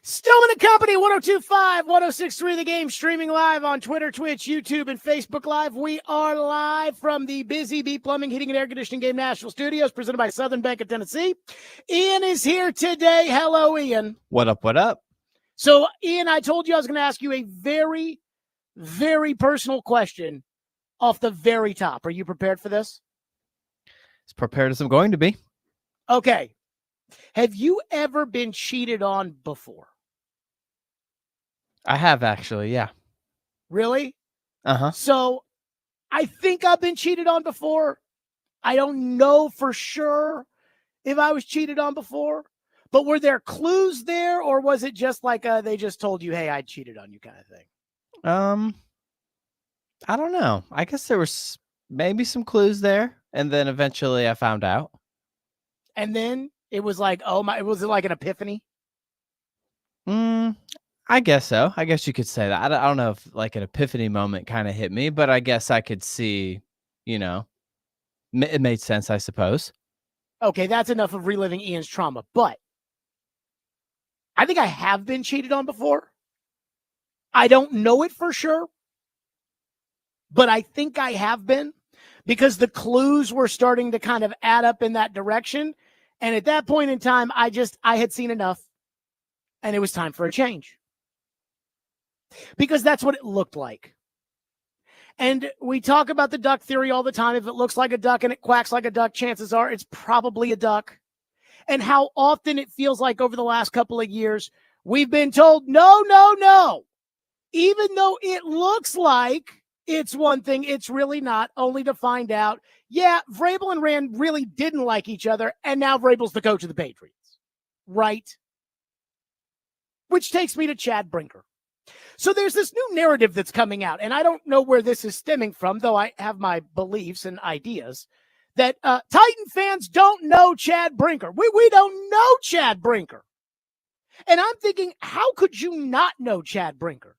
Stillman and Company, 102.5, 106.3 The Game, streaming live on Twitter, Twitch, YouTube, and Facebook Live. We are live from the Busy Bee Plumbing, Heating, and Air Conditioning Game National Studios, presented by Southern Bank of Tennessee. Ian is here today. Hello, Ian. What up, what up? So, Ian, I told you I was going to ask you a very, very personal question off the very top. Are you prepared for this? As prepared as I'm going to be. Okay. Have you ever been cheated on before? I have actually, yeah. Really? Uh-huh. So I think I've been cheated on before. I don't know for sure if I was cheated on before, but were there clues there, or was it just like they just told you, hey, I cheated on you kind of thing? I don't know. I guess there was maybe some clues there, and then eventually I found out. And then it was like, oh my, was it like an epiphany? I guess so. I guess you could say that. I don't know if like an epiphany moment kind of hit me, but I guess I could see, it made sense, I suppose. Okay, that's enough of reliving Ian's trauma. But I think I have been cheated on before. I don't know it for sure, but I think I have been, because the clues were starting to kind of add up in that direction. And at that point in time, I had seen enough, and it was time for a change. Because that's what it looked like. And we talk about the duck theory all the time. If it looks like a duck and it quacks like a duck, chances are it's probably a duck. And how often it feels like over the last couple of years, we've been told, no, no, no. Even though it looks like it's one thing, it's really not, only to find out, yeah, Vrabel and Rand really didn't like each other, and now Vrabel's the coach of the Patriots. Right? Which takes me to Chad Brinker. So there's this new narrative that's coming out, and I don't know where this is stemming from, though I have my beliefs and ideas, that Titan fans don't know Chad Brinker. We don't know Chad Brinker. And I'm thinking, how could you not know Chad Brinker?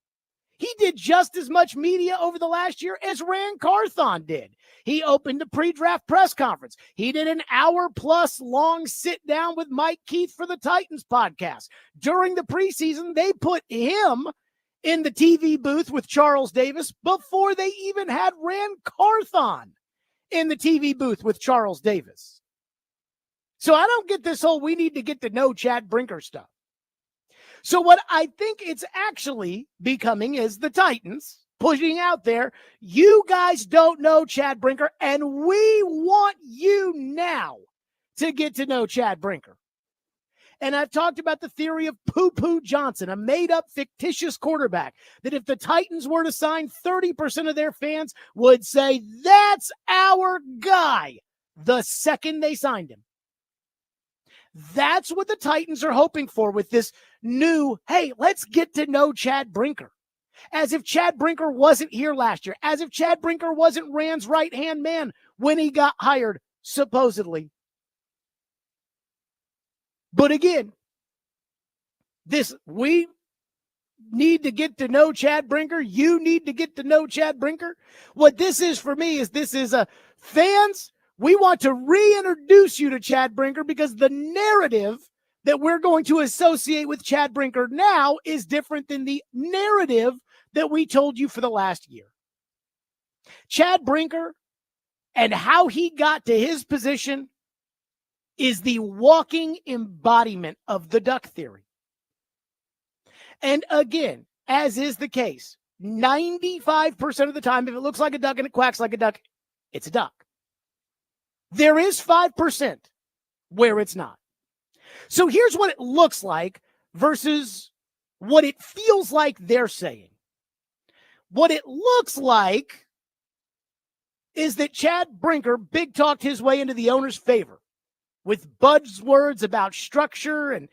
He did just as much media over the last year as Rand Carthon did. He opened the pre-draft press conference. He did an hour-plus long sit-down with Mike Keith for the Titans podcast. During the preseason, they put him in the TV booth with Charles Davis before they even had Rand Carthon in the TV booth with Charles Davis. So I don't get this whole we need to get to know Chad Brinker stuff. So what I think it's actually becoming is the Titans pushing out there, you guys don't know Chad Brinker, and we want you now to get to know Chad Brinker. And I've talked about the theory of Poo-Poo Johnson, a made-up fictitious quarterback, that if the Titans were to sign, 30% of their fans would say, that's our guy, the second they signed him. That's what the Titans are hoping for with this new, hey, let's get to know Chad Brinker. As if Chad Brinker wasn't here last year. As if Chad Brinker wasn't Rand's right-hand man when he got hired, supposedly. But again, we need to get to know Chad Brinker. You need to get to know Chad Brinker. What this is for me is fans, we want to reintroduce you to Chad Brinker, because the narrative that we're going to associate with Chad Brinker now is different than the narrative that we told you for the last year. Chad Brinker and how he got to his position is the walking embodiment of the duck theory. And again, as is the case, 95% of the time, if it looks like a duck and it quacks like a duck, it's a duck. There is 5% where it's not. So here's what it looks like versus what it feels like they're saying. What it looks like is that Chad Brinker big talked his way into the owner's favor with buzzwords about structure and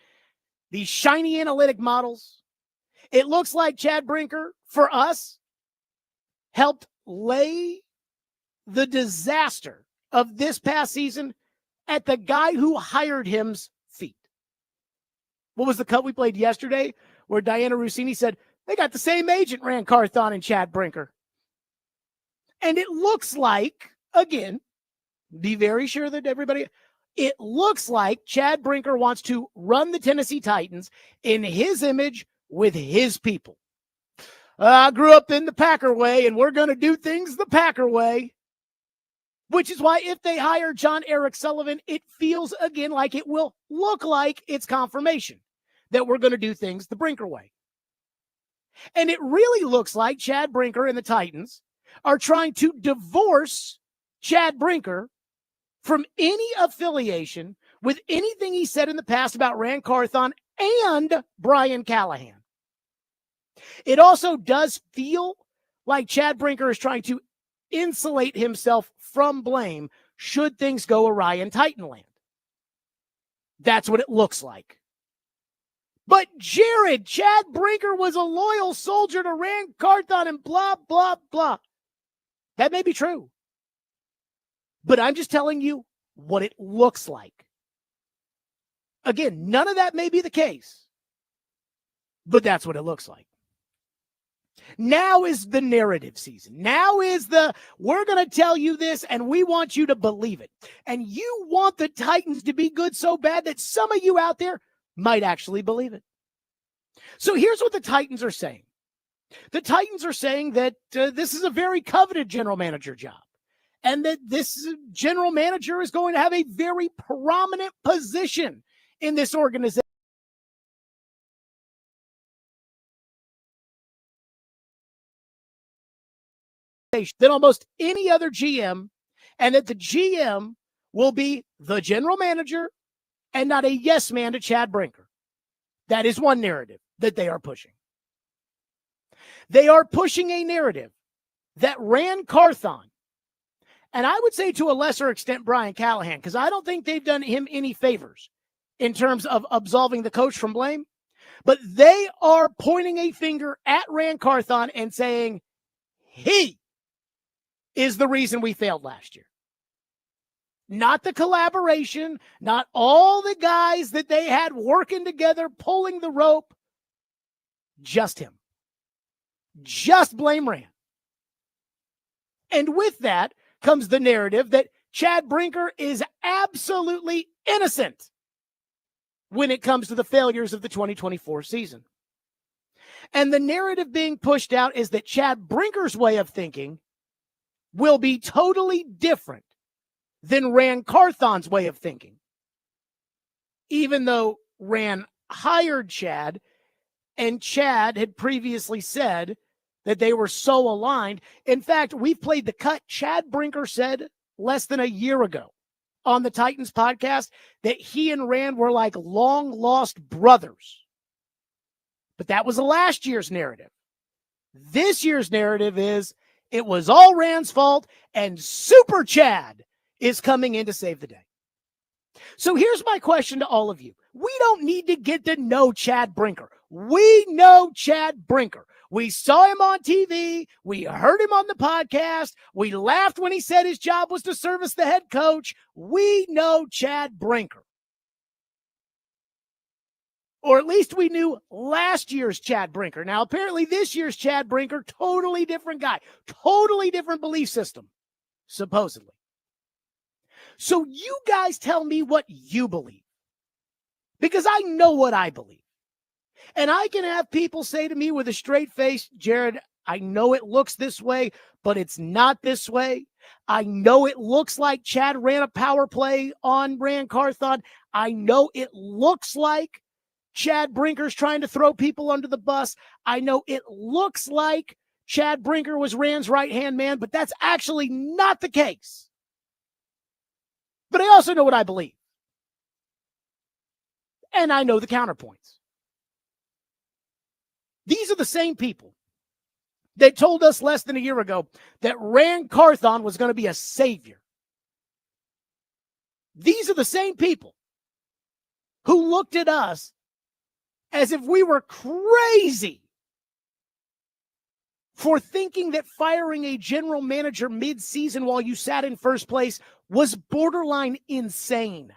these shiny analytic models. It looks like Chad Brinker, for us, helped lay the disaster of this past season at the guy who hired him's feet. What was the cut we played yesterday where Diana Rossini said, they got the same agent, Rand Carthon and Chad Brinker. And it looks like, again, be very sure that everybody, it looks like Chad Brinker wants to run the Tennessee Titans in his image with his people. I grew up in the Packer way, and we're going to do things the Packer way. Which is why if they hire John Eric Sullivan, it feels again like it will look like it's confirmation that we're going to do things the Brinker way. And it really looks like Chad Brinker and the Titans are trying to divorce Chad Brinker from any affiliation with anything he said in the past about Rand Carthon and Brian Callahan. It also does feel like Chad Brinker is trying to insulate himself from blame should things go awry in Titanland. That's what it looks like. But Jared, Chad Brinker was a loyal soldier to Rand Carthon and blah, blah, blah. That may be true. But I'm just telling you what it looks like. Again, none of that may be the case. But that's what it looks like. Now is the narrative season. Now is we're going to tell you this and we want you to believe it. And you want the Titans to be good so bad that some of you out there might actually believe it. So here's what the Titans are saying. The Titans are saying that this is a very coveted general manager job and that this general manager is going to have a very prominent position in this organization than almost any other GM, and that the GM will be the general manager and not a yes man to Chad Brinker. That is one narrative that they are pushing. They are pushing a narrative that Rand Carthon, and I would say to a lesser extent Brian Callahan, because I don't think they've done him any favors in terms of absolving the coach from blame, but they are pointing a finger at Rand Carthon and saying he is the reason we failed last year. Not the collaboration, not all the guys that they had working together, pulling the rope, just him. Just blame Rand. And with that comes the narrative that Chad Brinker is absolutely innocent when it comes to the failures of the 2024 season. And the narrative being pushed out is that Chad Brinker's way of thinking will be totally different than Rand Carthon's way of thinking. Even though Rand hired Chad, and Chad had previously said that they were so aligned. In fact, we've played the cut. Chad Brinker said less than a year ago on the Titans podcast that he and Rand were like long-lost brothers. But that was last year's narrative. This year's narrative is it was all Rand's fault, and Super Chad is coming in to save the day. So here's my question to all of you. We don't need to get to know Chad Brinker. We know Chad Brinker. We saw him on TV. We heard him on the podcast. We laughed when he said his job was to service the head coach. We know Chad Brinker. Or at least we knew last year's Chad Brinker. Now, apparently this year's Chad Brinker, totally different guy, totally different belief system, supposedly. So you guys tell me what you believe, because I know what I believe. And I can have people say to me with a straight face, Jared, I know it looks this way, but it's not this way. I know it looks like Chad ran a power play on Rand Carthon. I know it looks like Chad Brinker's trying to throw people under the bus. I know it looks like Chad Brinker was Rand's right-hand man, but that's actually not the case. But I also know what I believe. And I know the counterpoints. These are the same people that told us less than a year ago that Rand Carthon was going to be a savior. These are the same people who looked at us as if we were crazy for thinking that firing a general manager mid-season while you sat in first place was borderline insane.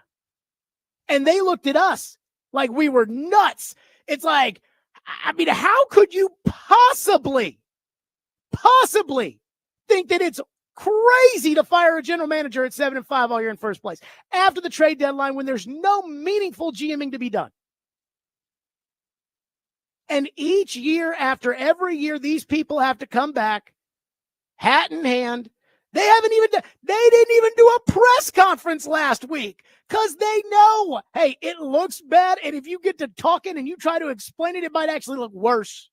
And they looked at us like we were nuts. It's like, I mean, how could you possibly think that it's Crazy to fire a general manager at 7-5 while you're in first place after the trade deadline when there's no meaningful GMing to be done. And each year after every year, these people have to come back, hat in hand. They didn't even do a press conference last week because they know, hey, it looks bad. And if you get to talking and you try to explain it, it might actually look worse.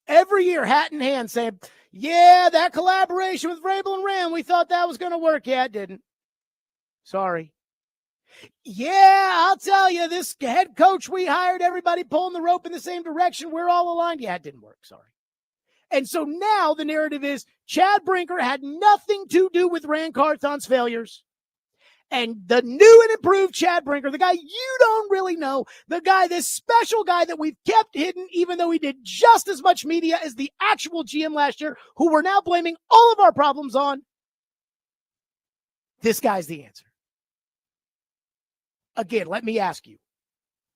Every year, hat in hand, saying, yeah, that collaboration with Vrabel and Ram, we thought that was going to work. Yeah, it didn't. Sorry. Yeah, I'll tell you, this head coach we hired, everybody pulling the rope in the same direction. We're all aligned. Yeah, it didn't work. Sorry. And so now the narrative is Chad Brinker had nothing to do with Rand Carthon's failures. And the new and improved Chad Brinker, the guy you don't really know, the guy, this special guy that we've kept hidden, even though he did just as much media as the actual GM last year, who we're now blaming all of our problems on. This guy's the answer. Again, let me ask you,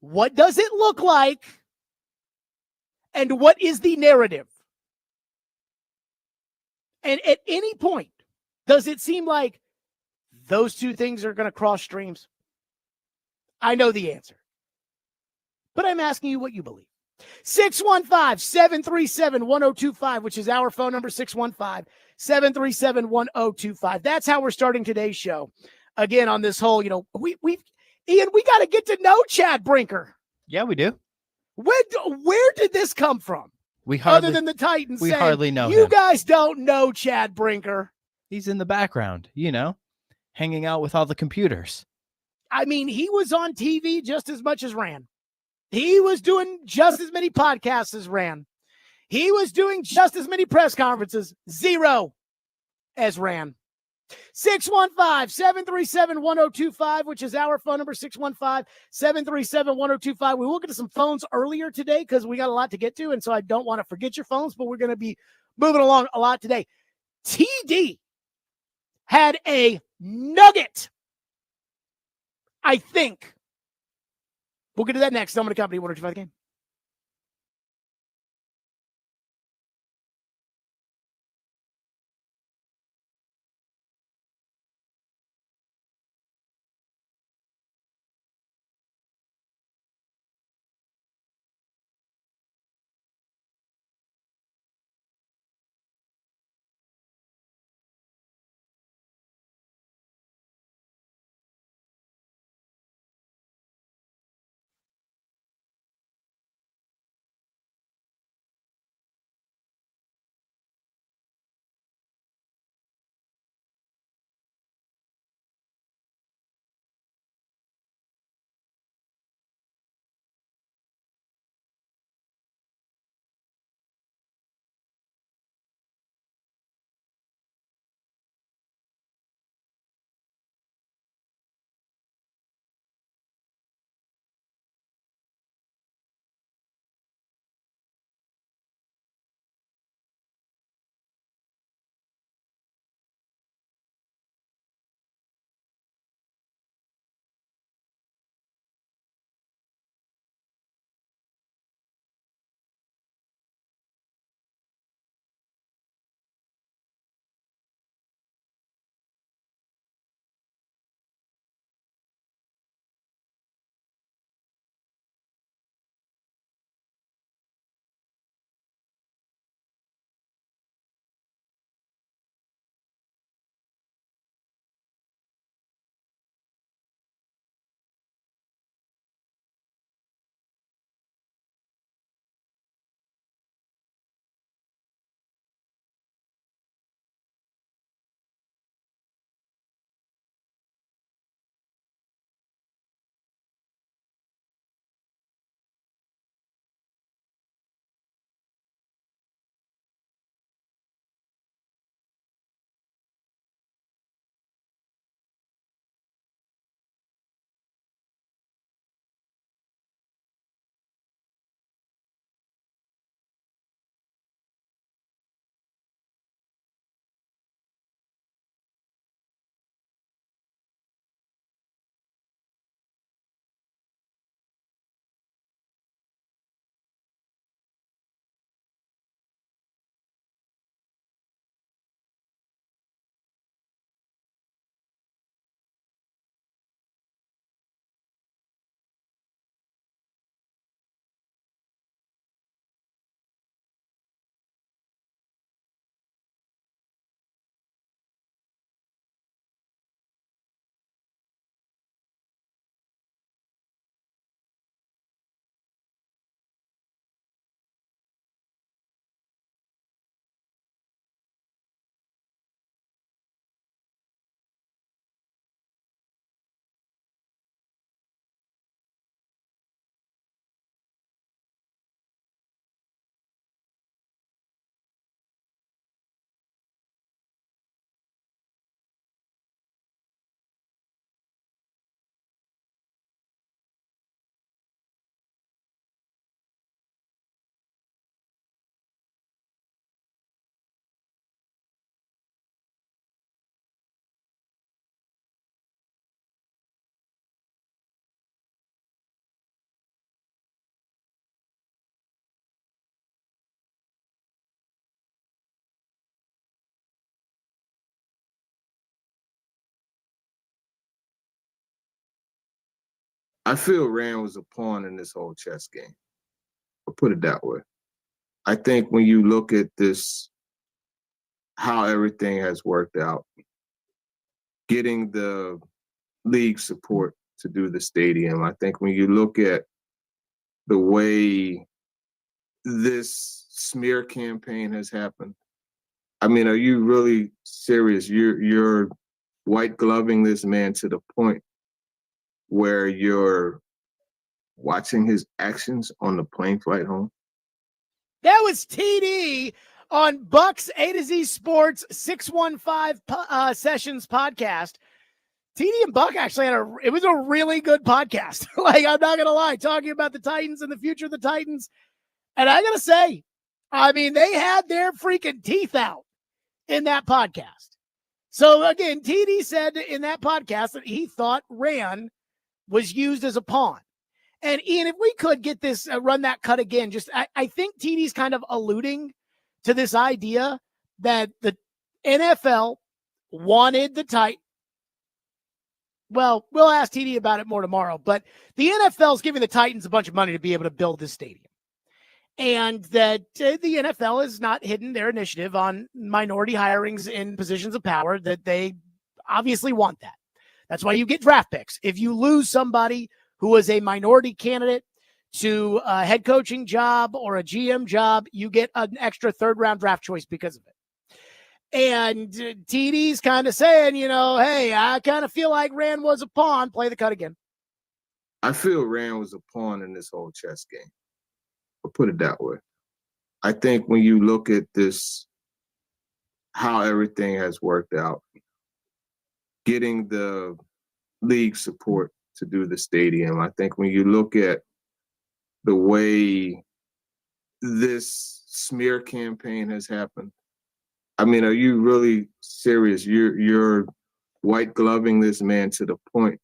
what does it look like? And what is the narrative? And at any point, does it seem like those two things are going to cross streams? I know the answer, but I'm asking you what you believe. 615-737-1025, which is our phone number, 615-737-1025. That's how we're starting today's show. Again, on this whole, Ian, we got to get to know Chad Brinker. Yeah, we do. Where did this come from? Other than the Titans saying, hardly know you him. guys don't know Chad Brinker. He's in the background, hanging out with all the computers. I mean, he was on TV just as much as Rand. He was doing just as many podcasts as Rand. He was doing just as many press conferences, zero, as Rand. 615-737-1025, which is our phone number, 615-737-1025. We will get to some phones earlier today because we got a lot to get to, and so I don't want to forget your phones, but we're going to be moving along a lot today. TD had a nugget, I think. We'll get to that next. I'm going to company 125 game. I feel Rand was a pawn in this whole chess game. I'll put it that way. I think when you look at this, how everything has worked out, getting the league support to do the stadium, I think when you look at the way this smear campaign has happened, I mean, are you really serious? You're white gloving this man to the point where you're watching his actions on the plane flight home? That was TD on Bucks A to Z Sports 615 Sessions podcast. TD and Buck actually it was a really good podcast. Like, I'm not going to lie, talking about the Titans and the future of the Titans. And I got to say, I mean, they had their freaking teeth out in that podcast. So again, TD said in that podcast that he thought Rand was used as a pawn. And Ian, if we could get this, run that cut again, I think TD's kind of alluding to this idea that the NFL wanted the Titans. Well, we'll ask TD about it more tomorrow, but the NFL is giving the Titans a bunch of money to be able to build this stadium. And that the NFL has not hidden their initiative on minority hirings in positions of power, that they obviously want that. That's why you get draft picks. If you lose somebody who was a minority candidate to a head coaching job or a GM job, you get an extra third-round draft choice because of it. And TD's kind of saying, hey, I kind of feel like Rand was a pawn. Play the cut again. I feel Rand was a pawn in this whole chess game. I'll put it that way. I think when you look at this, how everything has worked out, getting the league support to do the stadium, I think when you look at the way this smear campaign has happened, I mean, are you really serious? You're white gloving this man to the point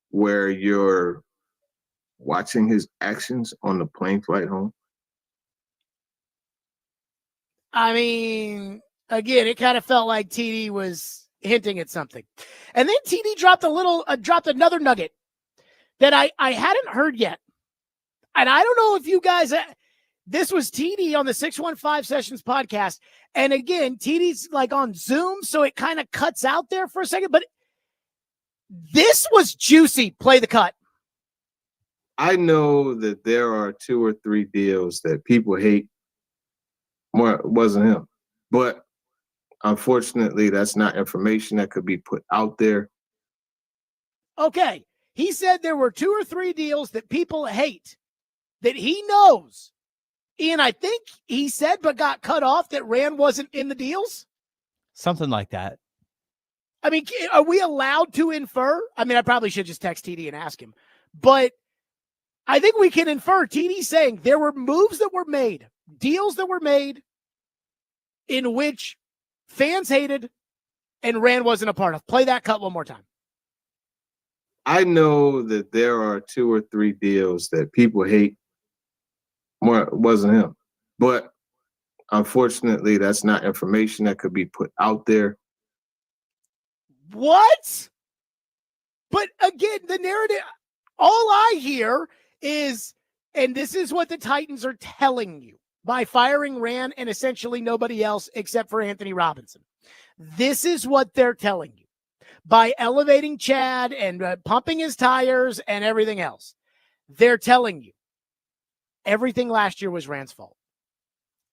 where you're watching his actions on the plane flight home? I mean, again, it kind of felt like TD was hinting at something. And then TD dropped another nugget that I hadn't heard yet. And I don't know if you guys, this was TD on the 615 Sessions podcast. And again, TD's like on Zoom, so it kind of cuts out there for a second. But this was juicy. Play the cut. I know that there are 2 or 3 deals that people hate. More, it wasn't him. But unfortunately, that's not information that could be put out there. Okay. He said there were 2 or 3 deals that people hate that he knows. Ian, I think he said, but got cut off, that Rand wasn't in the deals. Something like that. I mean, are we allowed to infer? I mean, I probably should just text TD and ask him. But I think we can infer TD saying there were moves that were made, deals that were made in which fans hated and Rand wasn't a part of. Play that cut one more time. I know that there are 2 or 3 deals that people hate. More, it wasn't him. But unfortunately, that's not information that could be put out there. What? But again, the narrative, all I hear is, and this is what the Titans are telling you by firing Rand and essentially nobody else except for Anthony Robinson. This is what they're telling you by elevating Chad and pumping his tires and everything else. They're telling you everything last year was Rand's fault.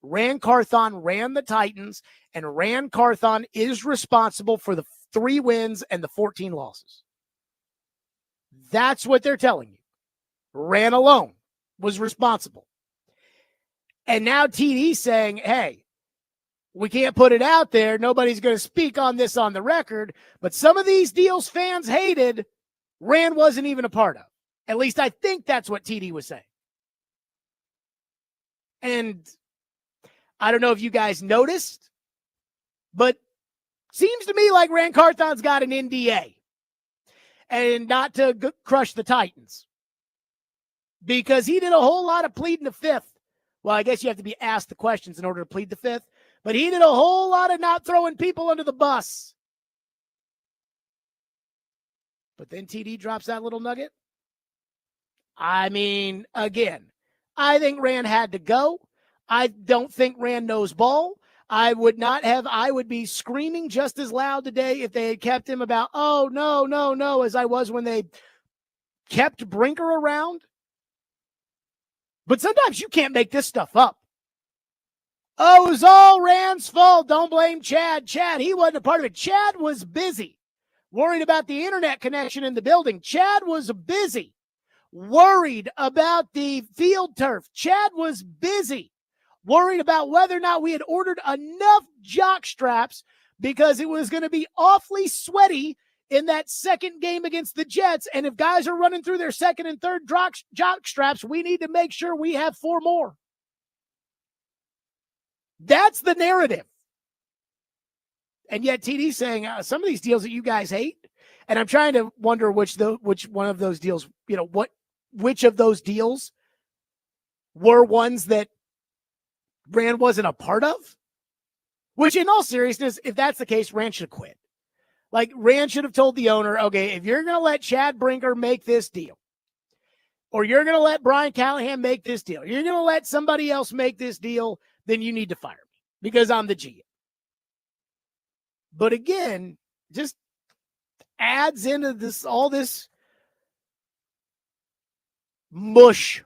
Rand Carthon ran the Titans, and Rand Carthon is responsible for the 3 wins and the 14 losses. That's what they're telling you. Rand alone was responsible. And now TD's saying, hey, we can't put it out there. Nobody's going to speak on this on the record. But some of these deals fans hated, Rand wasn't even a part of. At least I think that's what TD was saying. And I don't know if you guys noticed, but seems to me like Rand Carthon's got an NDA. And not to crush the Titans. Because he did a whole lot of pleading the fifth. Well, I guess you have to be asked the questions in order to plead the fifth. But he did a whole lot of not throwing people under the bus. But then TD drops that little nugget. I mean, again, I think Rand had to go. I don't think Rand knows ball. I would be screaming just as loud today if they had kept him about, oh, no, as I was when they kept Brinker around. But sometimes you can't make this stuff up. Oh, it was all Rand's fault. Don't blame Chad. Chad, he wasn't a part of it. Chad was busy worried about the internet connection in the building. Chad was busy worried about the field turf. Chad was busy worried about whether or not we had ordered enough jock straps because it was going to be awfully sweaty in that second game against the Jets. And if guys are running through their second and third jock straps, we need to make sure we have 4 more. That's the narrative. And yet TD's saying some of these deals that you guys hate. And I'm trying to wonder which one of those deals, which of those deals were ones that Rand wasn't a part of. Which, in all seriousness, if that's the case, Rand should quit. Like, Rand should have told the owner, okay, if you're going to let Chad Brinker make this deal, or you're going to let Brian Callahan make this deal, you're going to let somebody else make this deal, then you need to fire me because I'm the GM. But again, just adds into all this mush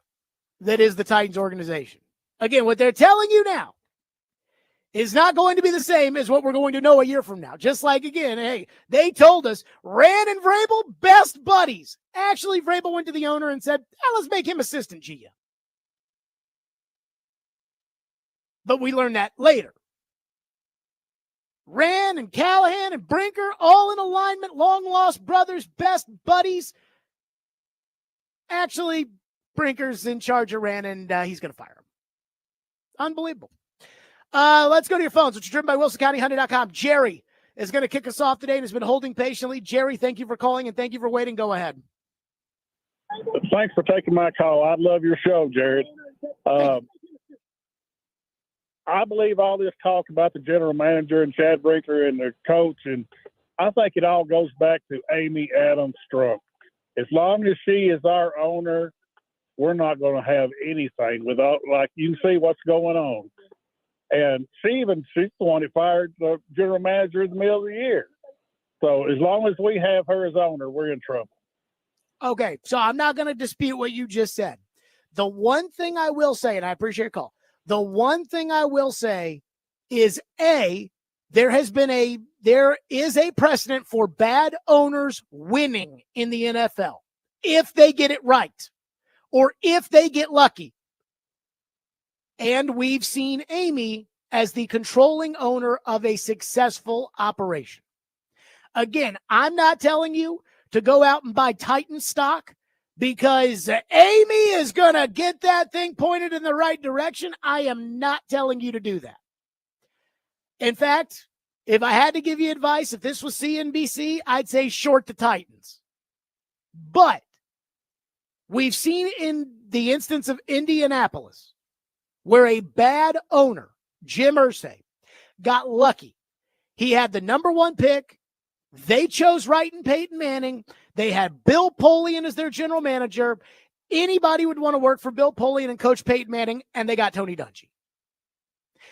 that is the Titans organization. Again, what they're telling you now is not going to be the same as what we're going to know a year from now. Just like, again, hey, they told us Rand and Vrabel, best buddies. Actually, Vrabel went to the owner and said, let's make him assistant GM. But we learned that later. Rand and Callahan and Brinker, all in alignment, long-lost brothers, best buddies. Actually, Brinker's in charge of Rand, and he's going to fire him. Unbelievable. Let's go to your phones, which are driven by WilsonCountyHunting.com. Jerry is going to kick us off today and has been holding patiently. Jerry, thank you for calling and thank you for waiting. Go ahead. Thanks for taking my call. I love your show, Jared. I believe all this talk about the general manager and Chad Brinker and the coach, and I think it all goes back to Amy Adams Strunk. As long as she is our owner, we're not going to have anything without, like, you can see what's going on. And she's the one that fired the general manager in the middle of the year. So as long as we have her as owner, we're in trouble. Okay, so I'm not going to dispute what you just said. The one thing I will say, and I appreciate your call, the one thing I will say is, there is a precedent for bad owners winning in the NFL if they get it right or if they get lucky. And we've seen Amy as the controlling owner of a successful operation. Again, I'm not telling you to go out and buy Titan stock because Amy is going to get that thing pointed in the right direction. I am not telling you to do that. In fact, if I had to give you advice, if this was CNBC, I'd say short the Titans. But we've seen in the instance of Indianapolis where a bad owner, Jim Irsay, got lucky. He had the number 1 pick. They chose Wright and Peyton Manning. They had Bill Polian as their general manager. Anybody would want to work for Bill Polian and Coach Peyton Manning, and they got Tony Dungy.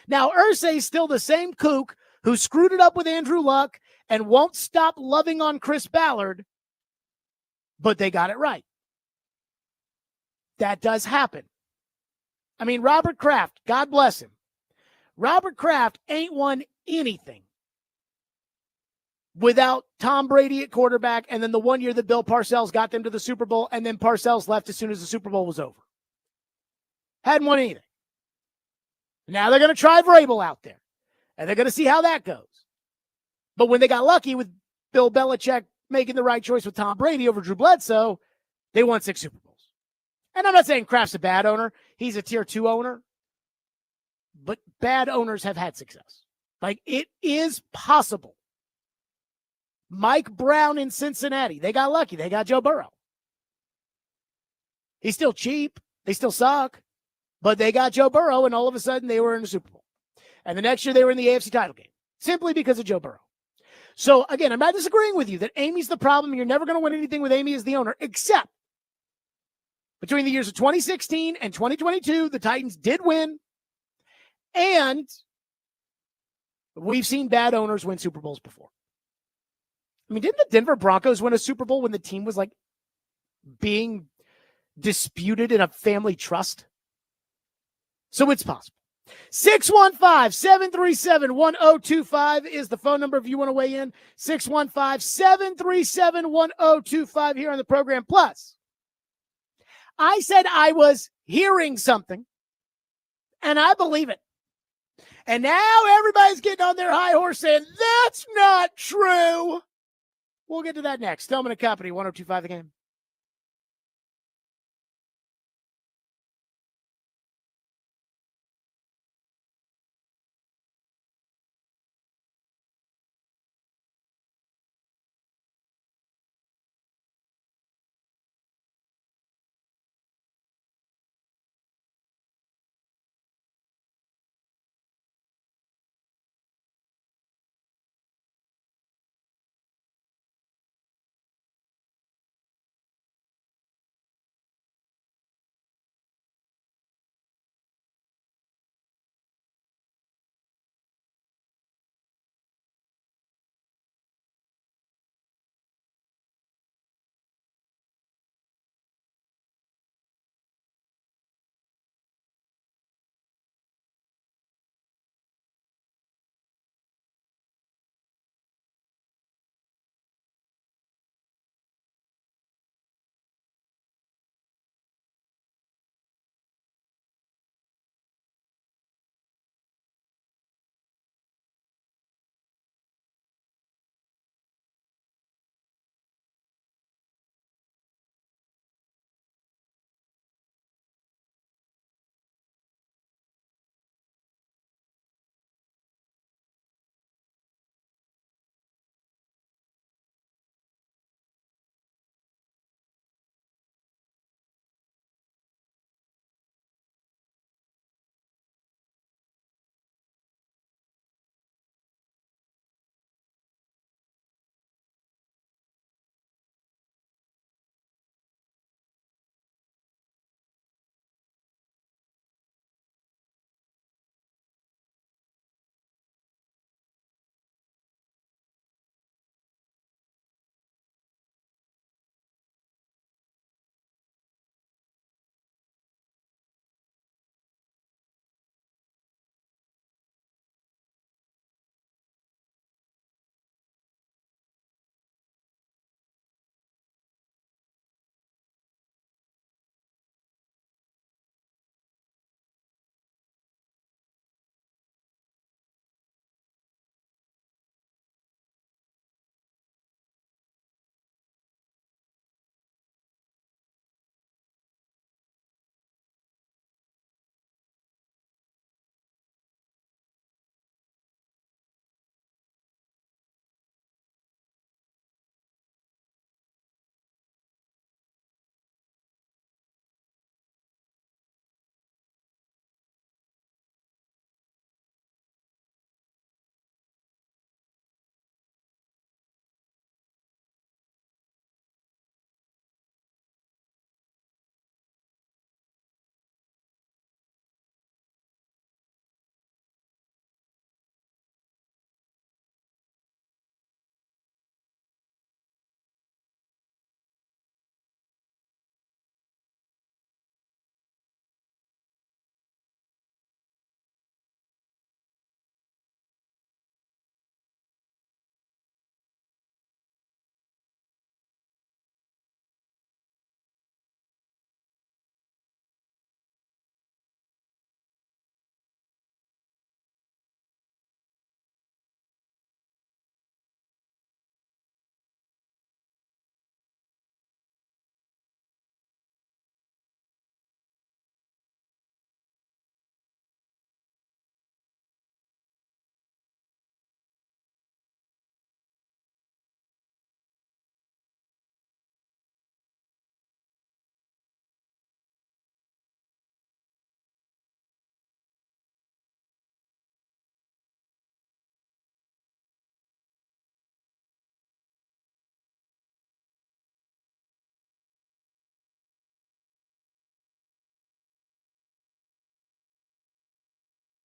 Now, Irsay's still the same kook who screwed it up with Andrew Luck and won't stop loving on Chris Ballard, but they got it right. That does happen. I mean, Robert Kraft, God bless him. Robert Kraft ain't won anything without Tom Brady at quarterback, and then the one year that Bill Parcells got them to the Super Bowl, and then Parcells left as soon as the Super Bowl was over. Hadn't won anything. Now they're going to try Vrabel out there, and they're going to see how that goes. But when they got lucky with Bill Belichick making the right choice with Tom Brady over Drew Bledsoe, they won 6 Super Bowls. And I'm not saying Kraft's a bad owner. He's a tier 2 owner. But bad owners have had success. Like, it is possible. Mike Brown in Cincinnati, they got lucky. They got Joe Burrow. He's still cheap. They still suck. But they got Joe Burrow, and all of a sudden they were in the Super Bowl. And the next year they were in the AFC title game, simply because of Joe Burrow. So, again, I'm not disagreeing with you that Amy's the problem. You're never going to win anything with Amy as the owner, except Between the years of 2016 and 2022, the Titans did win. And we've seen bad owners win Super Bowls before. I mean, didn't the Denver Broncos win a Super Bowl when the team was like being disputed in a family trust? So it's possible. 615-737-1025 is the phone number if you want to weigh in. 615-737-1025 here on the program. Plus, I said I was hearing something, and I believe it. And now everybody's getting on their high horse saying, that's not true. We'll get to that next. Stillman and Company, 102.5 The Game.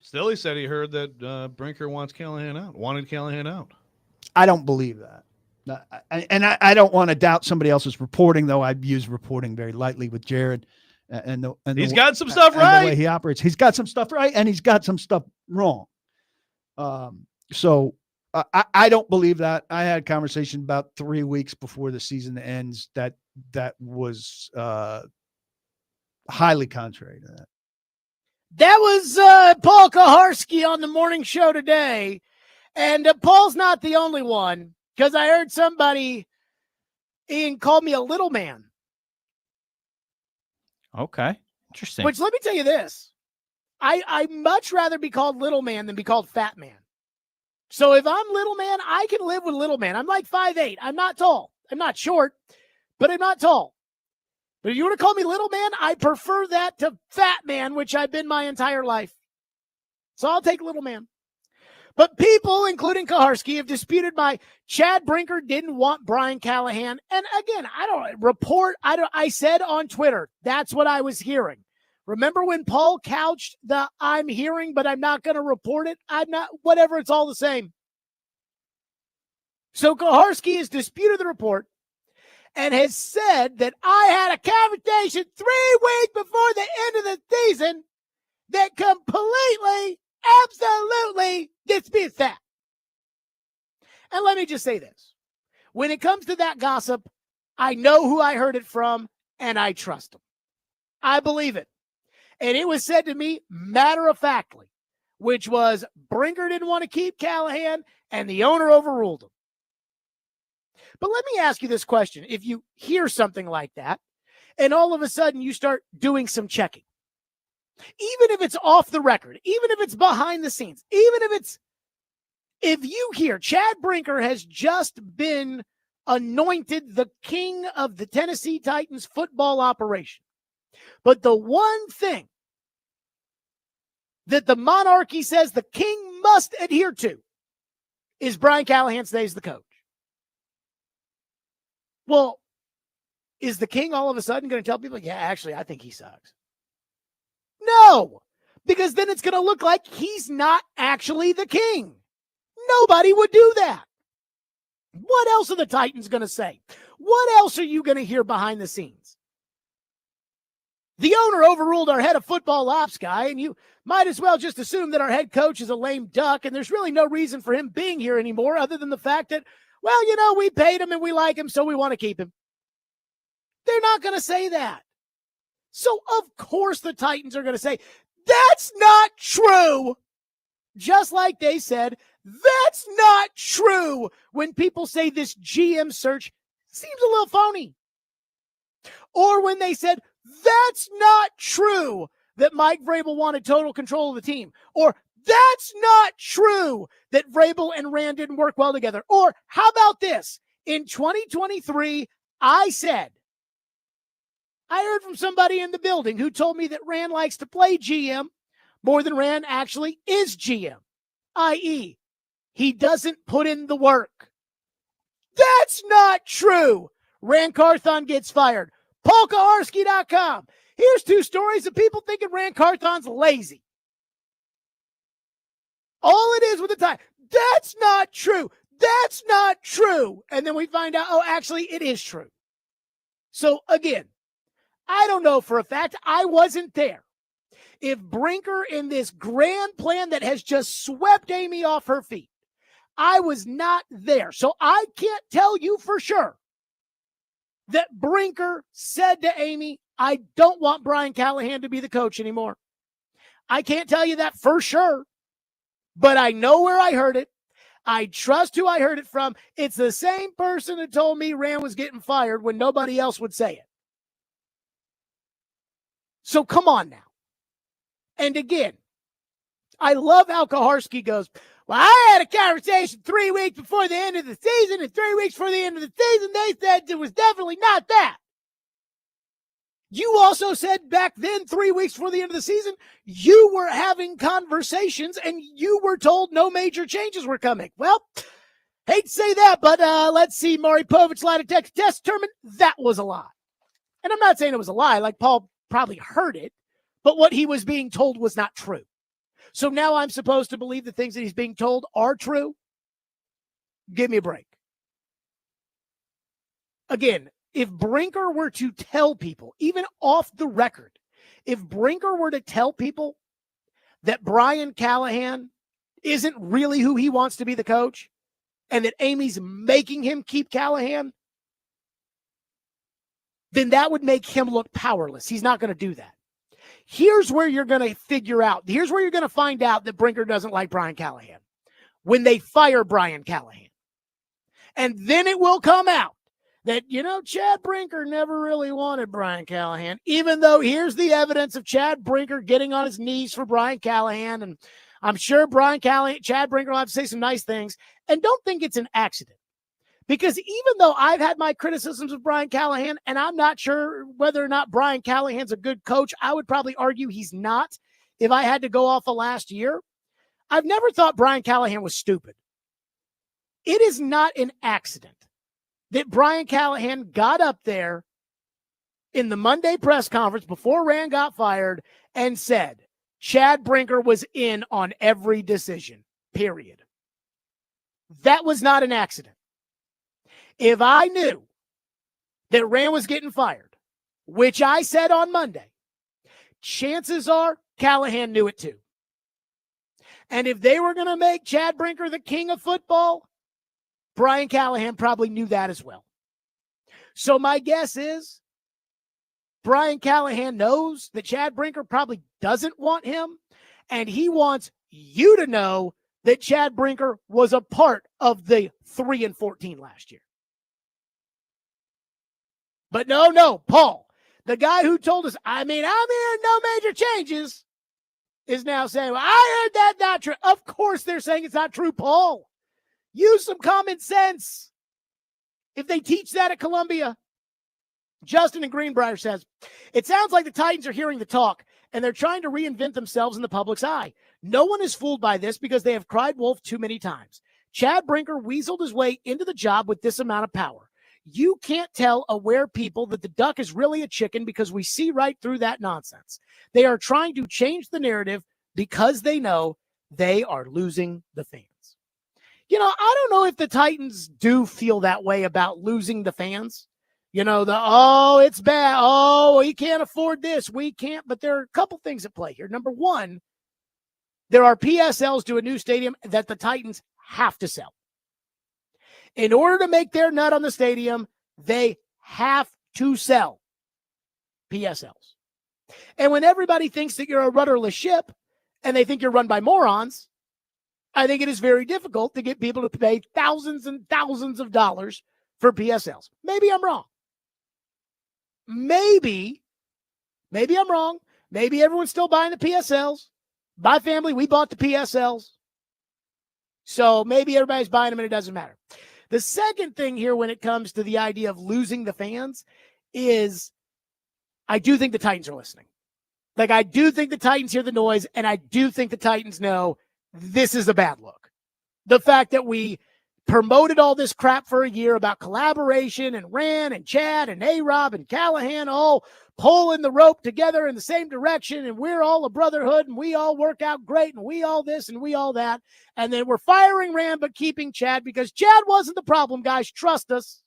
Still, he said he heard that Brinker wanted Callahan out. I don't believe that. I don't want to doubt somebody else's reporting, though. I use reporting very lightly with Jared. And he's got some stuff right. The way he operates, he's got some stuff right, and he's got some stuff wrong. So I don't believe that. I had a conversation about 3 weeks before the season ends that was highly contrary to that. That was Paul Kaharski on the morning show today. And Paul's not the only one, because I heard somebody, Ian, called me a little man. Okay. Interesting. Which, let me tell you this. I'd much rather be called little man than be called fat man. So if I'm little man, I can live with little man. I'm like 5'8". I'm not tall. I'm not short, but I'm not tall. But if you were to call me little man, I prefer that to fat man, which I've been my entire life. So I'll take little man. But people, including Kaharski, have disputed my Chad Brinker didn't want Brian Callahan. And again, I said on Twitter, that's what I was hearing. Remember when Paul couched the I'm hearing, but I'm not going to report it? I'm not, whatever, it's all the same. So Kaharski has disputed the report and has said that I had a conversation 3 weeks before the end of the season that completely, absolutely disputes that. And let me just say this. When it comes to that gossip, I know who I heard it from, and I trust him. I believe it. And it was said to me matter-of-factly, which was Brinker didn't want to keep Callahan, and the owner overruled him. But let me ask you this question. If you hear something like that, and all of a sudden you start doing some checking, even if it's off the record, even if it's behind the scenes, if you hear Chad Brinker has just been anointed the king of the Tennessee Titans football operation, but the one thing that the monarchy says the king must adhere to is Brian Callahan stays the coach. Well, is the king all of a sudden going to tell people, yeah, actually, I think he sucks? No, because then it's going to look like he's not actually the king. Nobody would do that. What else are the Titans going to say? What else are you going to hear behind the scenes? The owner overruled our head of football ops guy, and you might as well just assume that our head coach is a lame duck, and there's really no reason for him being here anymore other than the fact that, well, you know, we paid him and we like him, so we want to keep him. They're not going to say that. So, of course, the Titans are going to say, that's not true. Just like they said, that's not true when people say this GM search seems a little phony. Or when they said, that's not true that Mike Vrabel wanted total control of the team. Or that's not true that Vrabel and Rand didn't work well together. Or how about this? In 2023, I said, I heard from somebody in the building who told me that Rand likes to play GM more than Rand actually is GM, i.e., he doesn't put in the work. That's not true. Rand Carthon gets fired. PaulKaharski.com. Here's 2 stories of people thinking Rand Carthon's lazy. All it is with the time. That's not true. That's not true. And then we find out, oh, actually, it is true. So, again, I don't know for a fact. I wasn't there. If Brinker in this grand plan that has just swept Amy off her feet, I was not there. So I can't tell you for sure that Brinker said to Amy, I don't want Brian Callahan to be the coach anymore. I can't tell you that for sure, but I know where I heard it. I trust who I heard it from. It's the same person who told me Rand was getting fired when nobody else would say it. So come on now. And again, I love how Kaharski goes, well, I had a conversation 3 weeks before the end of the season, and 3 weeks before the end of the season, they said it was definitely not that. You also said back then, 3 weeks before the end of the season, you were having conversations and you were told no major changes were coming. Well, hate to say that, but let's see. Maury Povich lied detector test determined that was a lie. And I'm not saying it was a lie, like Paul probably heard it, but what he was being told was not true. So now I'm supposed to believe the things that he's being told are true? Give me a break. Again, if Brinker were to tell people, even off the record, if Brinker were to tell people that Brian Callahan isn't really who he wants to be the coach and that Amy's making him keep Callahan, then that would make him look powerless. He's not going to do that. Here's where you're going to figure out. Here's where you're going to find out that Brinker doesn't like Brian Callahan. When they fire Brian Callahan. And then it will come out that, Chad Brinker never really wanted Brian Callahan, even though here's the evidence of Chad Brinker getting on his knees for Brian Callahan. And I'm sure Chad Brinker will have to say some nice things. And don't think it's an accident. Because even though I've had my criticisms of Brian Callahan, and I'm not sure whether or not Brian Callahan's a good coach, I would probably argue he's not if I had to go off of last year. I've never thought Brian Callahan was stupid. It is not an accident that Brian Callahan got up there in the Monday press conference before Rand got fired and said Chad Brinker was in on every decision, period. That was not an accident. If I knew that Rand was getting fired, which I said on Monday, chances are Callahan knew it too. And if they were going to make Chad Brinker the king of football, Brian Callahan probably knew that as well. So my guess is Brian Callahan knows that Chad Brinker probably doesn't want him, and he wants you to know that Chad Brinker was a part of the 3-14 last year. But no, Paul, the guy who told us, I'm hearing no major changes, is now saying, well, I heard that not true. Of course they're saying it's not true, Paul. Use some common sense. If they teach that at Columbia. Justin in Greenbrier says, it sounds like the Titans are hearing the talk, and they're trying to reinvent themselves in the public's eye. No one is fooled by this because they have cried wolf too many times. Chad Brinker weaseled his way into the job with this amount of power. You can't tell aware people that the duck is really a chicken because we see right through that nonsense. They are trying to change the narrative because they know they are losing the fans. I don't know if the Titans do feel that way about losing the fans. It's bad. Oh, we can't afford this. We can't. But there are a couple things at play here. Number one, there are PSLs to a new stadium that the Titans have to sell. In order to make their nut on the stadium, they have to sell PSLs. And when everybody thinks that you're a rudderless ship and they think you're run by morons, I think it is very difficult to get people to pay thousands and thousands of dollars for PSLs. Maybe I'm wrong. Maybe I'm wrong. Maybe everyone's still buying the PSLs. My family, we bought the PSLs. So maybe everybody's buying them and it doesn't matter. The second thing here when it comes to the idea of losing the fans is I do think the Titans are listening. I do think the Titans hear the noise, and I do think the Titans know this is a bad look. The fact that we promoted all this crap for a year about collaboration and Rand and Chad and A-Rob and Callahan all pulling the rope together in the same direction, and we're all a brotherhood, and we all work out great, and we all this and we all that. And then we're firing Rand but keeping Chad because Chad wasn't the problem, guys. Trust us.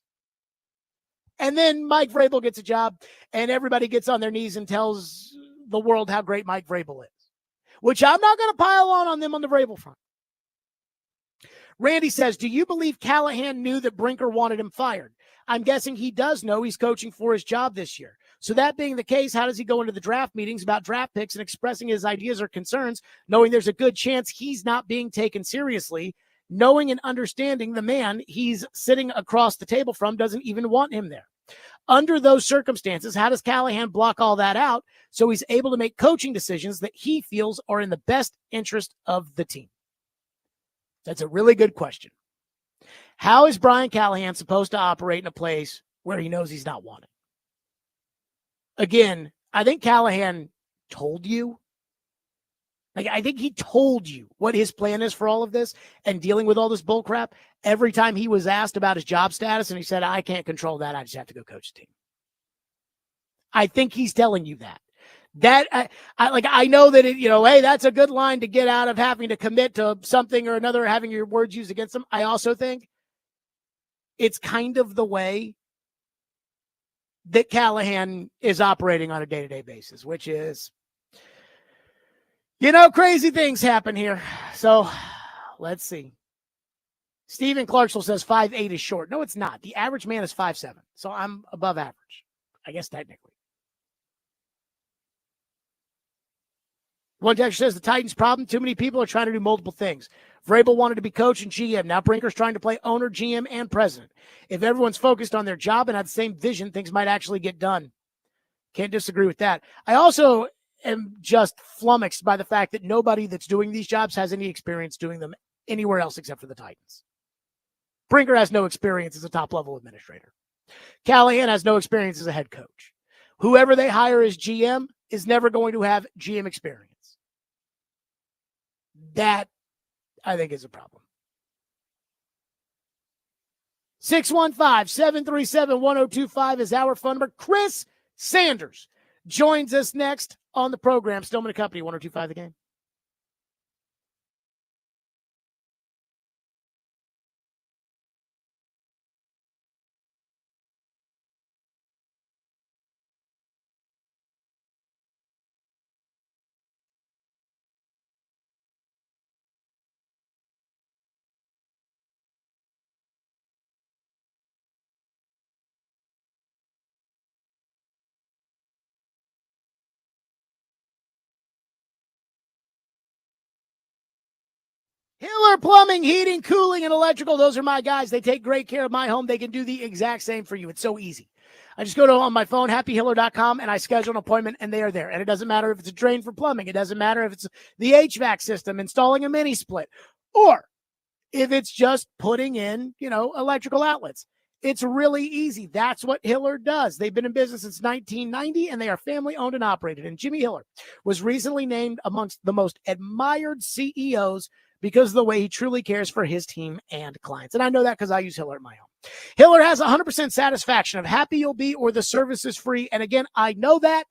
And then Mike Vrabel gets a job, and everybody gets on their knees and tells the world how great Mike Vrabel is, which I'm not going to pile on them on the Vrabel front. Randy says, do you believe Callahan knew that Brinker wanted him fired? I'm guessing he does know he's coaching for his job this year. So that being the case, how does he go into the draft meetings about draft picks and expressing his ideas or concerns, knowing there's a good chance he's not being taken seriously, knowing and understanding the man he's sitting across the table from doesn't even want him there? Under those circumstances, how does Callahan block all that out so he's able to make coaching decisions that he feels are in the best interest of the team? That's a really good question. How is Brian Callahan supposed to operate in a place where he knows he's not wanted? Again, I think Callahan told you. I think he told you what his plan is for all of this and dealing with all this bull crap. Every time he was asked about his job status and he said, I can't control that. I just have to go coach the team. I think he's telling you that. That I know that hey, that's a good line to get out of having to commit to something or another, having your words used against them. I also think it's kind of the way that Callahan is operating on a day-to-day basis, which is, crazy things happen here. So let's see. Stephen Clarksville says 5'8" is short. No, it's not. The average man is 5'7". So I'm above average, I guess, technically. One texter says the Titans' problem, too many people are trying to do multiple things. Vrabel wanted to be coach and GM. Now Brinker's trying to play owner, GM, and president. If everyone's focused on their job and have the same vision, things might actually get done. Can't disagree with that. I also am just flummoxed by the fact that nobody that's doing these jobs has any experience doing them anywhere else except for the Titans. Brinker has no experience as a top-level administrator. Callahan has no experience as a head coach. Whoever they hire as GM is never going to have GM experience. That, I think, is a problem. 615-737-1025 is our phone number. Chris Sanders joins us next on the program. Stillman & Company, 1025 The Game. Hiller Plumbing, Heating, Cooling, and Electrical. Those are my guys. They take great care of my home. They can do the exact same for you. It's so easy. I just go to on my phone, happyhiller.com, and I schedule an appointment, and they are there. And it doesn't matter if it's a drain for plumbing. It doesn't matter if it's the HVAC system, installing a mini split, or if it's just putting in, electrical outlets. It's really easy. That's what Hiller does. They've been in business since 1990, and they are family owned and operated. And Jimmy Hiller was recently named amongst the most admired CEOs because of the way he truly cares for his team and clients. And I know that because I use Hiller at my home. Hiller has 100% satisfaction of happy you'll be or the service is free. And again, I know that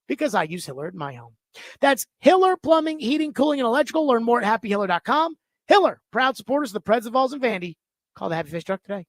because I use Hiller at my home. That's Hiller Plumbing, Heating, Cooling, and Electrical. Learn more at happyhiller.com. Hiller, proud supporters of the Preds of Vols and Vandy. Call the Happy Face Truck today.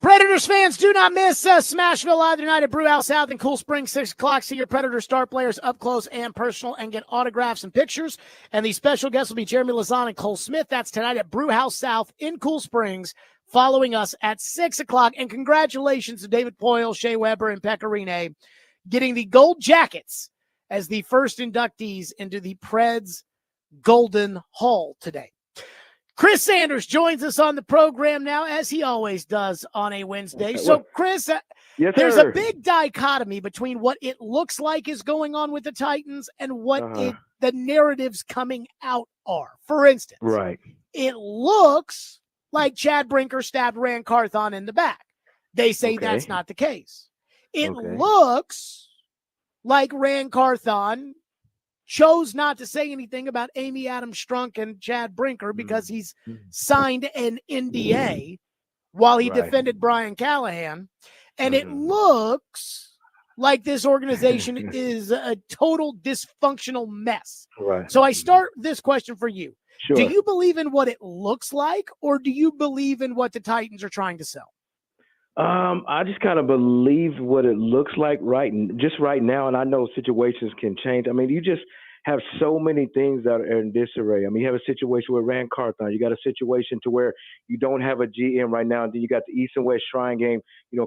Predators fans, do not miss Smashville Live tonight at Brewhouse South in Cool Springs, 6 o'clock. See your Predator star players up close and personal and get autographs and pictures. And the special guests will be Jeremy Lazan and Cole Smith. That's tonight at Brewhouse South in Cool Springs, following us at 6 o'clock. And congratulations to David Poyle, Shea Weber, and Pecorine getting the gold jackets as the first inductees into the Preds Golden Hall today. Chris Sanders joins us on the program now, as he always does on a Wednesday. So, Chris, Yes, there's sir. a big dichotomy between what it looks like is going on with the Titans and what the narratives coming out are. For instance, Right. it looks like Chad Brinker stabbed Rand Carthon in the back. They say Okay. that's not the case. It Okay. looks like Rand Carthon chose not to say anything about Amy Adams Strunk and Chad Brinker because he's signed an NDA while he Right. defended Brian Callahan. And it looks like this organization is a total dysfunctional mess. Right. So I start this question for you. Sure. Do you believe in what it looks like, or do you believe in what the Titans are trying to sell? I just kind of believe what it looks like right now, and I know situations can change. I mean, you just have so many things that are in disarray. I mean, you have a situation with Rand Carthon. You got a situation to where you don't have a GM right now, and then you got the East and West Shrine game,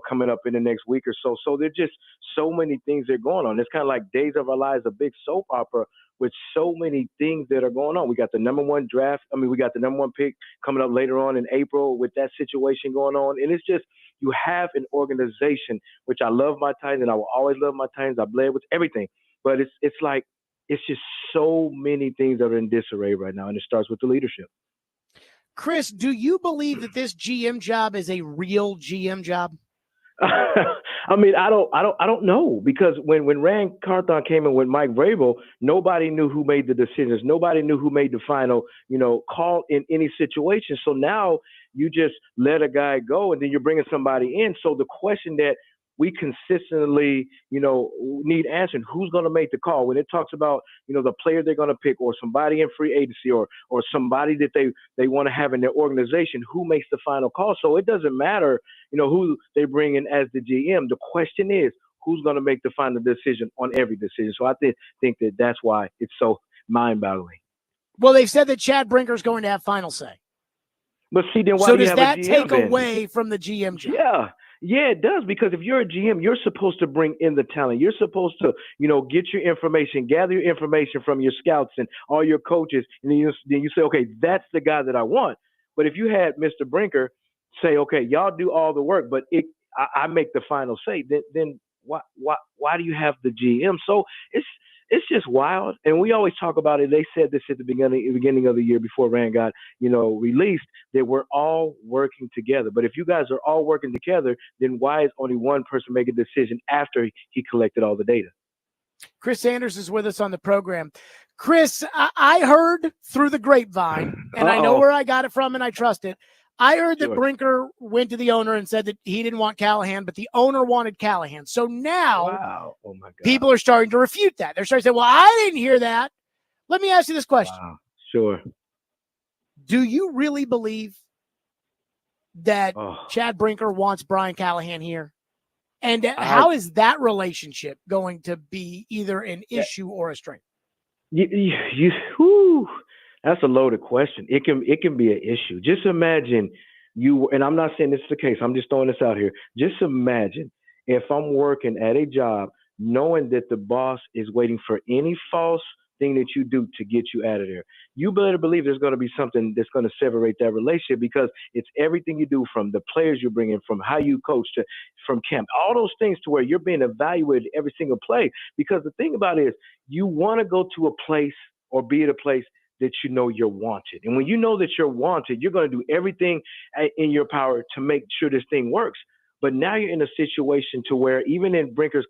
coming up in the next week or so. So there's just so many things that are going on. It's kind of like Days of Our Lives, a big soap opera with so many things that are going on. We got the number one draft. I mean, we got the number one pick coming up later on in April with that situation going on. And it's just, you have an organization, which I love my Titans, and I will always love my Titans. I bled with everything. But it's like, it's just so many things that are in disarray right now, and it starts with the leadership. Chris, do you believe that this GM job is a real GM job? I mean, I don't know, because when Rand Carthon came in with Mike Vrabel, nobody knew who made the decisions. Nobody knew who made the final, call in any situation. So now you just let a guy go, and then you're bringing somebody in. So the question that we consistently, need answered, who's going to make the call when it talks about, the player they're going to pick, or somebody in free agency, or somebody that they want to have in their organization, who makes the final call. So it doesn't matter, who they bring in as the GM. The question is, who's going to make the final decision on every decision. So I think that that's why it's so mind-boggling. Well, they've said that Chad Brinker is going to have final say. But see, then why so do you does have that a GM take then? away from the GM job? Yeah, it does, because if you're a GM, you're supposed to bring in the talent. You're supposed to, get your information, gather your information from your scouts and all your coaches, and then you say, okay, that's the guy that I want. But if you had Mr. Brinker say, okay, y'all do all the work, but I make the final say, then why do you have the GM? So it's just wild. And we always talk about it. They said this at the beginning of the year before Rand got, released, that we're all working together. But if you guys are all working together, then why is only one person making a decision after he collected all the data? Chris Sanders is with us on the program. Chris, I heard through the grapevine, and I know where I got it from, and I trust it. I heard that Brinker went to the owner and said that he didn't want Callahan, but the owner wanted Callahan. So now Oh my God. people are starting to refute that. They're starting to say, well, I didn't hear that. Let me ask you this question. Wow. Sure. Do you really believe that Chad Brinker wants Brian Callahan here? And how is that relationship going to be either an issue or a strength? That's a loaded question. It can be an issue. Just imagine and I'm not saying this is the case, I'm just throwing this out here. Just imagine if I'm working at a job knowing that the boss is waiting for any false thing that you do to get you out of there. You better believe there's going to be something that's going to separate that relationship, because it's everything you do, from the players you bring in, from how you coach, from camp, all those things, to where you're being evaluated every single play. Because the thing about it is, you want to go to a place or be at a place that you know you're wanted. And when you know that you're wanted, you're going to do everything in your power to make sure this thing works. But now you're in a situation to where, even in Brinker's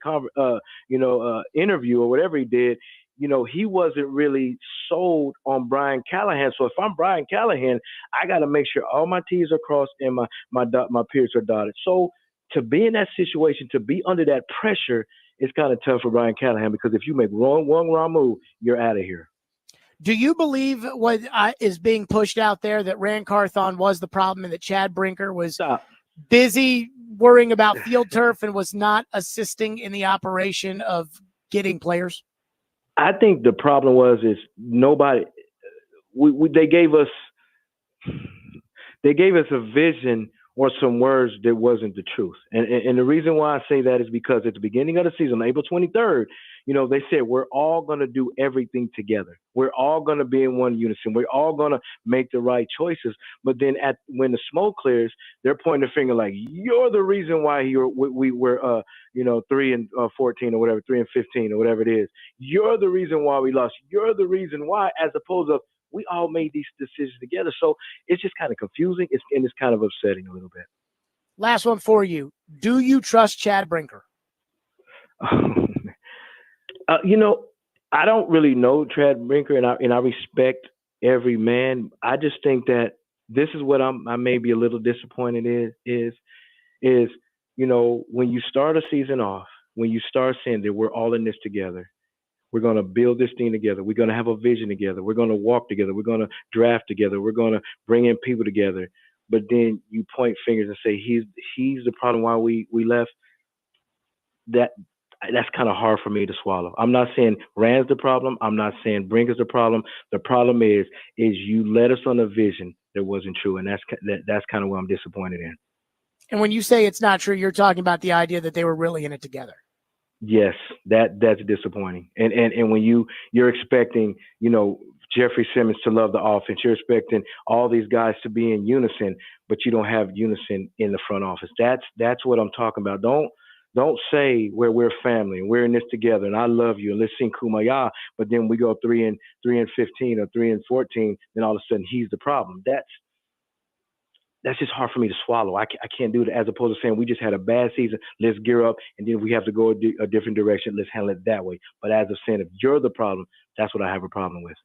interview or whatever he did, he wasn't really sold on Brian Callahan. So if I'm Brian Callahan, I got to make sure all my T's are crossed and my P's are dotted. So to be in that situation, to be under that pressure, it's kind of tough for Brian Callahan, because if you make one wrong move, you're out of here. Do you believe what is being pushed out there, that Rand Carthon was the problem and that Chad Brinker was busy worrying about field turf and was not assisting in the operation of getting players? I think the problem is nobody. They gave us a vision or some words that wasn't the truth. And the reason why I say that is because at the beginning of the season, April 23rd, they said we're all going to do everything together. We're all going to be in one unison. We're all going to make the right choices. But then when the smoke clears, they're pointing the finger like, you're the reason why we were 3-14 or whatever, 3-15 or whatever it is. You're the reason why we lost. You're the reason why, as opposed to we all made these decisions together. So it's just kind of confusing. And it's kind of upsetting a little bit. Last one for you. Do you trust Chad Brinker? I don't really know Chad Brinker, and I respect every man. I just think that this is what I may be a little disappointed is when you start a season off, when you start saying that we're all in this together, we're going to build this thing together. We're going to have a vision together. We're going to walk together. We're going to draft together. We're going to bring in people together. But then you point fingers and say he's the problem why we left. That's kind of hard for me to swallow. I'm not saying Rand's the problem. I'm not saying Brinker's the problem. The problem is you led us on a vision that wasn't true, and that's kind of what I'm disappointed in. And when you say it's not true, you're talking about the idea that they were really in it together. Yes, that's disappointing. And when you're expecting, Jeffrey Simmons to love the offense, you're expecting all these guys to be in unison, but you don't have unison in the front office. That's what I'm talking about. Don't say we're family and we're in this together and I love you and let's sing Kumbaya, but then we go 3-15 or 3-14, then all of a sudden he's the problem. That's just hard for me to swallow. I can't do that, as opposed to saying we just had a bad season, let's gear up, and then if we have to go a different direction, let's handle it that way. But as of saying, if you're the problem, that's what I have a problem with.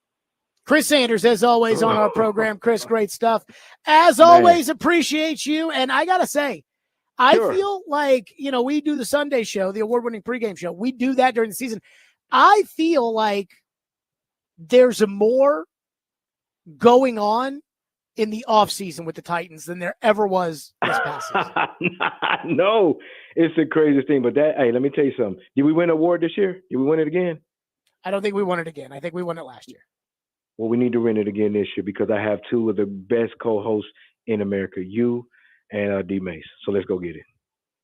Chris Sanders, as always, on our program. Chris, great stuff. As always, appreciate you. And I got to say, I feel like, we do the Sunday show, the award-winning pregame show. We do that during the season. I feel like there's more going on in the offseason with the Titans than there ever was this past season. No, it's the craziest thing. But let me tell you something. Did we win an award this year? Did we win it again? I don't think we won it again. I think we won it last year. Well, we need to win it again this year because I have two of the best co-hosts in America, you and D. Mace. So let's go get it.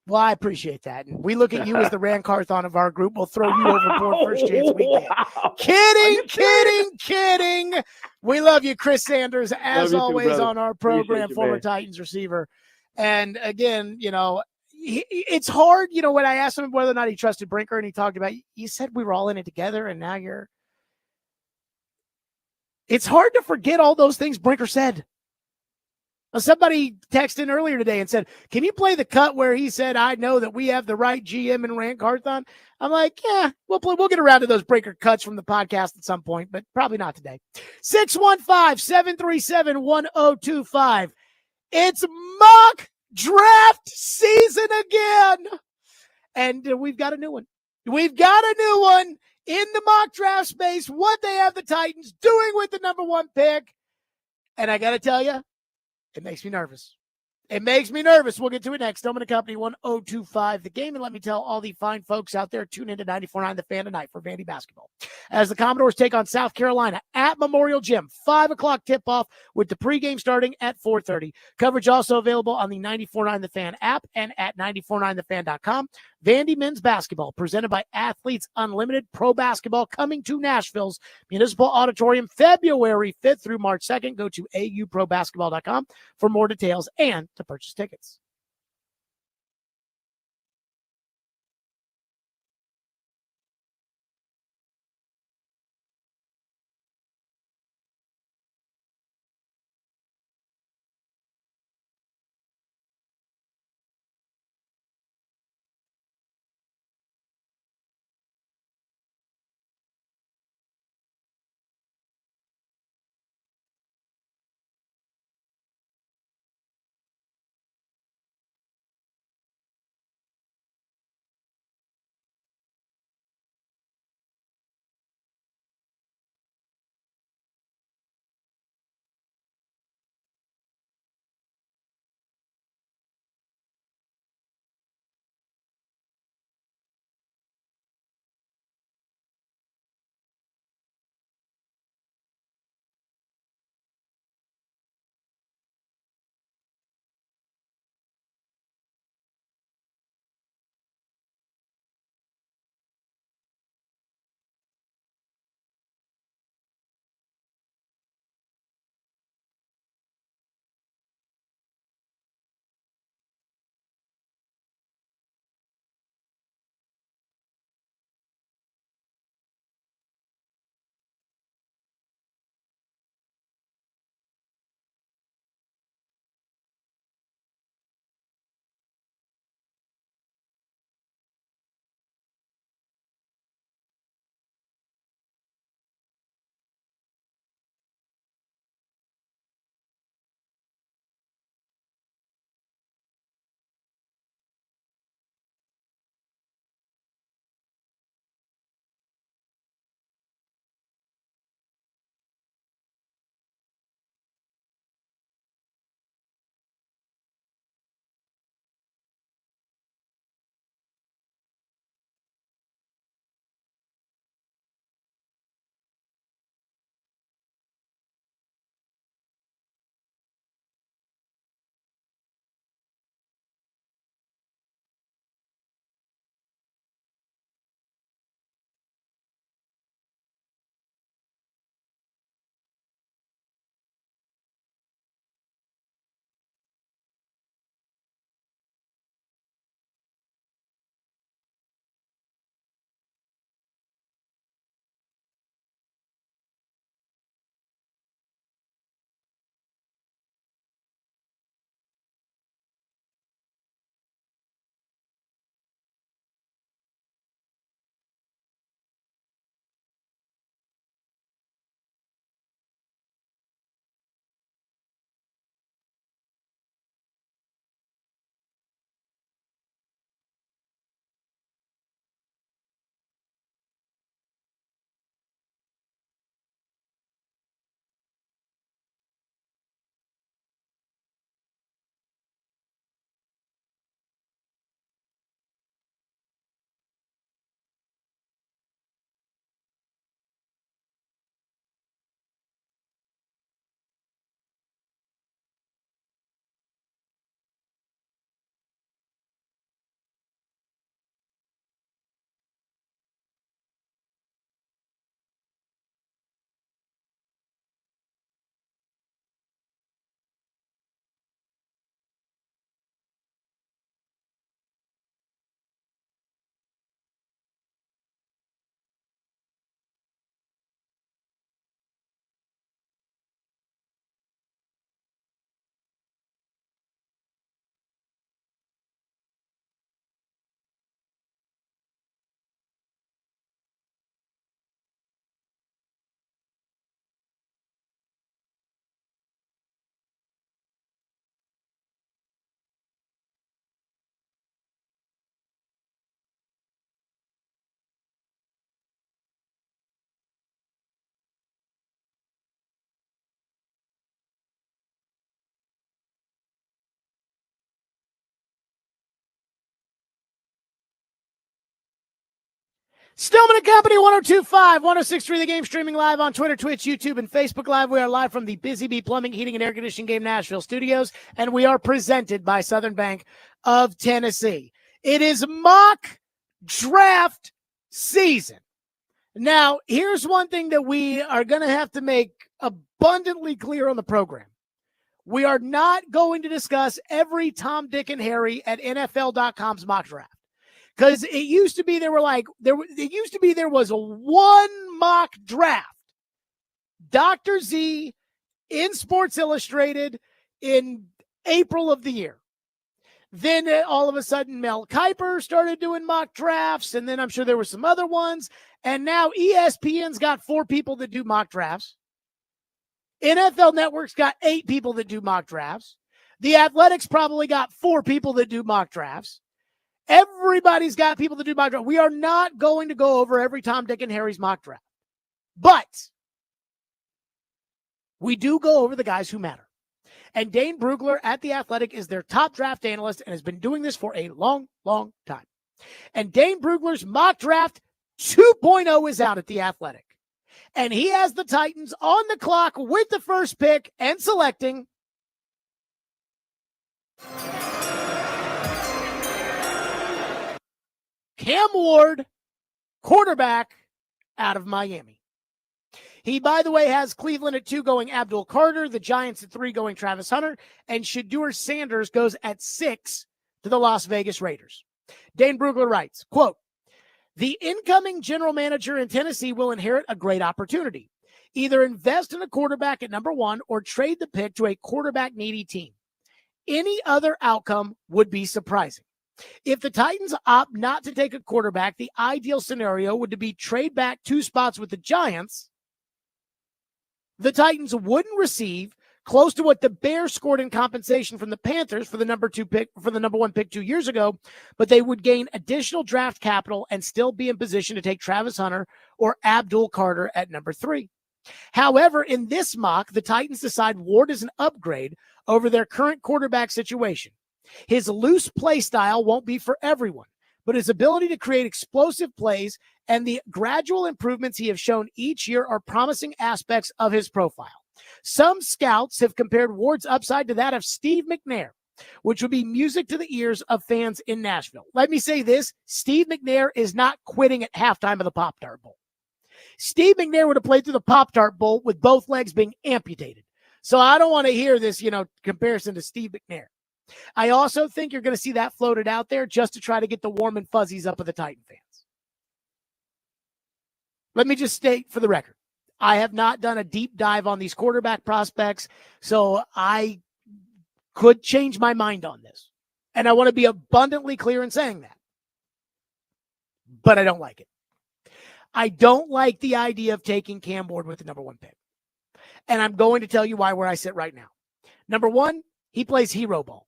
Well, I appreciate that. And we look at you as the Rand Carthon of our group. We'll throw you overboard first chance we get. Kidding. We love you, Chris Sanders, as always, on our program, former Titans receiver. And again, it's hard, when I asked him whether or not he trusted Brinker, and he talked about, you said we were all in it together, and now it's hard to forget all those things Brinker said. Somebody texted in earlier today and said, can you play the cut where he said, I know that we have the right GM in Rand Carthon? I'm like, yeah, we'll get around to those Brinker cuts from the podcast at some point, but probably not today. 615-737-1025. It's mock draft season again. And we've got a new one. We've got a new one in the mock draft space. What they have the Titans doing with the number one pick. And I got to tell you, it makes me nervous. We'll get to it next. Stillman & Company, 1025 The Game. And let me tell all the fine folks out there, tune into 94.9 The Fan tonight for Vandy basketball. As the Commodores take on South Carolina at Memorial Gym, 5 o'clock tip-off with the pregame starting at 4:30. Coverage also available on the 94.9 The Fan app and at 949thefan.com. Vandy men's basketball, presented by Athletes Unlimited Pro Basketball, coming to Nashville's Municipal Auditorium February 5th through March 2nd. Go to auprobasketball.com for more details and to purchase tickets. Stillman and Company, 102.5, 106.3 The Game, streaming live on Twitter, Twitch, YouTube, and Facebook Live. We are live from the Busy Bee Plumbing, Heating, and Air Conditioning Game Nashville studios, and we are presented by Southern Bank of Tennessee. It is mock draft season. Now, here's one thing that we are going to have to make abundantly clear on the program. We are not going to discuss every Tom, Dick, and Harry at NFL.com's mock draft. Because it used to be there was a one mock draft. Dr. Z in Sports Illustrated in April of the year. Then all of a sudden Mel Kiper started doing mock drafts, and then I'm sure there were some other ones. And now ESPN's got 4 people that do mock drafts. NFL Network's got 8 people that do mock drafts. The Athletics probably got 4 people that do mock drafts. Everybody's got people to do mock draft. We are not going to go over every Tom, Dick, and Harry's mock draft. But we do go over the guys who matter. And Dane Brugler at The Athletic is their top draft analyst and has been doing this for a long, long time. And Dane Brugler's mock draft 2.0 is out at The Athletic. And he has the Titans on the clock with the first pick and selecting Cam Ward, quarterback out of Miami. He, by the way, has Cleveland at 2 going Abdul Carter, the Giants at 3 going Travis Hunter, and Shedeur Sanders goes at 6 to the Las Vegas Raiders. Dane Brugler writes, quote, "The incoming general manager in Tennessee will inherit a great opportunity. Either invest in a quarterback at number 1 or trade the pick to a quarterback-needy team. Any other outcome would be surprising. If the Titans opt not to take a quarterback, the ideal scenario would be trade back 2 spots with the Giants. The Titans wouldn't receive close to what the Bears scored in compensation from the Panthers for the number 1 pick 2 years ago, but they would gain additional draft capital and still be in position to take Travis Hunter or Abdul Carter at number 3. However, in this mock, the Titans decide Ward is an upgrade over their current quarterback situation. His loose play style won't be for everyone, but his ability to create explosive plays and the gradual improvements he has shown each year are promising aspects of his profile. Some scouts have compared Ward's upside to that of Steve McNair, which would be music to the ears of fans in Nashville. Let me say this, Steve McNair is not quitting at halftime of the Pop-Tart Bowl. Steve McNair would have played through the Pop-Tart Bowl with both legs being amputated. So I don't want to hear this, comparison to Steve McNair. I also think you're going to see that floated out there just to try to get the warm and fuzzies up of the Titan fans. Let me just state for the record, I have not done a deep dive on these quarterback prospects, so I could change my mind on this. And I want to be abundantly clear in saying that. But I don't like it. I don't like the idea of taking Cam Ward with the number 1 pick. And I'm going to tell you why where I sit right now. Number 1, he plays hero ball.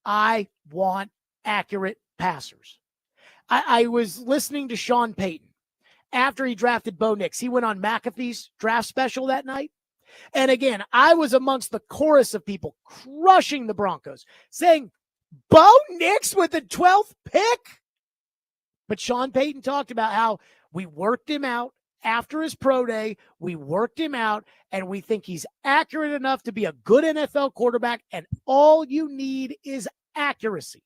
I want accurate passers. I was listening to Sean Payton after he drafted Bo Nix. He went on McAfee's draft special that night. And again, I was amongst the chorus of people crushing the Broncos, saying, Bo Nix with the 12th pick? But Sean Payton talked about how we worked him out after his pro day. We worked him out, and we think he's accurate enough to be a good NFL quarterback, and all you need is accuracy.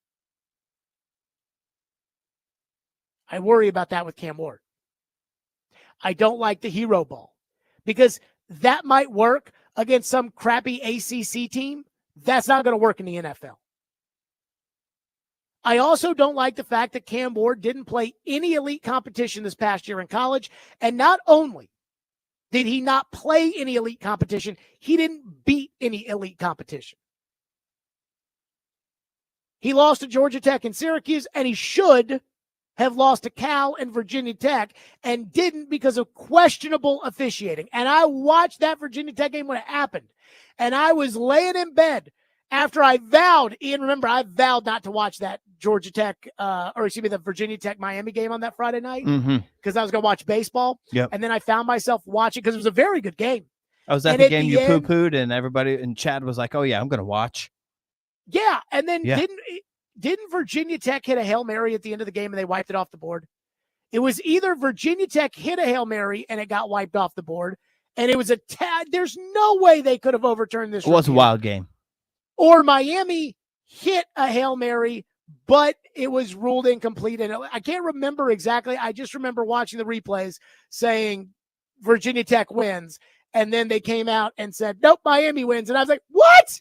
I worry about that with Cam Ward. I don't like the hero ball because that might work against some crappy ACC team. That's not going to work in the NFL. I also don't like the fact that Cam Ward didn't play any elite competition this past year in college. And not only did he not play any elite competition, he didn't beat any elite competition. He lost to Georgia Tech and Syracuse, and he should have lost to Cal and Virginia Tech and didn't because of questionable officiating. And I watched that Virginia Tech game when it happened. And I was laying in bed after I vowed, Ian, remember, I vowed not to watch that Georgia Tech, the Virginia Tech Miami game on that Friday night because I was going to watch baseball. Yep. And then I found myself watching because it was a very good game. I was at the game you poo-pooed and everybody, and Chad was like, oh yeah, I'm going to watch. Yeah. And then didn't Virginia Tech hit a Hail Mary at the end of the game and they wiped it off the board? It was either Virginia Tech hit a Hail Mary and it got wiped off the board, and it was a tad. There's no way they could have overturned this. It was a review. wild game. Or Miami hit a Hail Mary, but it was ruled incomplete. And I can't remember exactly. I just remember watching the replays saying Virginia Tech wins. And then they came out and said, nope, Miami wins. And I was like, what?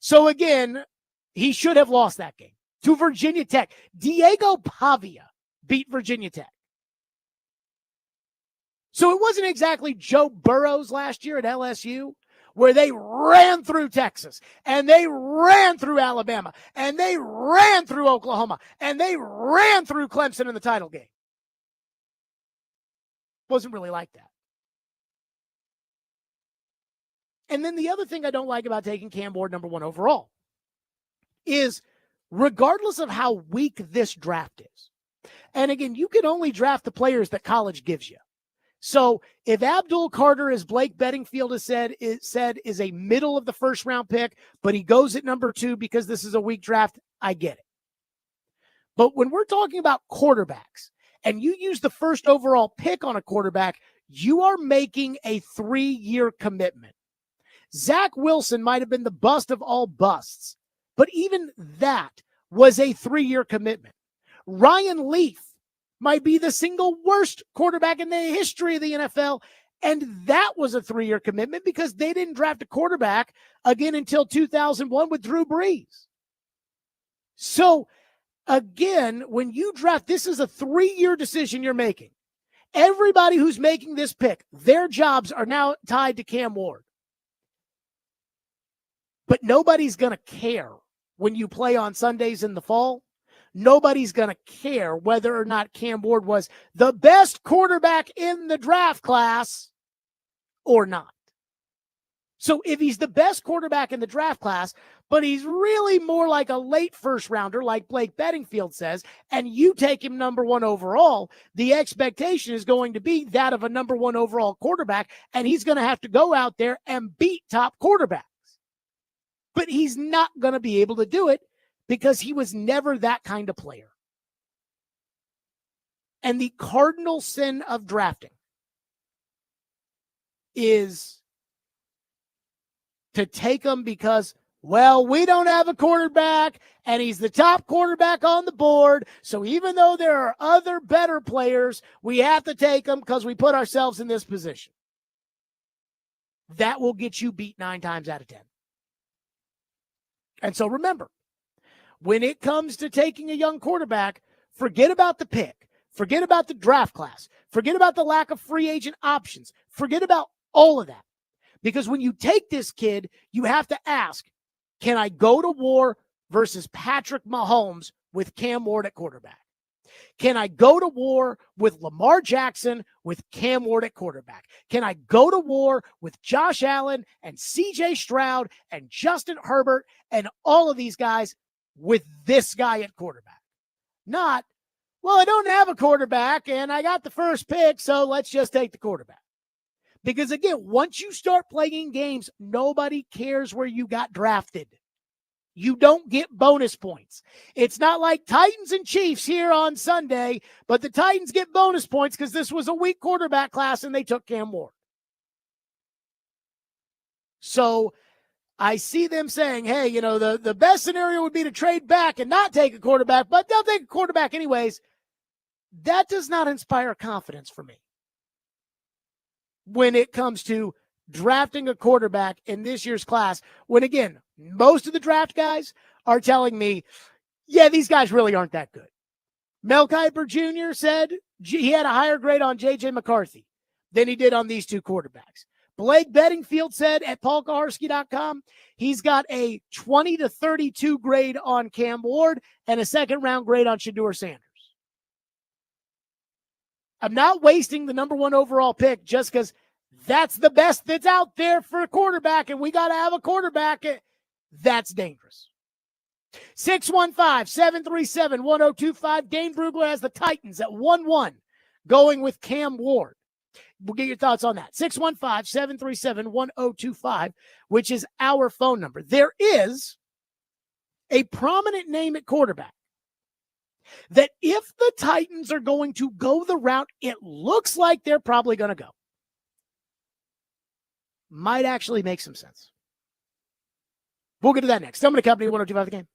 So again, he should have lost that game to Virginia Tech. Diego Pavia beat Virginia Tech. So it wasn't exactly Joe Burrows last year at LSU, where they ran through Texas, and they ran through Alabama, and they ran through Oklahoma, and they ran through Clemson in the title game. Wasn't really like that. And then the other thing I don't like about taking Cam Ward number 1 overall is, regardless of how weak this draft is, and again, you can only draft the players that college gives you. So if Abdul Carter, as Blake Bedingfield has said, is a middle of the first round pick, but he goes at number 2 because this is a weak draft, I get it. But when we're talking about quarterbacks and you use the first overall pick on a quarterback, you are making a 3-year commitment. Zach Wilson might have been the bust of all busts, but even that was a 3-year commitment. Ryan Leaf might be the single worst quarterback in the history of the NFL, and that was a 3-year commitment because they didn't draft a quarterback again until 2001 with Drew Brees. So again, when you draft, this is a 3-year decision you're making. Everybody who's making this pick, their jobs are now tied to Cam Ward. But nobody's going to care when you play on Sundays in the fall. Nobody's going to care whether or not Cam Ward was the best quarterback in the draft class or not. So if he's the best quarterback in the draft class, but he's really more like a late first rounder, like Blake Bedingfield says, and you take him number 1 overall, the expectation is going to be that of a number 1 overall quarterback, and he's going to have to go out there and beat top quarterbacks. But he's not going to be able to do it because he was never that kind of player. And the cardinal sin of drafting is to take him because, well, we don't have a quarterback and he's the top quarterback on the board. So even though there are other better players, we have to take him because we put ourselves in this position. That will get you beat 9 times out of 10. And so remember, when it comes to taking a young quarterback, forget about the pick. Forget about the draft class. Forget about the lack of free agent options. Forget about all of that. Because when you take this kid, you have to ask, can I go to war versus Patrick Mahomes with Cam Ward at quarterback? Can I go to war with Lamar Jackson with Cam Ward at quarterback? Can I go to war with Josh Allen and CJ Stroud and Justin Herbert and all of these guys with this guy at quarterback? Not, well, I don't have a quarterback and I got the first pick, so let's just take the quarterback. Because again, once you start playing games, nobody cares where you got drafted. You don't get bonus points. It's not like Titans and Chiefs here on Sunday, but the Titans get bonus points because this was a weak quarterback class and they took Cam Ward. So I see them saying, hey, you know, the best scenario would be to trade back and not take a quarterback, but they'll take a quarterback anyways. That does not inspire confidence for me when it comes to drafting a quarterback in this year's class, when again, most of the draft guys are telling me, yeah, these guys really aren't that good. Mel Kiper Jr. said he had a higher grade on J.J. McCarthy than he did on these 2 quarterbacks. Blake Bedingfield said at paulkaharski.com, he's got a 20 to 32 grade on Cam Ward and a 2nd-round grade on Shedeur Sanders. I'm not wasting the number 1 overall pick just because that's the best that's out there for a quarterback, and we got to have a quarterback. That's dangerous. 615-737-1025. Dane Brugler has the Titans at 1-1 going with Cam Ward. We'll get your thoughts on that. 615-737-1025, which is our phone number. There is a prominent name at quarterback that if the Titans are going to go the route it looks like they're probably going to go, might actually make some sense. We'll get to that next. Stillman and Company, 102.5 The Game.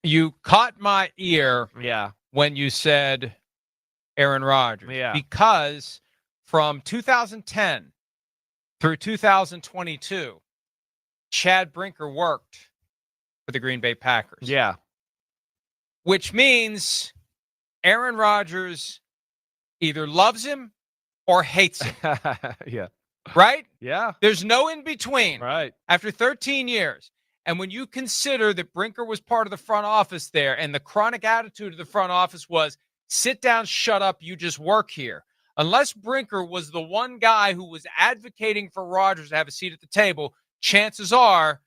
You caught my ear Yeah. when you said Aaron Rodgers. Yeah. Because from 2010 through 2022, Chad Brinker worked for the Green Bay Packers. Yeah. Which means Aaron Rodgers either loves him or hates him, Yeah. right? Yeah. There's no in between. Right. After 13 years. And when you consider that Brinker was part of the front office there and the chronic attitude of the front office was, sit down, shut up, you just work here. Unless Brinker was the one guy who was advocating for Rodgers to have a seat at the table, chances are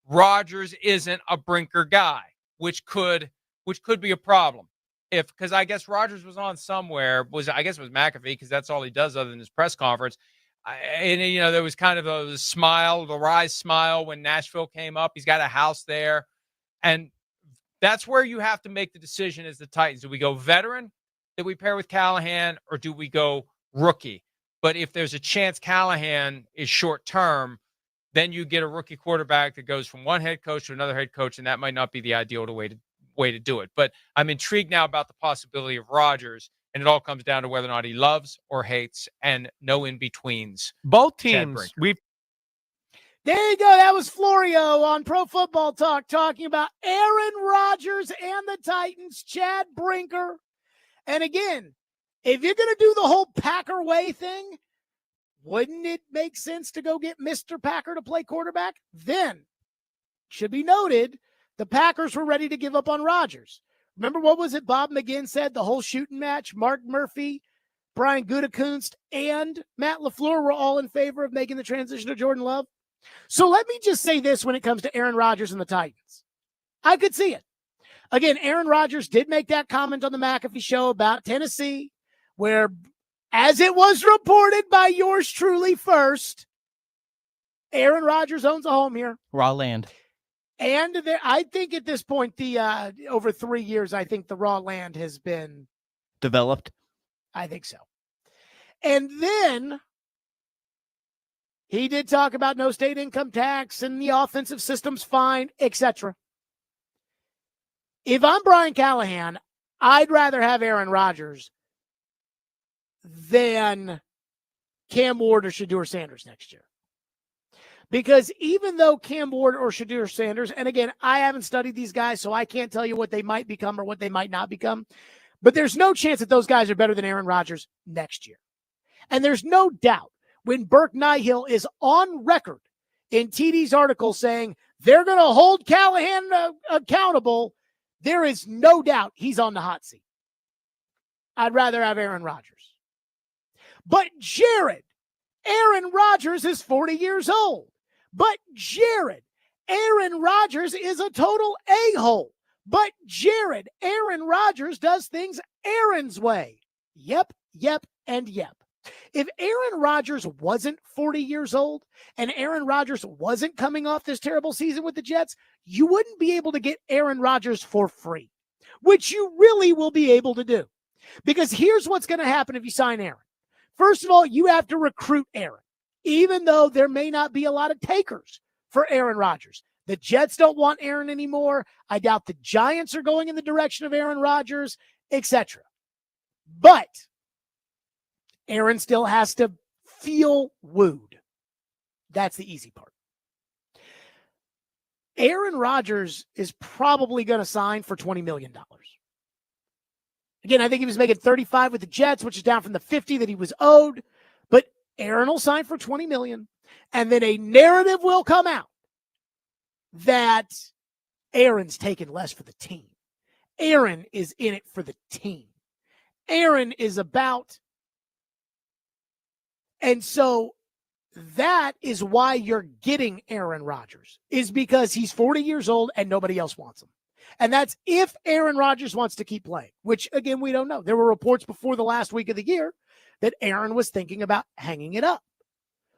Rodgers isn't a Brinker guy. which could be a problem. Because I guess Rodgers was on somewhere, I guess it was McAfee, because that's all he does other than his press conference. There was kind of a smile, the rise smile when Nashville came up. He's got a house there. And that's where you have to make the decision as the Titans. Do we go veteran that we pair with Callahan, or do we go rookie? But if there's a chance Callahan is short term, then you get a rookie quarterback that goes from one head coach to another head coach, and that might not be the ideal way to do it. But I'm intrigued now about the possibility of Rodgers, and it all comes down to whether or not he loves or hates, and no in-betweens. Both Chad teams, Brinker. There you go. That was Florio on Pro Football Talk talking about Aaron Rodgers and the Titans, Chad Brinker. And again, if you're going to do the whole Packer way thing, wouldn't it make sense to go get Mr. Packer to play quarterback? Then, should be noted, the Packers were ready to give up on Rodgers. Remember, what was it Bob McGinn said? The whole shooting match, Mark Murphy, Brian Gutekunst, and Matt LaFleur were all in favor of making the transition to Jordan Love. So let me just say this when it comes to Aaron Rodgers and the Titans. I could see it. Again, Aaron Rodgers did make that comment on the McAfee show about Tennessee, where, as it was reported by yours truly first, Aaron Rodgers owns a home here. Raw land. And I think at this point, over 3 years, I think the raw land has been Developed. I think so. And then he did talk about no state income tax and the offensive system's fine, etc. If I'm Brian Callahan, I'd rather have Aaron Rodgers than Cam Ward or Shedeur Sanders next year. Because even though Cam Ward or Shedeur Sanders, and again, I haven't studied these guys, so I can't tell you what they might become or what they might not become, but there's no chance that those guys are better than Aaron Rodgers next year. And there's no doubt when Burke Nihill is on record in TD's article saying they're going to hold Callahan accountable, there is no doubt he's on the hot seat. I'd rather have Aaron Rodgers. But Jared, Aaron Rodgers is 40 years old. But Jared, Aaron Rodgers is a total a-hole. But Jared, Aaron Rodgers does things Aaron's way. Yep, and yep. If Aaron Rodgers wasn't 40 years old and Aaron Rodgers wasn't coming off this terrible season with the Jets, you wouldn't be able to get Aaron Rodgers for free, which you really will be able to do. Because here's what's going to happen if you sign Aaron. First of all, you have to recruit Aaron, even though there may not be a lot of takers for Aaron Rodgers. The Jets don't want Aaron anymore. I doubt the Giants are going in the direction of Aaron Rodgers, etc. But Aaron still has to feel wooed. That's the easy part. Aaron Rodgers is probably going to sign for $20 million. Again, I think he was making 35 with the Jets, which is down from the 50 that he was owed. But Aaron will sign for $20 million. And then a narrative will come out that Aaron's taking less for the team. Aaron is in it for the team. Aaron is about. And so that is why you're getting Aaron Rodgers, is because he's 40 years old and nobody else wants him. And that's if Aaron Rodgers wants to keep playing, which, again, we don't know. There were reports before the last week of the year that Aaron was thinking about hanging it up.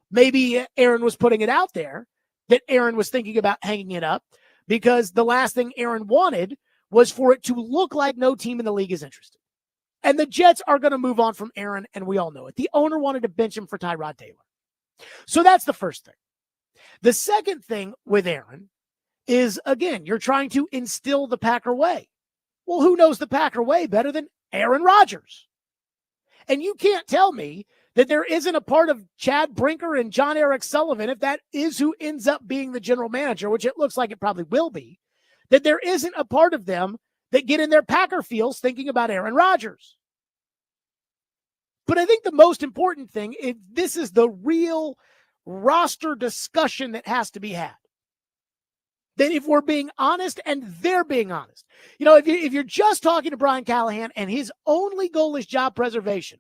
Maybe Aaron was putting it out there that Aaron was thinking about hanging it up because the last thing Aaron wanted was for it to look like no team in the league is interested. And the Jets are going to move on from Aaron, and we all know it. The owner wanted to bench him for Tyrod Taylor. So that's the first thing. The second thing with Aaron is, again, you're trying to instill the Packer way. Well, who knows the Packer way better than Aaron Rodgers? And you can't tell me that there isn't a part of Chad Brinker and John Eric Sullivan, if that is who ends up being the general manager, which it looks like it probably will be, that there isn't a part of them that get in their Packer feels thinking about Aaron Rodgers. But I think the most important thing is this is the real roster discussion that has to be had. That if we're being honest and they're being honest, you know, if you're just talking to Brian Callahan and his only goal is job preservation,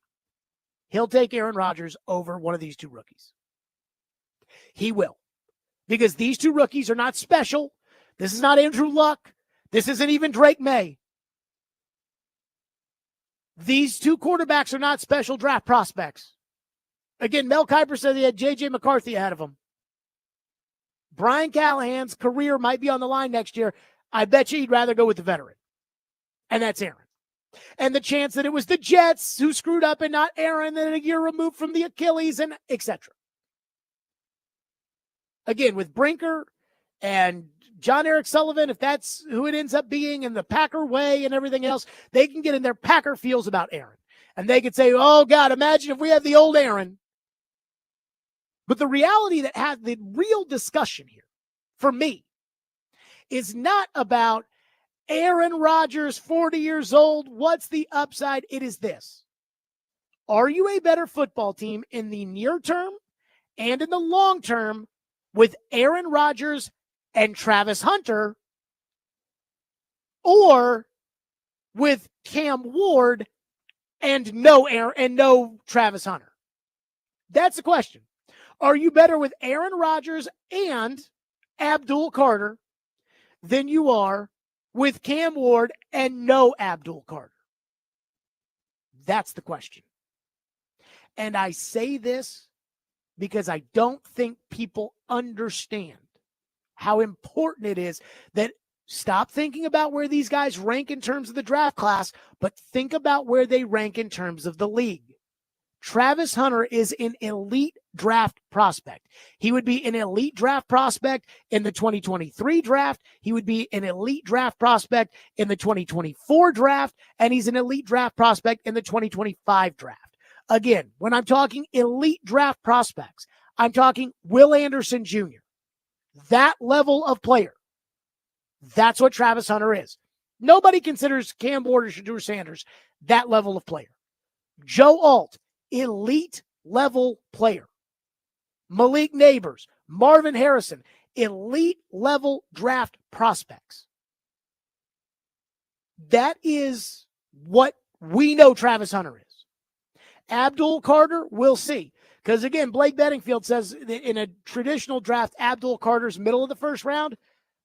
he'll take Aaron Rodgers over one of these two rookies. He will. Because these two rookies are not special. This is not Andrew Luck. This isn't even Drake May. These two quarterbacks are not special draft prospects. Again, Mel Kiper said he had J.J. McCarthy ahead of him. Brian Callahan's career might be on the line next year. I bet you he'd rather go with the veteran. And that's Aaron. And the chance that it was the Jets who screwed up and not Aaron, then a year removed from the Achilles, and etc. Again, with Brinker and John Eric Sullivan, if that's who it ends up being, and the Packer way and everything else, they can get in their Packer feels about Aaron. And they could say, oh, God, imagine if we had the old Aaron. But the reality that has the real discussion here, for me, is not about Aaron Rodgers, 40 years old. What's the upside? It is this. Are you a better football team in the near term and in the long term with Aaron Rodgers and Travis Hunter, or with Cam Ward and no Travis Hunter? That's the question. Are you better with Aaron Rodgers and Abdul Carter than you are with Cam Ward and no Abdul Carter? That's the question. And I say this because I don't think people understand how important it is that stop thinking about where these guys rank in terms of the draft class, but think about where they rank in terms of the league. Travis Hunter is an elite draft prospect. He would be an elite draft prospect in the 2023 draft. He would be an elite draft prospect in the 2024 draft. And he's an elite draft prospect in the 2025 draft. Again, when I'm talking elite draft prospects, I'm talking Will Anderson Jr. That level of player. That's what Travis Hunter is. Nobody considers Cam Ward or Shedeur Sanders that level of player. Joe Alt, elite level player. Malik Neighbors, Marvin Harrison, elite level draft prospects. That is what we know Travis Hunter is. Abdul Carter, we'll see. Because again, Blake Bedingfield says that in a traditional draft, Abdul Carter's middle of the first round.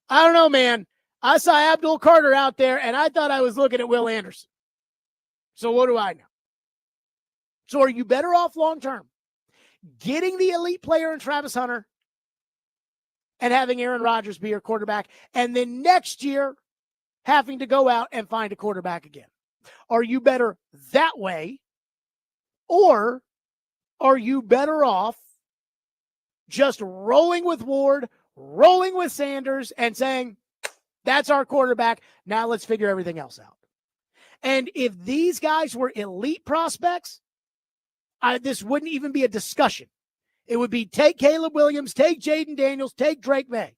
I don't know, man. I saw Abdul Carter out there, and I thought I was looking at Will Anderson. So what do I know? So are you better off long-term getting the elite player in Travis Hunter and having Aaron Rodgers be your quarterback, and then next year having to go out and find a quarterback again? Are you better that way, or are you better off just rolling with Ward, rolling with Sanders, and saying, that's our quarterback, now let's figure everything else out? And if these guys were elite prospects, this wouldn't even be a discussion. It would be take Caleb Williams, take Jaden Daniels, take Drake May.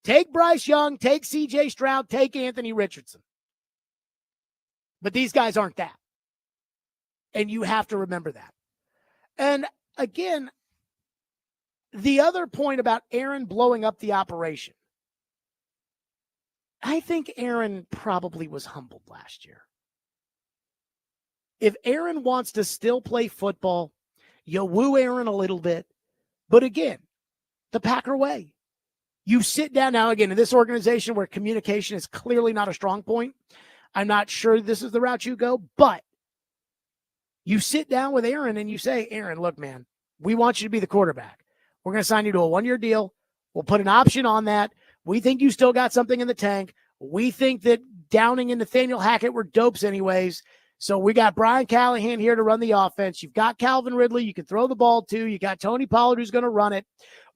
Take Bryce Young, take C.J. Stroud, take Anthony Richardson. But these guys aren't that. And you have to remember that. And again, the other point about Aaron blowing up the operation, I think Aaron probably was humbled last year. If Aaron wants to still play football, you woo Aaron a little bit. But again, the Packer way. You sit down now, again, in this organization where communication is clearly not a strong point. I'm not sure this is the route you go, but you sit down with Aaron and you say, Aaron, look, man, we want you to be the quarterback. We're going to sign you to a 1-year deal. We'll put an option on that. We think you still got something in the tank. We think that Downing and Nathaniel Hackett were dopes anyways. So we got Brian Callahan here to run the offense. You've got Calvin Ridley you can throw the ball to. You got Tony Pollard who's going to run it.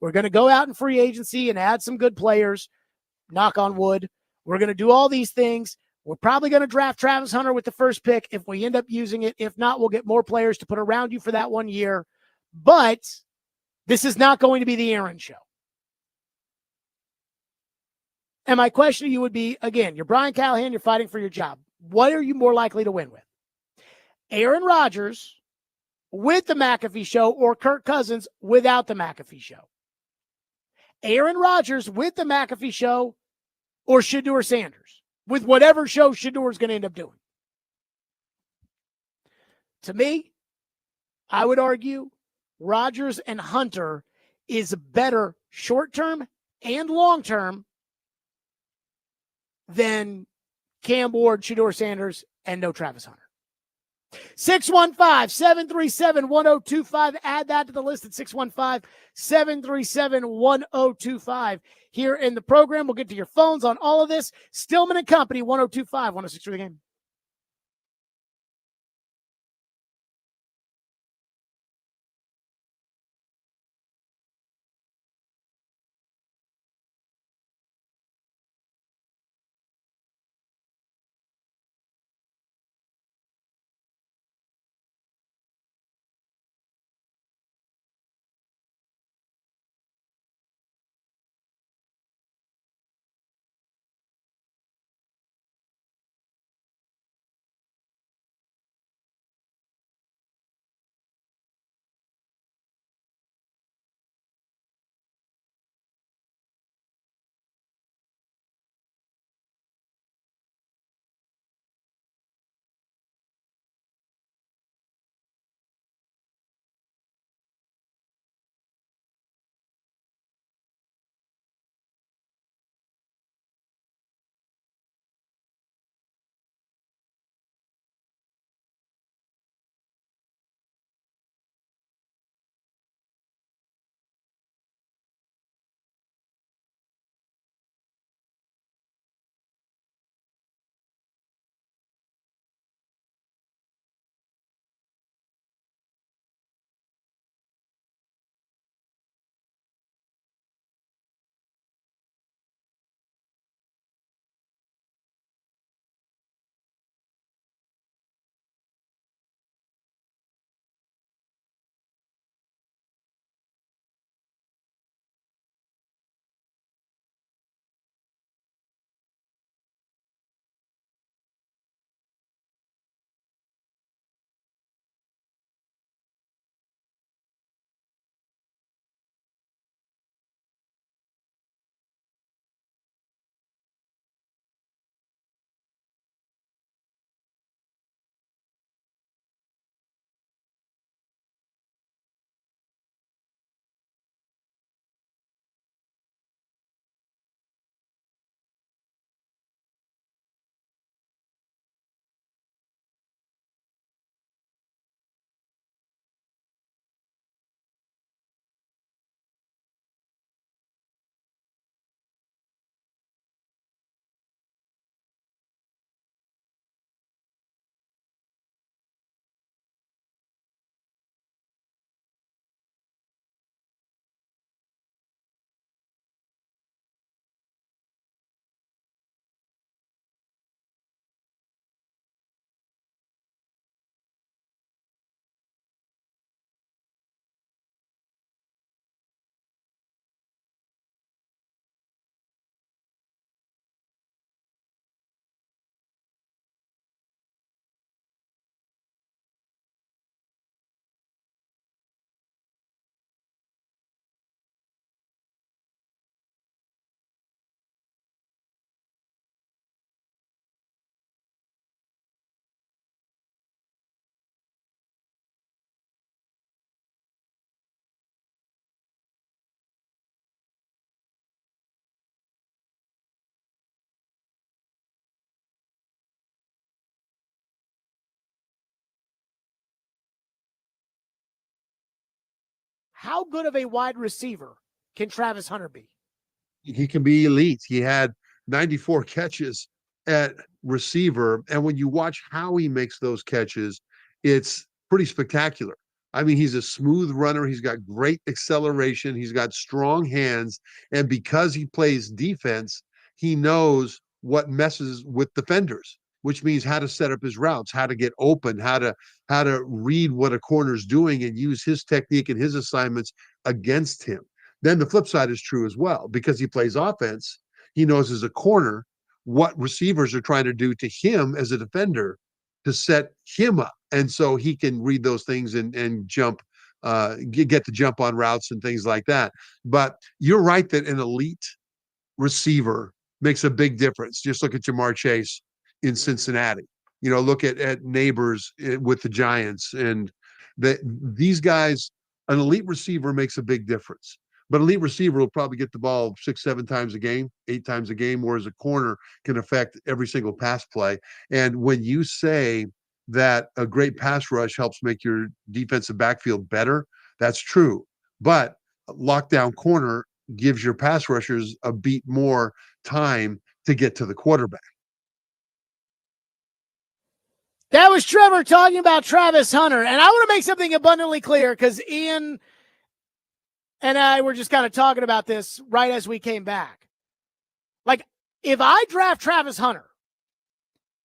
We're going to go out in free agency and add some good players. Knock on wood. We're going to do all these things. We're probably going to draft Travis Hunter with the first pick if we end up using it. If not, we'll get more players to put around you for that 1 year. But this is not going to be the Aaron show. And my question to you would be, again, you're Brian Callahan, you're fighting for your job. What are you more likely to win with? Aaron Rodgers with the McAfee show or Kirk Cousins without the McAfee show? Aaron Rodgers with the McAfee show or Shedeur Sanders with whatever show Shedeur is going to end up doing? To me, I would argue Rodgers and Hunter is better short-term and long-term than Cam Ward, Shedeur Sanders, and no Travis Hunter. 615-737-1025. Add that to the list at 615-737-1025 here in the program. We'll get to your phones on all of this. Stillman and Company, 1025, 106 for the game. How good of a wide receiver can Travis Hunter be? He can be elite. He had 94 catches at receiver. And when you watch how he makes those catches, it's pretty spectacular. I mean, he's a smooth runner. He's got great acceleration. He's got strong hands. And because he plays defense, he knows what messes with defenders, which means how to set up his routes, how to get open, how to read what a corner's doing and use his technique and his assignments against him. Then the flip side is true as well. Because he plays offense, he knows as a corner what receivers are trying to do to him as a defender to set him up. And so he can read those things and jump, get the jump on routes and things like that. But you're right that an elite receiver makes a big difference. Just look at Jamar Chase in Cincinnati. You know, look at Neighbors with the Giants. And these guys, an elite receiver makes a big difference. But elite receiver will probably get the ball 6, 7 times a game, 8 times a game, whereas a corner can affect every single pass play. And when you say that a great pass rush helps make your defensive backfield better, that's true. But a lockdown corner gives your pass rushers a beat more time to get to the quarterback. That was Trevor talking about Travis Hunter. And I want to make something abundantly clear because Ian and I were just kind of talking about this right as we came back. Like, if I draft Travis Hunter,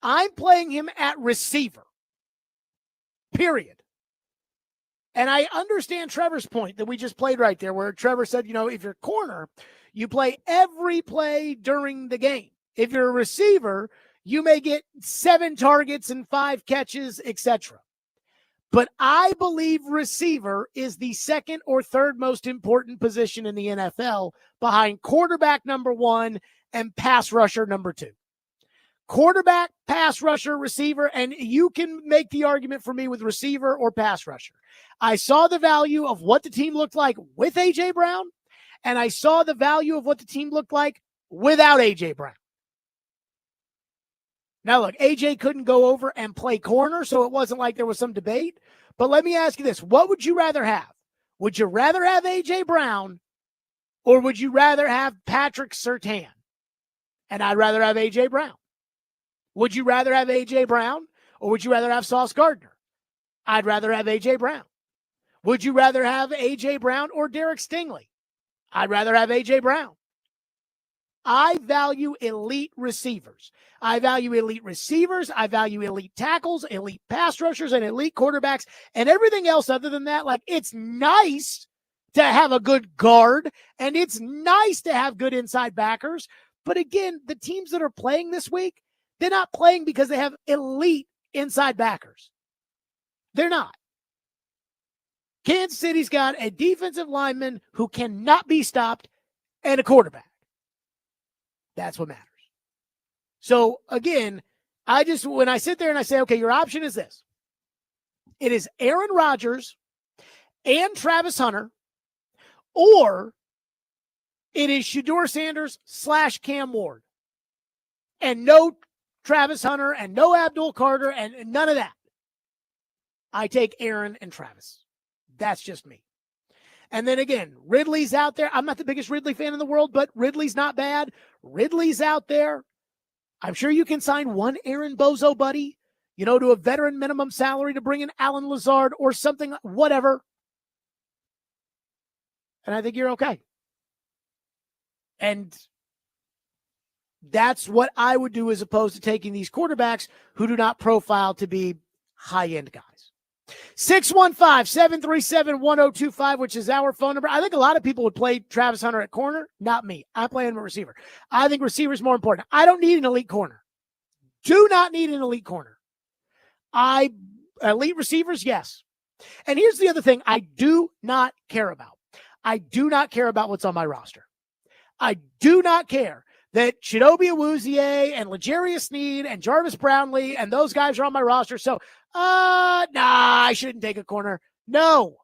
I'm playing him at receiver, period. And I understand Trevor's point that we just played right there, where Trevor said, if you're corner, you play every play during the game. If you're a receiver, you may get 7 targets and 5 catches, etc. But I believe receiver is the second or third most important position in the NFL behind quarterback number 1 and pass rusher number 2. Quarterback, pass rusher, receiver, and you can make the argument for me with receiver or pass rusher. I saw the value of what the team looked like with A.J. Brown, and I saw the value of what the team looked like without A.J. Brown. Now, look, A.J. couldn't go over and play corner, so it wasn't like there was some debate. But let me ask you this. What would you rather have? Would you rather have A.J. Brown, or would you rather have Patrick Surtain? And I'd rather have A.J. Brown. Would you rather have A.J. Brown, or would you rather have Sauce Gardner? I'd rather have A.J. Brown. Would you rather have A.J. Brown or Derek Stingley? I'd rather have A.J. Brown. I value elite receivers. I value elite receivers. I value elite tackles, elite pass rushers, and elite quarterbacks, and everything else other than that. Like, it's nice to have a good guard, and it's nice to have good inside backers. But again, the teams that are playing this week, they're not playing because they have elite inside backers. They're not. Kansas City's got a defensive lineman who cannot be stopped and a quarterback. That's what matters. So again, when I sit there and I say, okay, your option is this. It is Aaron Rodgers and Travis Hunter, or it is Shedeur Sanders / Cam Ward. And no Travis Hunter and no Abdul Carter and none of that. I take Aaron and Travis. That's just me. And then again, Ridley's out there. I'm not the biggest Ridley fan in the world, but Ridley's not bad. Ridley's out there. I'm sure you can sign one Aaron Bozo buddy, to a veteran minimum salary to bring in Alan Lazard or something, whatever. And I think you're okay. And that's what I would do as opposed to taking these quarterbacks who do not profile to be high-end guys. 615-737-1025, which is our phone number. I think a lot of people would play Travis Hunter at corner. Not me. I play him at receiver. I think receiver is more important. I don't need an elite corner. Do not need an elite corner. Elite receivers, yes. And here's the other thing I do not care about. I do not care about what's on my roster. I do not care that Chidobe Awuzie and L'Jarius Sneed and Jarvis Brownlee and those guys are on my roster. So, I shouldn't take a corner. No,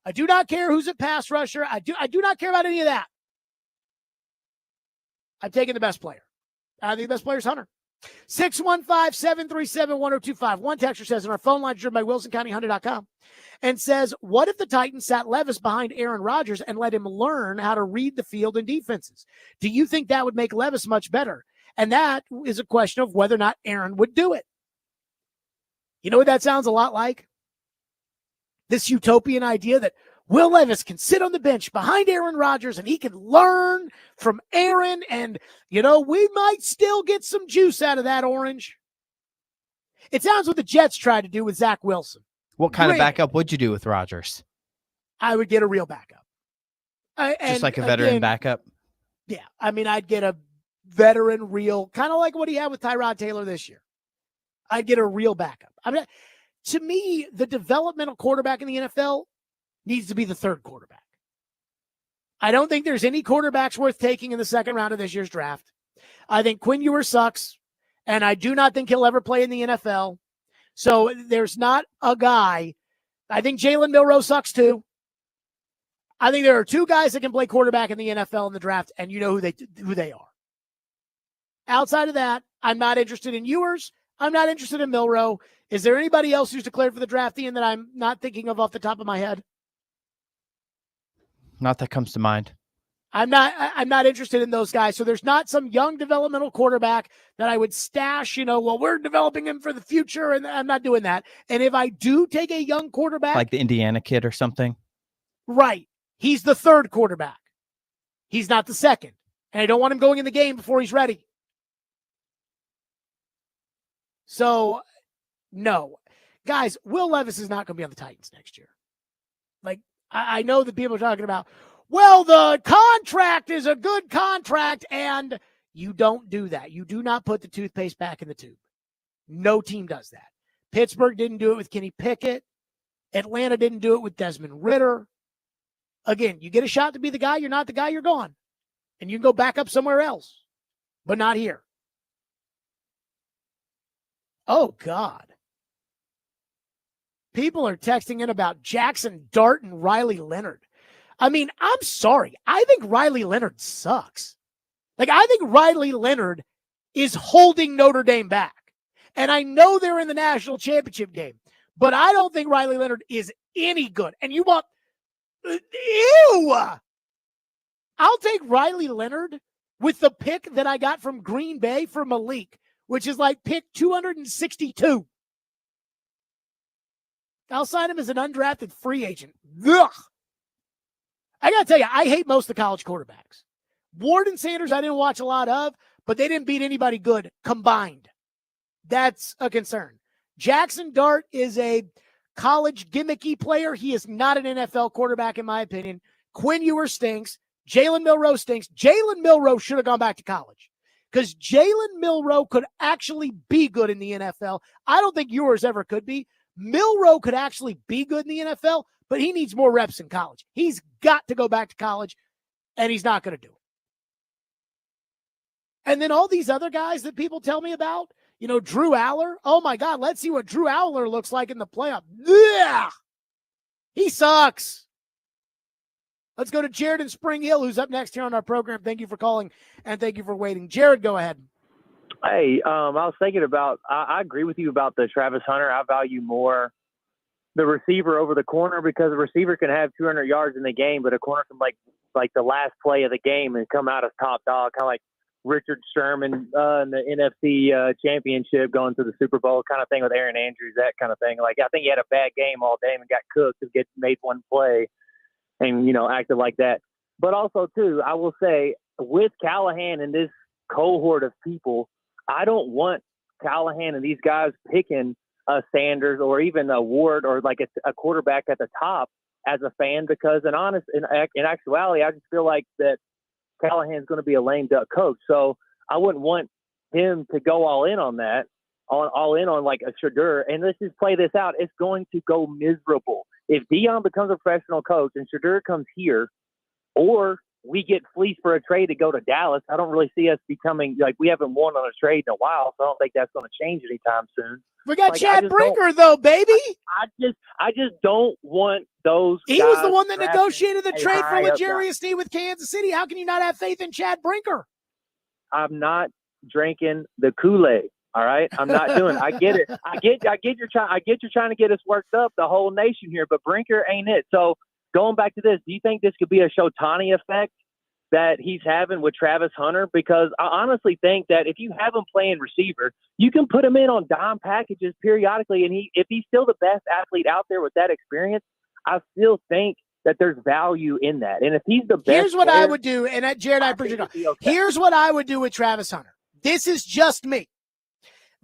I do not care who's a pass rusher. I do not care about any of that. I'm taking the best player. I think the best player is Hunter. 615-737-1025. One texter says, on our phone line driven by WilsonCountyHunter.com, and says, what if the Titans sat Levis behind Aaron Rodgers and let him learn how to read the field and defenses? Do you think that would make Levis much better? And that is a question of whether or not Aaron would do it. You know what that sounds a lot like? This utopian idea that Will Levis can sit on the bench behind Aaron Rodgers and he can learn from Aaron, and, we might still get some juice out of that orange. It sounds what the Jets tried to do with Zach Wilson. What kind of backup would you do with Rodgers? I would get a real backup. Just like a veteran backup? Yeah. I'd get a veteran real, kind of like what he had with Tyrod Taylor this year. I'd get a real backup. To me, the developmental quarterback in the NFL needs to be the third quarterback. I don't think there's any quarterbacks worth taking in the second round of this year's draft. I think Quinn Ewers sucks, and I do not think he'll ever play in the NFL. So there's not a guy. I think Jalen Milroe sucks too. I think there are two guys that can play quarterback in the NFL in the draft, and you know who they are. Outside of that, I'm not interested in Ewers. I'm not interested in Milroe. Is there anybody else who's declared for the draft, Ian, that I'm not thinking of off the top of my head? Not that comes to mind. I'm not interested in those guys. So there's not some young developmental quarterback that I would stash, well, we're developing him for the future, and I'm not doing that. And if I do take a young quarterback, Like the Indiana kid or something. right, he's the third quarterback. He's not the second. And I don't want him going in the game before he's ready. So, no. Guys, Will Levis is not going to be on the Titans next year. Like, I know that people are talking about, well, the contract is a good contract, and you don't do that. You do not put the toothpaste back in the tube. No team does that. Pittsburgh didn't do it with Kenny Pickett. Atlanta didn't do it with Desmond Ridder. Again, you get a shot to be the guy, you're not the guy, you're gone. And you can go back up somewhere else, but not here. Oh, God. People are texting in about Jackson Dart and Riley Leonard. I mean, I'm sorry. I think Riley Leonard sucks. Like, I think Riley Leonard is holding Notre Dame back. And I know they're in the national championship game, but I don't think Riley Leonard is any good. And you want, ew! I'll take Riley Leonard with the pick that I got from Green Bay for Malik, which is like pick 262. I'll sign him as an undrafted free agent. Ugh. I got to tell you, I hate most of the college quarterbacks. Ward and Sanders I didn't watch a lot of, but they didn't beat anybody good combined. That's a concern. Jackson Dart is a college gimmicky player. He is not an NFL quarterback, in my opinion. Quinn Ewers stinks. Jalen Milroe stinks. Jalen Milroe should have gone back to college because Jalen Milroe could actually be good in the NFL. I don't think Ewers ever could be. Milroe could actually be good in the NFL, but he needs more reps in college. He's got to go back to college, and he's not going to do it. And then all these other guys that people tell me about, Drew Aller. Oh, my God, let's see what Drew Aller looks like in the playoff. Yeah, he sucks. Let's go to Jared in Spring Hill, who's up next here on our program. Thank you for calling, and thank you for waiting. Jared, go ahead. Hey, I was thinking about, I agree with you about the Travis Hunter. I value more the receiver over the corner because the receiver can have 200 yards in the game, but a corner can like the last play of the game and come out as top dog, kind of like Richard Sherman in the NFC championship going to the Super Bowl kind of thing with Aaron Andrews, that kind of thing. Like, I think he had a bad game all day and got cooked and made one play and, acted like that. But also, too, I will say with Callahan and this cohort of people, I don't want Callahan and these guys picking Sanders or even a Ward or like a quarterback at the top as a fan because in actuality, I just feel like that Callahan's going to be a lame duck coach. So I wouldn't want him to go all in on that, all in on like a Shedeur. And let's just play this out. It's going to go miserable. If Deion becomes a professional coach and Shedeur comes here, or we get fleeced for a trade to go to Dallas, I don't really see us becoming like we haven't won on a trade in a while. So I don't think that's going to change anytime soon. We got Chad Brinker, though, baby. I just don't want those. He was the one that negotiated the trade for L'Jarius Sneed with Kansas City. How can you not have faith in Chad Brinker? I'm not drinking the Kool-Aid. All right, I'm not doing it. I get it. I get you're trying to get us worked up, the whole nation here, but Brinker ain't it. So going back to this, do you think this could be a Shotani effect that he's having with Travis Hunter? Because I honestly think that if you have him playing receiver, you can put him in on dime packages periodically, and if he's still the best athlete out there with that experience, I still think that there's value in that. And if he's the best, here's what I would do, and Jared, I appreciate it. Okay. Here's what I would do with Travis Hunter. This is just me.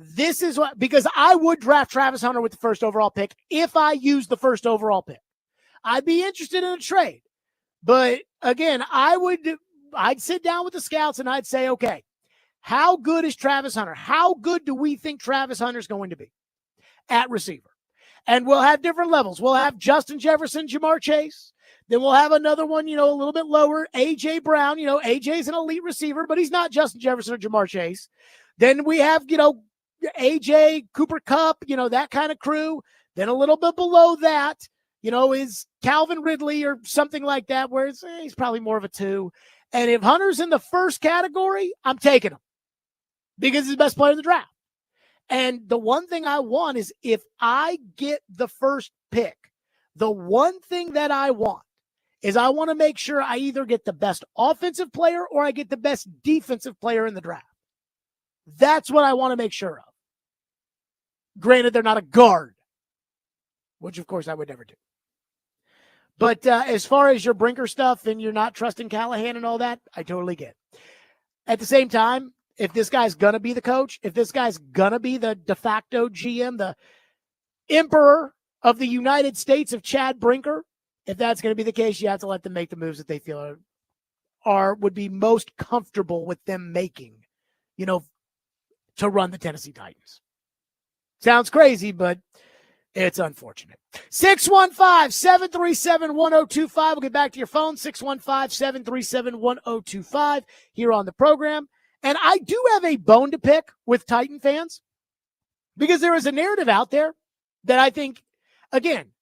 This is what, because I would draft Travis Hunter with the first overall pick if I used the first overall pick. I'd be interested in a trade. But again, I'd sit down with the scouts and I'd say, okay, how good is Travis Hunter? How good do we think Travis Hunter's going to be at receiver? And we'll have different levels. We'll have Justin Jefferson, Jamar Chase. Then we'll have another one, a little bit lower, A.J. Brown. A.J.'s an elite receiver, but he's not Justin Jefferson or Jamar Chase. Then we have, A.J., Cooper Kupp, that kind of crew. Then a little bit below that, is Calvin Ridley or something like that, where he's probably more of a 2. And if Hunter's in the first category, I'm taking him because he's the best player in the draft. And the one thing I want is if I get the first pick, the one thing that I want is I want to make sure I either get the best offensive player or I get the best defensive player in the draft. That's what I want to make sure of. Granted, they're not a guard, which of course I would never do. But as far as your Brinker stuff and you're not trusting Callahan and all that, I totally get. At the same time, if this guy's going to be the coach, if this guy's going to be the de facto GM, the emperor of the United States of Chad Brinker, if that's going to be the case, you have to let them make the moves that they feel would be most comfortable with them making, to run the Tennessee Titans. Sounds crazy, but it's unfortunate. 615-737-1025. We'll get back to your phone, 615-737-1025 here on the program. And I do have a bone to pick with Titan fans because there is a narrative out there that I think, again,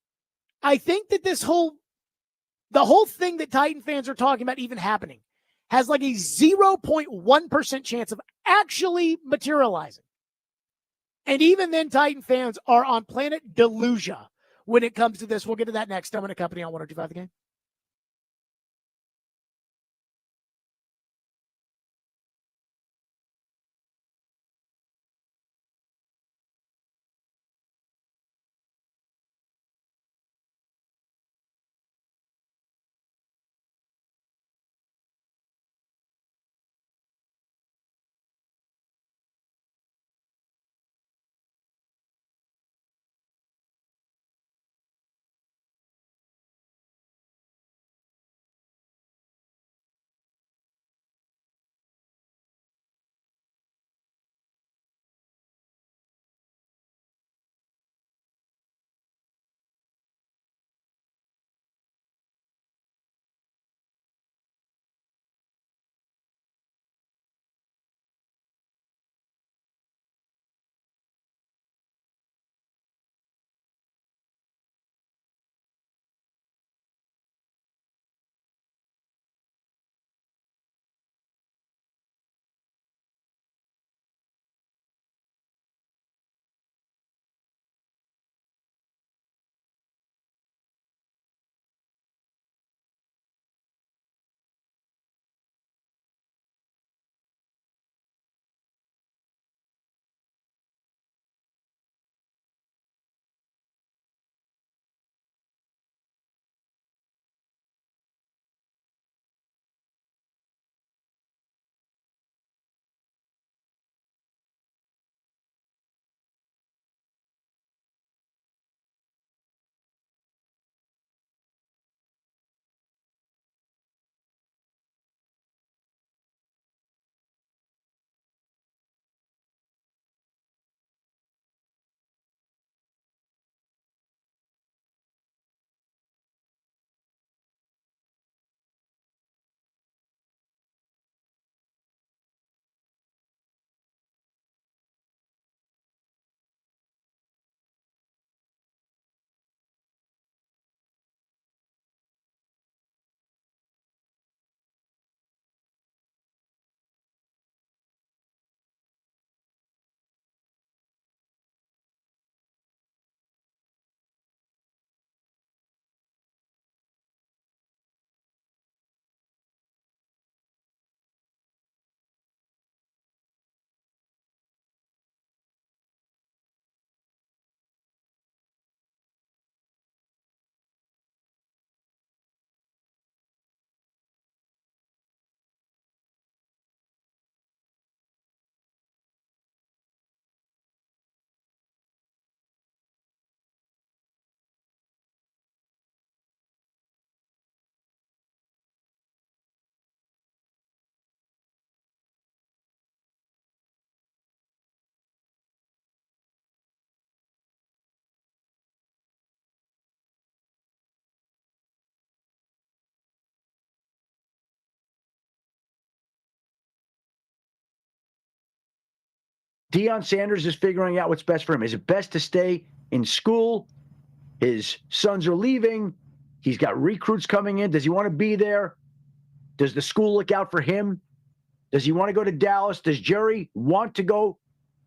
I think that the whole thing that Titan fans are talking about even happening has like a 0.1% chance of actually materializing. And even then, Titan fans are on planet Delusia when it comes to this. We'll get to that next. I'm in a company on 102.5 The Game. Deion Sanders is figuring out what's best for him. Is it best to stay in school His sons are leaving. He's got recruits coming in. Does he want to be there? Does the school look out for him? Does he want to go to Dallas? Does Jerry want to go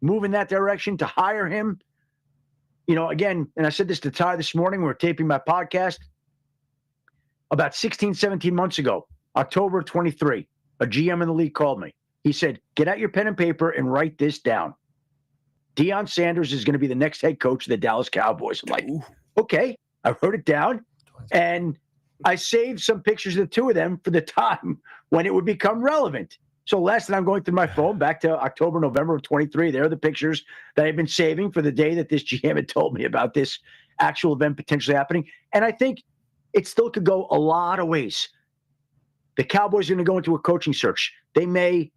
move in that direction to hire him? You know, again, and I said this to Ty this morning, we were taping my podcast. About 16, 17 months ago, October 23, a GM in the league called me. He said, get out your pen and paper and write this down. Deion Sanders is going to be the next head coach of the Dallas Cowboys. I'm like, okay, I wrote it down. And I saved some pictures of the two of them for the time when it would become relevant. So last night I'm going through my phone back to October, November of 23. There are the pictures that I've been saving for the day that this GM had told me about this actual event potentially happening. And I think it still could go a lot of ways. The Cowboys are going to go into a coaching search. They may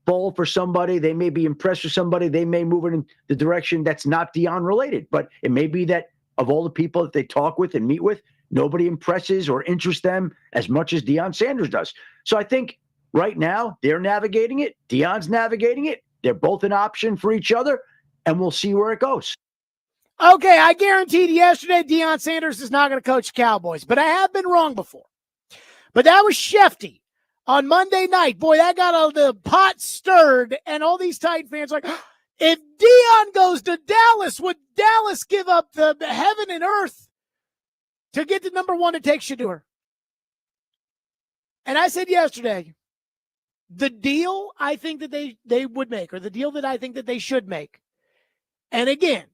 fall for somebody. They may be impressed with somebody. They may move in the direction that's not Deion related. But it may be that of all the people that they talk with and meet with, nobody impresses or interests them as much as Deion Sanders does. So I think right now they're navigating it. Deion's navigating it. They're both an option for each other, and we'll see where it goes. Okay, I guaranteed yesterday Deion Sanders is not going to coach the Cowboys, but I have been wrong before. But that was Shefty on Monday night. Boy, that got all the pot stirred, and all these Titan fans are like, if Deion goes to Dallas, would Dallas give up the heaven and earth to get to number one to take Shedeur? And I said yesterday, the deal I think that they would make, or the deal that I think that they should make. And again,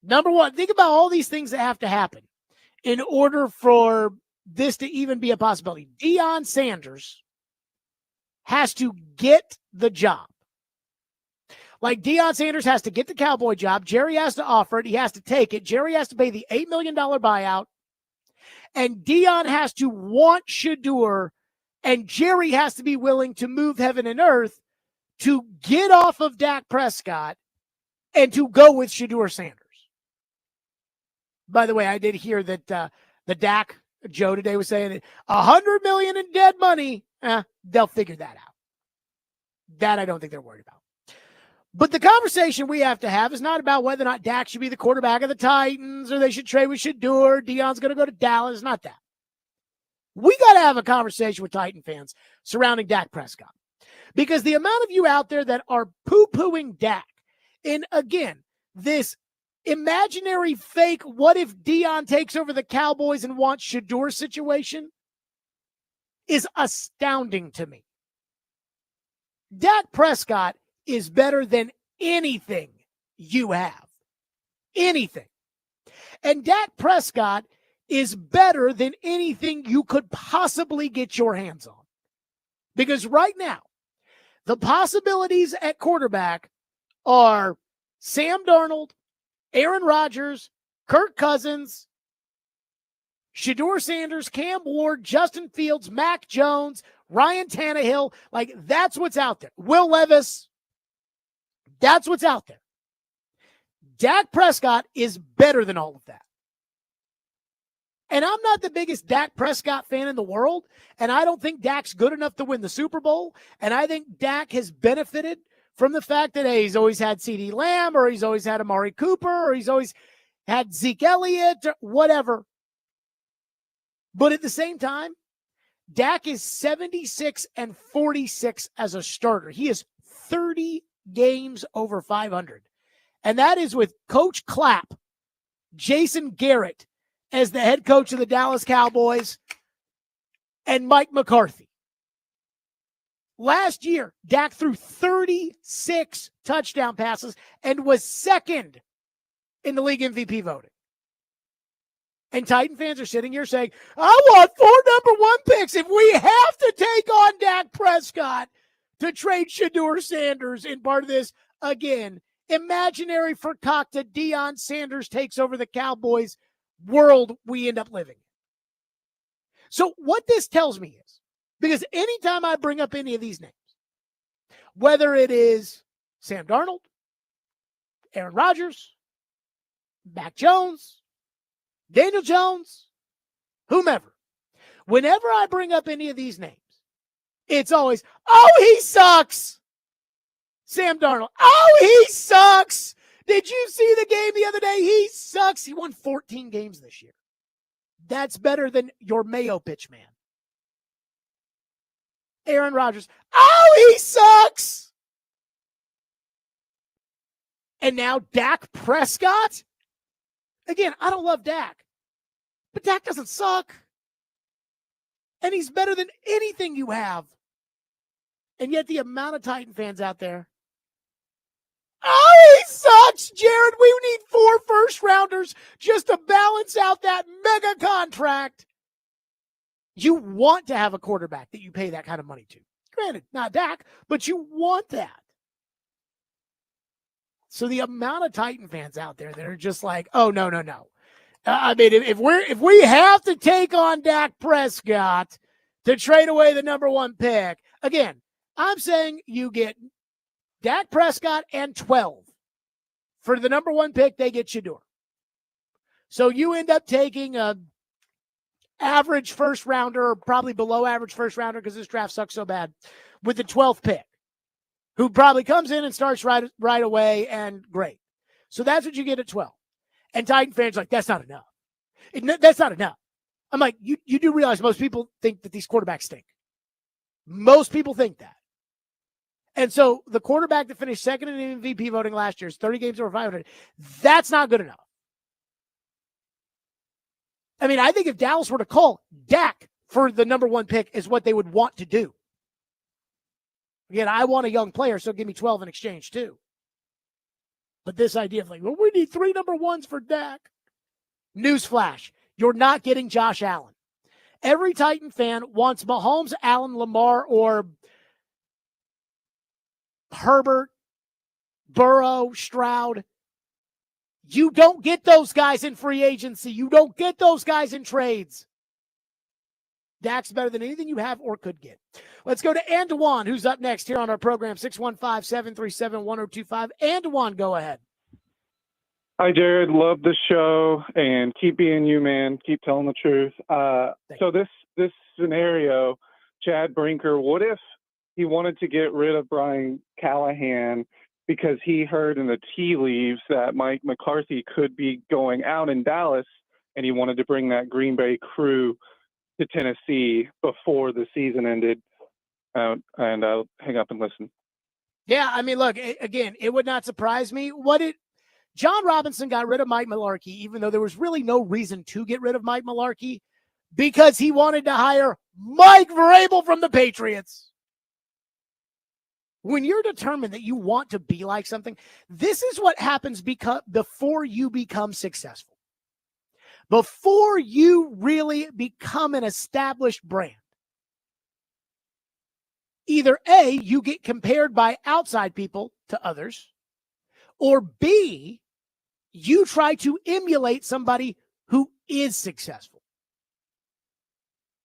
number one, think about all these things that have to happen in order for this to even be a possibility. Deion Sanders has to get the job. Like Deion Sanders has to get the Cowboy job. Jerry has to offer it. He has to take it. Jerry has to pay the $8 million buyout. And Deion has to want Shedeur, and Jerry has to be willing to move heaven and earth to get off of Dak Prescott and to go with Shedeur Sanders. By the way, I did hear that the Dak Joe today was saying $100 million in dead money. They'll figure that out. That I don't think they're worried about. But the conversation we have to have is not about whether or not Dak should be the quarterback of the Titans or they should trade with Shedeur. Deion's going to go to Dallas. It's not that. We got to have a conversation with Titan fans surrounding Dak Prescott. Because the amount of you out there that are poo-pooing Dak in, again, this imaginary fake, what if Deion takes over the Cowboys and wants Shedeur situation is astounding to me. Dak Prescott is better than anything you have. Anything. And Dak Prescott is better than anything you could possibly get your hands on. Because right now, the possibilities at quarterback are Sam Darnold, Aaron Rodgers, Kirk Cousins, Shedeur Sanders, Cam Ward, Justin Fields, Mac Jones, Ryan Tannehill. Like, that's what's out there. Will Levis. That's what's out there. Dak Prescott is better than all of that. And I'm not the biggest Dak Prescott fan in the world, and I don't think Dak's good enough to win the Super Bowl, and I think Dak has benefited from the fact that, hey, he's always had CeeDee Lamb, or he's always had Amari Cooper, or he's always had Zeke Elliott, or whatever. But at the same time, Dak is 76-46 as a starter. He is 30 games over 500. And that is with Coach Clapp, Jason Garrett as the head coach of the Dallas Cowboys, and Mike McCarthy. Last year, Dak threw 36 touchdown passes and was second in the league MVP voting. And Titan fans are sitting here saying, I want 4 number 1 picks if we have to take on Dak Prescott to trade Shedeur Sanders in part of this. Again, imaginary fakakta Deion Sanders takes over the Cowboys world we end up living in. So what this tells me is, because anytime I bring up any of these names, whether it is Sam Darnold, Aaron Rodgers, Mac Jones, Daniel Jones, whomever, whenever I bring up any of these names, it's always, oh, he sucks. Sam Darnold, oh, he sucks. Did you see the game the other day? He sucks. He won 14 games this year. That's better than your Mayo pitch man. Aaron Rodgers. Oh, he sucks. And now Dak Prescott? Again, I don't love Dak, but Dak doesn't suck. And he's better than anything you have. And yet the amount of Titan fans out there. Oh, he sucks, Jared. We need 4 first-rounders just to balance out that mega contract. You want to have a quarterback that you pay that kind of money to. Granted, not Dak, but you want that. So the amount of Titan fans out there that are just like, oh, no. I mean, if we have to take on Dak Prescott to trade away the number 1 pick, again, I'm saying you get Dak Prescott and 12 for the number 1 pick. They get Shedeur. So you end up taking a average first rounder, or probably below average first rounder because this draft sucks so bad, with the 12th pick, who probably comes in and starts right away and great. So that's what you get at 12. And Titan fans are like, that's not enough. That's not enough. I'm like, you do realize most people think that these quarterbacks stink. Most people think that. And so the quarterback that finished second in MVP voting last year is 30 games over 500. That's not good enough. I mean, I think if Dallas were to call Dak for the number 1 pick is what they would want to do. Again, I want a young player, so give me 12 in exchange too. But this idea of like, well, we need 3 number 1s for Dak. Newsflash, you're not getting Josh Allen. Every Titan fan wants Mahomes, Allen, Lamar, or Herbert, Burrow, Stroud. You don't get those guys in free agency. You don't get those guys in trades. Dak's better than anything you have or could get. Let's go to Antoine, who's up next here on our program, 615-737-1025. Antoine, go ahead. Hi, Jared. Love the show, and keep being you, man. Keep telling the truth. So this scenario, Chad Brinker, what if he wanted to get rid of Brian Callahan because he heard in the tea leaves that Mike McCarthy could be going out in Dallas, and he wanted to bring that Green Bay crew to Tennessee before the season ended? And I'll hang up and listen. Yeah, I mean, look, again, it would not surprise me. John Robinson got rid of Mike Mularkey, even though there was really no reason to get rid of Mike Mularkey, because he wanted to hire Mike Vrabel from the Patriots. When you're determined that you want to be like something, this is what happens before you become successful. Before you really become an established brand. Either A, you get compared by outside people to others, or B, you try to emulate somebody who is successful.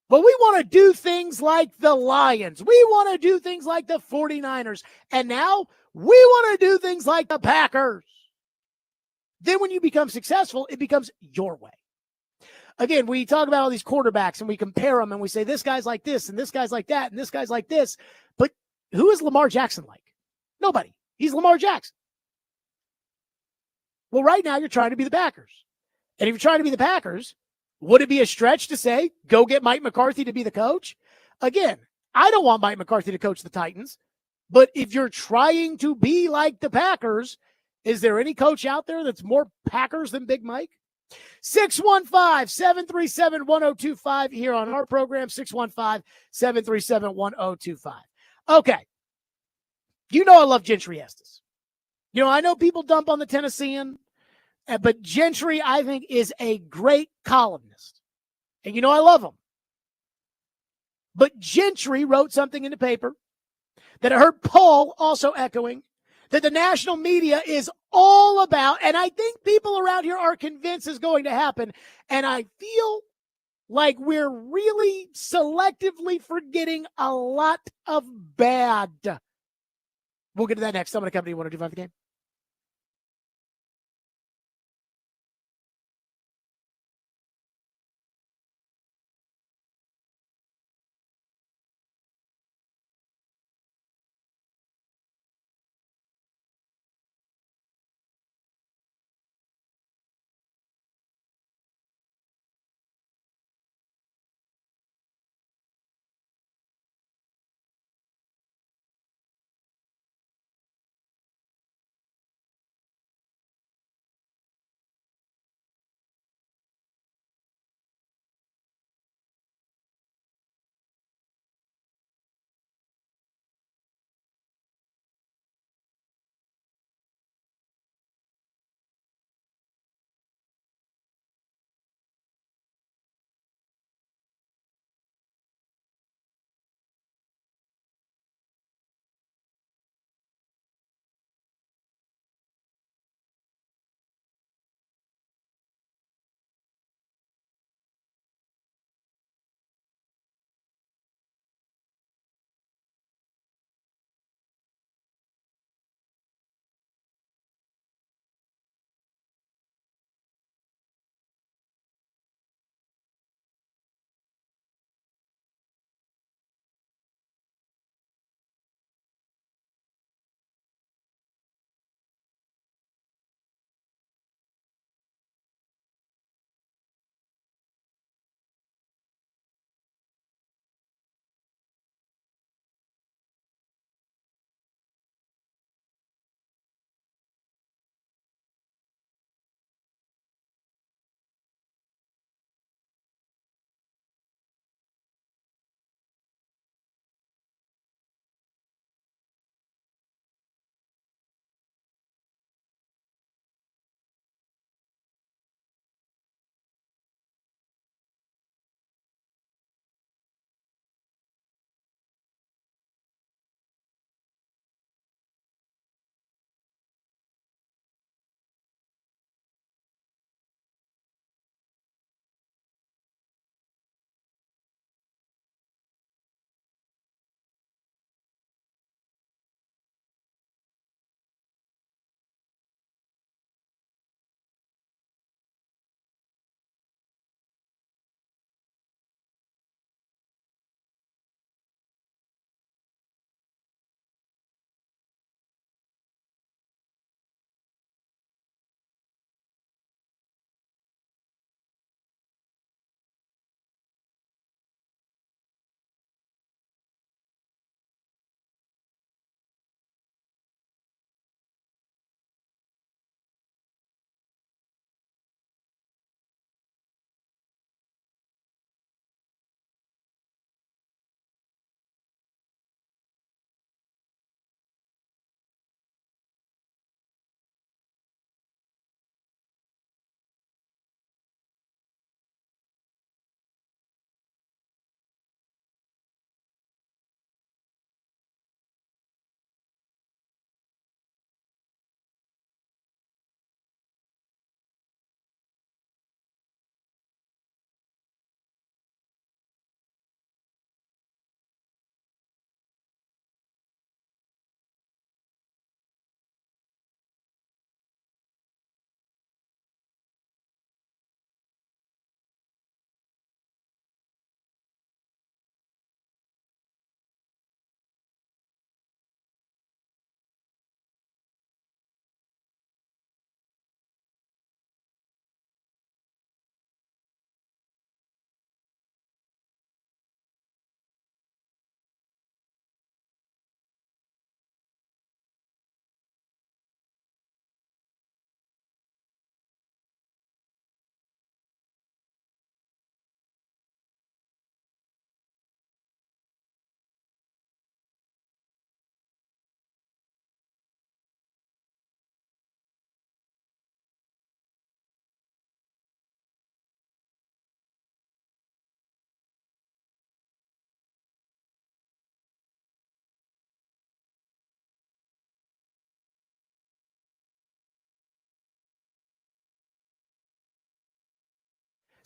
But we want to do things like the Lions. We want to do things like the 49ers. And now we want to do things like the Packers. Then when you become successful, it becomes your way. Again, we talk about all these quarterbacks and we compare them and we say this guy's like this and this guy's like that and this guy's like this. But who is Lamar Jackson like? Nobody. He's Lamar Jackson. Well, right now you're trying to be the Packers. And if you're trying to be the Packers, would it be a stretch to say, go get Mike McCarthy to be the coach? Again, I don't want Mike McCarthy to coach the Titans. But if you're trying to be like the Packers, is there any coach out there that's more Packers than Big Mike? 615-737-1025 here on our program, 615-737-1025. Okay. You know I love Gentry Estes. You know, I know people dump on the Tennessean, but Gentry, I think, is a great columnist. And you know I love him. But Gentry wrote something in the paper that I heard Paul also echoing, that the national media is all about, and I think people around here are convinced is going to happen, and I feel like we're really selectively forgetting a lot of bad. We'll get to that next. I'm going to come to you 102.5 The Game.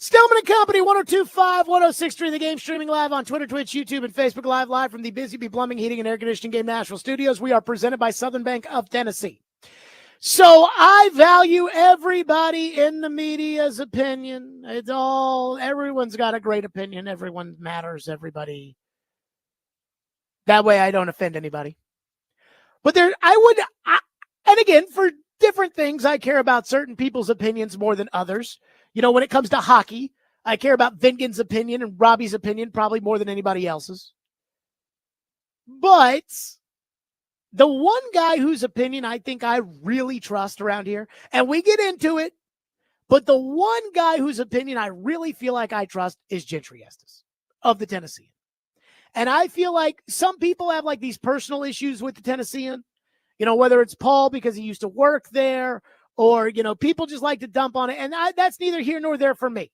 Stillman and Company, 102.5, 106.3 The Game, streaming live on Twitter, Twitch, YouTube, and Facebook live from the Busy Bee Plumbing, Heating, and Air Conditioning Game Nashville studios. We are presented by Southern Bank of Tennessee. So I value everybody in the media's opinion. Everyone's got a great opinion. Everyone matters, everybody. That way I don't offend anybody. But and again, for different things, I care about certain people's opinions more than others. You know, when it comes to hockey, I care about Vingan's opinion and Robbie's opinion probably more than anybody else's. But the one guy whose opinion I think I really trust around here, and we get into it, but the one guy whose opinion I really feel like I trust is Gentry Estes of the Tennessean. And I feel like some people have like these personal issues with the Tennessean, you know, whether it's Paul because he used to work there, or, you know, people just like to dump on it. And that's neither here nor there for me.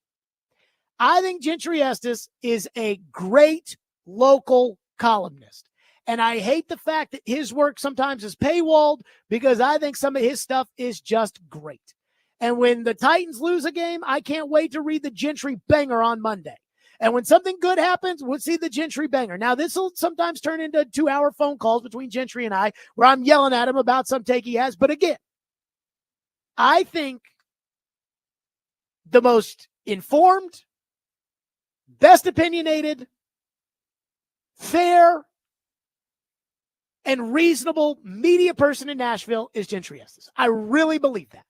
I think Gentry Estes is a great local columnist. And I hate the fact that his work sometimes is paywalled because I think some of his stuff is just great. And when the Titans lose a game, I can't wait to read the Gentry banger on Monday. And when something good happens, we'll see the Gentry banger. Now, this will sometimes turn into 2-hour phone calls between Gentry and I, where I'm yelling at him about some take he has. But again, I think the most informed, best opinionated, fair, and reasonable media person in Nashville is Gentry Estes. I really believe that.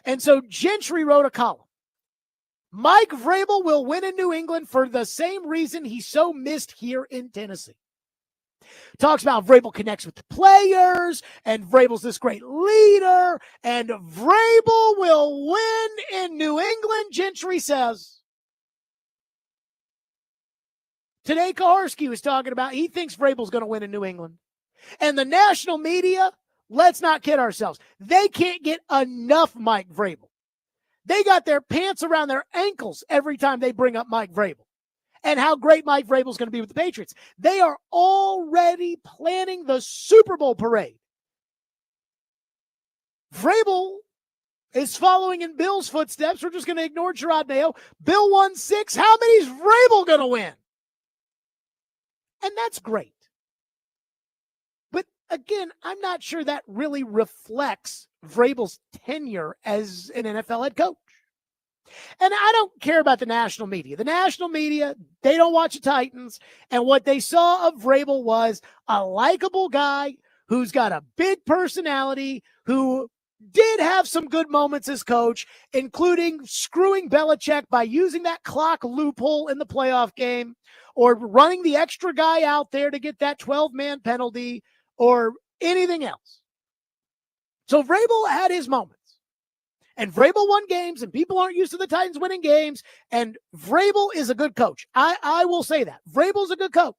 And so Gentry wrote a column. Mike Vrabel will win in New England for the same reason he so missed here in Tennessee. Talks about Vrabel connects with the players, and Vrabel's this great leader, and Vrabel will win in New England, Gentry says. Today, Kaharski was talking about he thinks Vrabel's going to win in New England. And the national media, let's not kid ourselves, they can't get enough Mike Vrabel. They got their pants around their ankles every time they bring up Mike Vrabel and how great Mike Vrabel is going to be with the Patriots. They are already planning the Super Bowl parade. Vrabel is following in Bill's footsteps. We're just going to ignore Gerard Mayo. Bill won 6. How many is Vrabel going to win? And that's great. But again, I'm not sure that really reflects Vrabel's tenure as an NFL head coach. And I don't care about the national media. The national media, they don't watch the Titans. And what they saw of Vrabel was a likable guy who's got a big personality, who did have some good moments as coach, including screwing Belichick by using that clock loophole in the playoff game, or running the extra guy out there to get that 12-man penalty, or anything else. So Vrabel had his moments. And Vrabel won games, and people aren't used to the Titans winning games, and Vrabel is a good coach. I will say that. Vrabel's a good coach.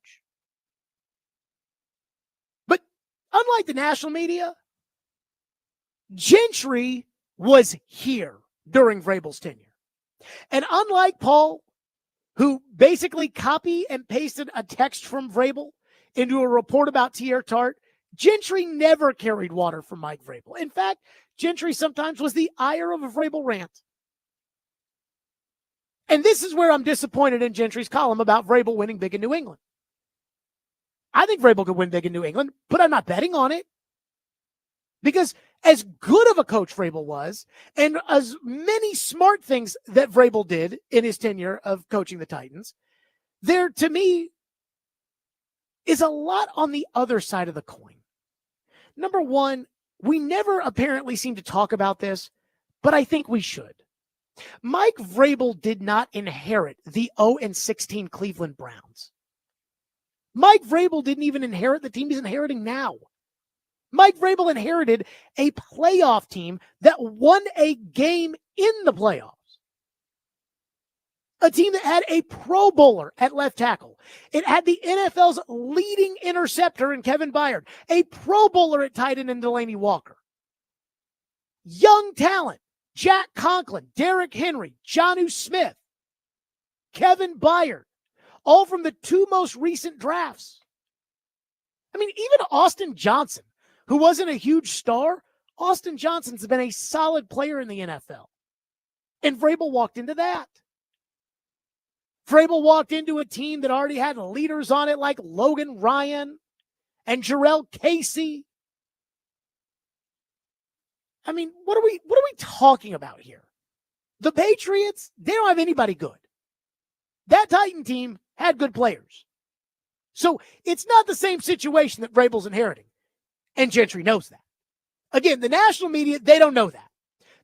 But unlike the national media, Gentry was here during Vrabel's tenure. And unlike Paul, who basically copy and pasted a text from Vrabel into a report about T.R. Tart, Gentry never carried water from Mike Vrabel. In fact, Gentry sometimes was the ire of a Vrabel rant. And this is where I'm disappointed in Gentry's column about Vrabel winning big in New England. I think Vrabel could win big in New England, but I'm not betting on it. Because as good of a coach Vrabel was, and as many smart things that Vrabel did in his tenure of coaching the Titans, there, to me, is a lot on the other side of the coin. Number one, we never apparently seem to talk about this, but I think we should. Mike Vrabel did not inherit the 0-16 Cleveland Browns. Mike Vrabel didn't even inherit the team he's inheriting now. Mike Vrabel inherited a playoff team that won a game in the playoffs. A team that had a Pro Bowler at left tackle. It had the NFL's leading interceptor in Kevin Byard, a Pro Bowler at tight end in Delaney Walker. Young talent, Jack Conklin, Derrick Henry, Jonnu Smith, Kevin Byard, all from the 2 most recent drafts. I mean, even Austin Johnson, who wasn't a huge star, Austin Johnson's been a solid player in the NFL. And Vrabel walked into that. Vrabel walked into a team that already had leaders on it like Logan Ryan and Jarrell Casey. I mean, what are we talking about here? The Patriots, they don't have anybody good. That Titan team had good players. So it's not the same situation that Vrabel's inheriting. And Gentry knows that. Again, the national media, they don't know that.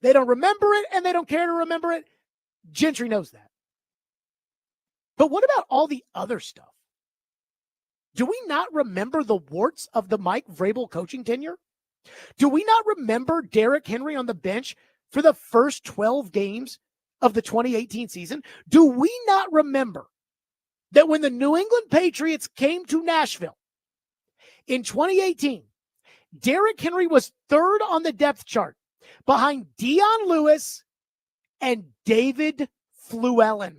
They don't remember it, and they don't care to remember it. Gentry knows that. But what about all the other stuff? Do we not remember the warts of the Mike Vrabel coaching tenure? Do we not remember Derrick Henry on the bench for the first 12 games of the 2018 season? Do we not remember that when the New England Patriots came to Nashville in 2018, Derrick Henry was third on the depth chart behind Deion Lewis and David Fluellen?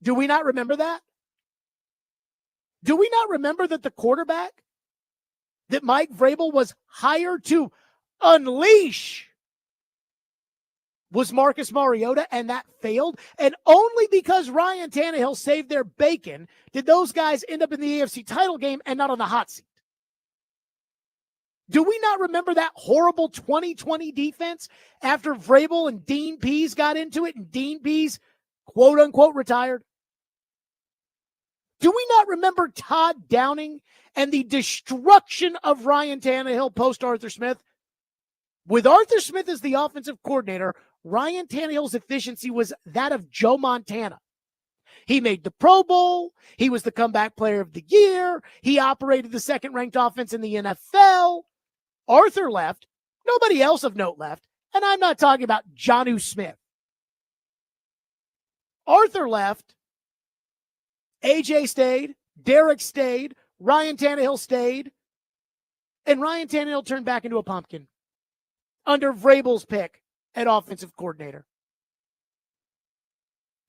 Do we not remember that? Do we not remember that the quarterback that Mike Vrabel was hired to unleash was Marcus Mariota, and that failed? And only because Ryan Tannehill saved their bacon did those guys end up in the AFC title game and not on the hot seat. Do we not remember that horrible 2020 defense after Vrabel and Dean Pease got into it and Dean Pease, quote unquote, retired? Do we not remember Todd Downing and the destruction of Ryan Tannehill post Arthur Smith? With Arthur Smith as the offensive coordinator, Ryan Tannehill's efficiency was that of Joe Montana. He made the Pro Bowl. He was the comeback player of the year. He operated the second-ranked offense in the NFL. Arthur left. Nobody else of note left. And I'm not talking about Jonnu Smith. Arthur left. AJ stayed. Derek stayed. Ryan Tannehill stayed. And Ryan Tannehill turned back into a pumpkin under Vrabel's pick at offensive coordinator.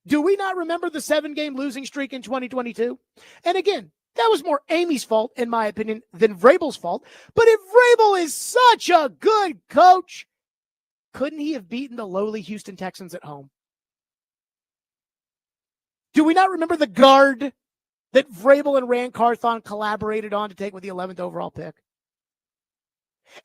Do we not remember the 7-game losing streak in 2022? And again, that was more Amy's fault, in my opinion, than Vrabel's fault. But if Vrabel is such a good coach, couldn't he have beaten the lowly Houston Texans at home? Do we not remember the guard that Vrabel and Rand Carthon collaborated on to take with the 11th overall pick?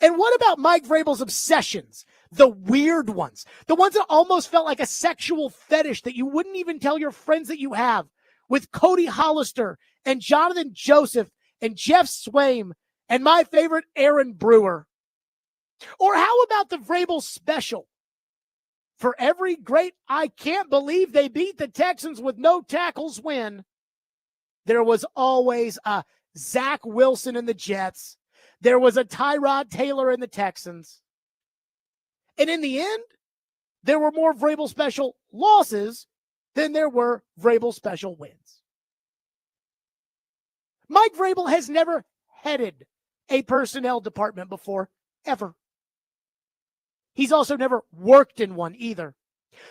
And what about Mike Vrabel's obsessions? The weird ones. The ones that almost felt like a sexual fetish that you wouldn't even tell your friends that you have, with Cody Hollister and Jonathan Joseph and Jeff Swaim and my favorite Aaron Brewer. Or how about the Vrabel special? For every great "I can't believe they beat the Texans with no tackles" win, there was always a Zach Wilson in the Jets. There was a Tyrod Taylor in the Texans. And in the end, there were more Vrabel special losses than there were Vrabel special wins. Mike Vrabel has never headed a personnel department before, ever. He's also never worked in one either.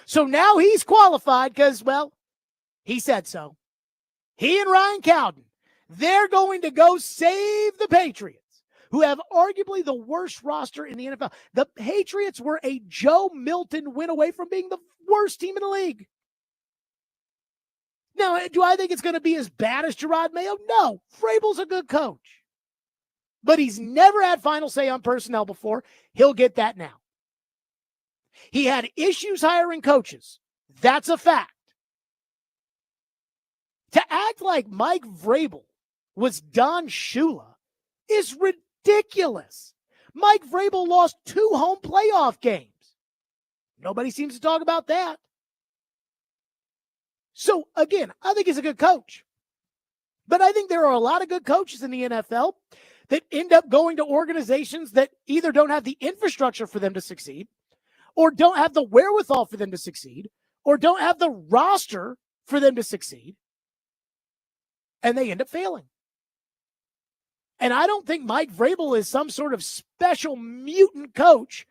So now he's qualified because, well, he said so. He and Ryan Cowden, they're going to go save the Patriots, who have arguably the worst roster in the NFL. The Patriots were a Joe Milton win away from being the worst team in the league. Now, do I think it's going to be as bad as Gerard Mayo? No. Vrabel's a good coach. But he's never had final say on personnel before. He'll get that now. He had issues hiring coaches. That's a fact. To act like Mike Vrabel was Don Shula is ridiculous. Mike Vrabel lost 2 home playoff games. Nobody seems to talk about that. So, again, I think he's a good coach. But I think there are a lot of good coaches in the NFL that end up going to organizations that either don't have the infrastructure for them to succeed, or don't have the wherewithal for them to succeed, or don't have the roster for them to succeed, and they end up failing. And I don't think Mike Vrabel is some sort of special mutant coach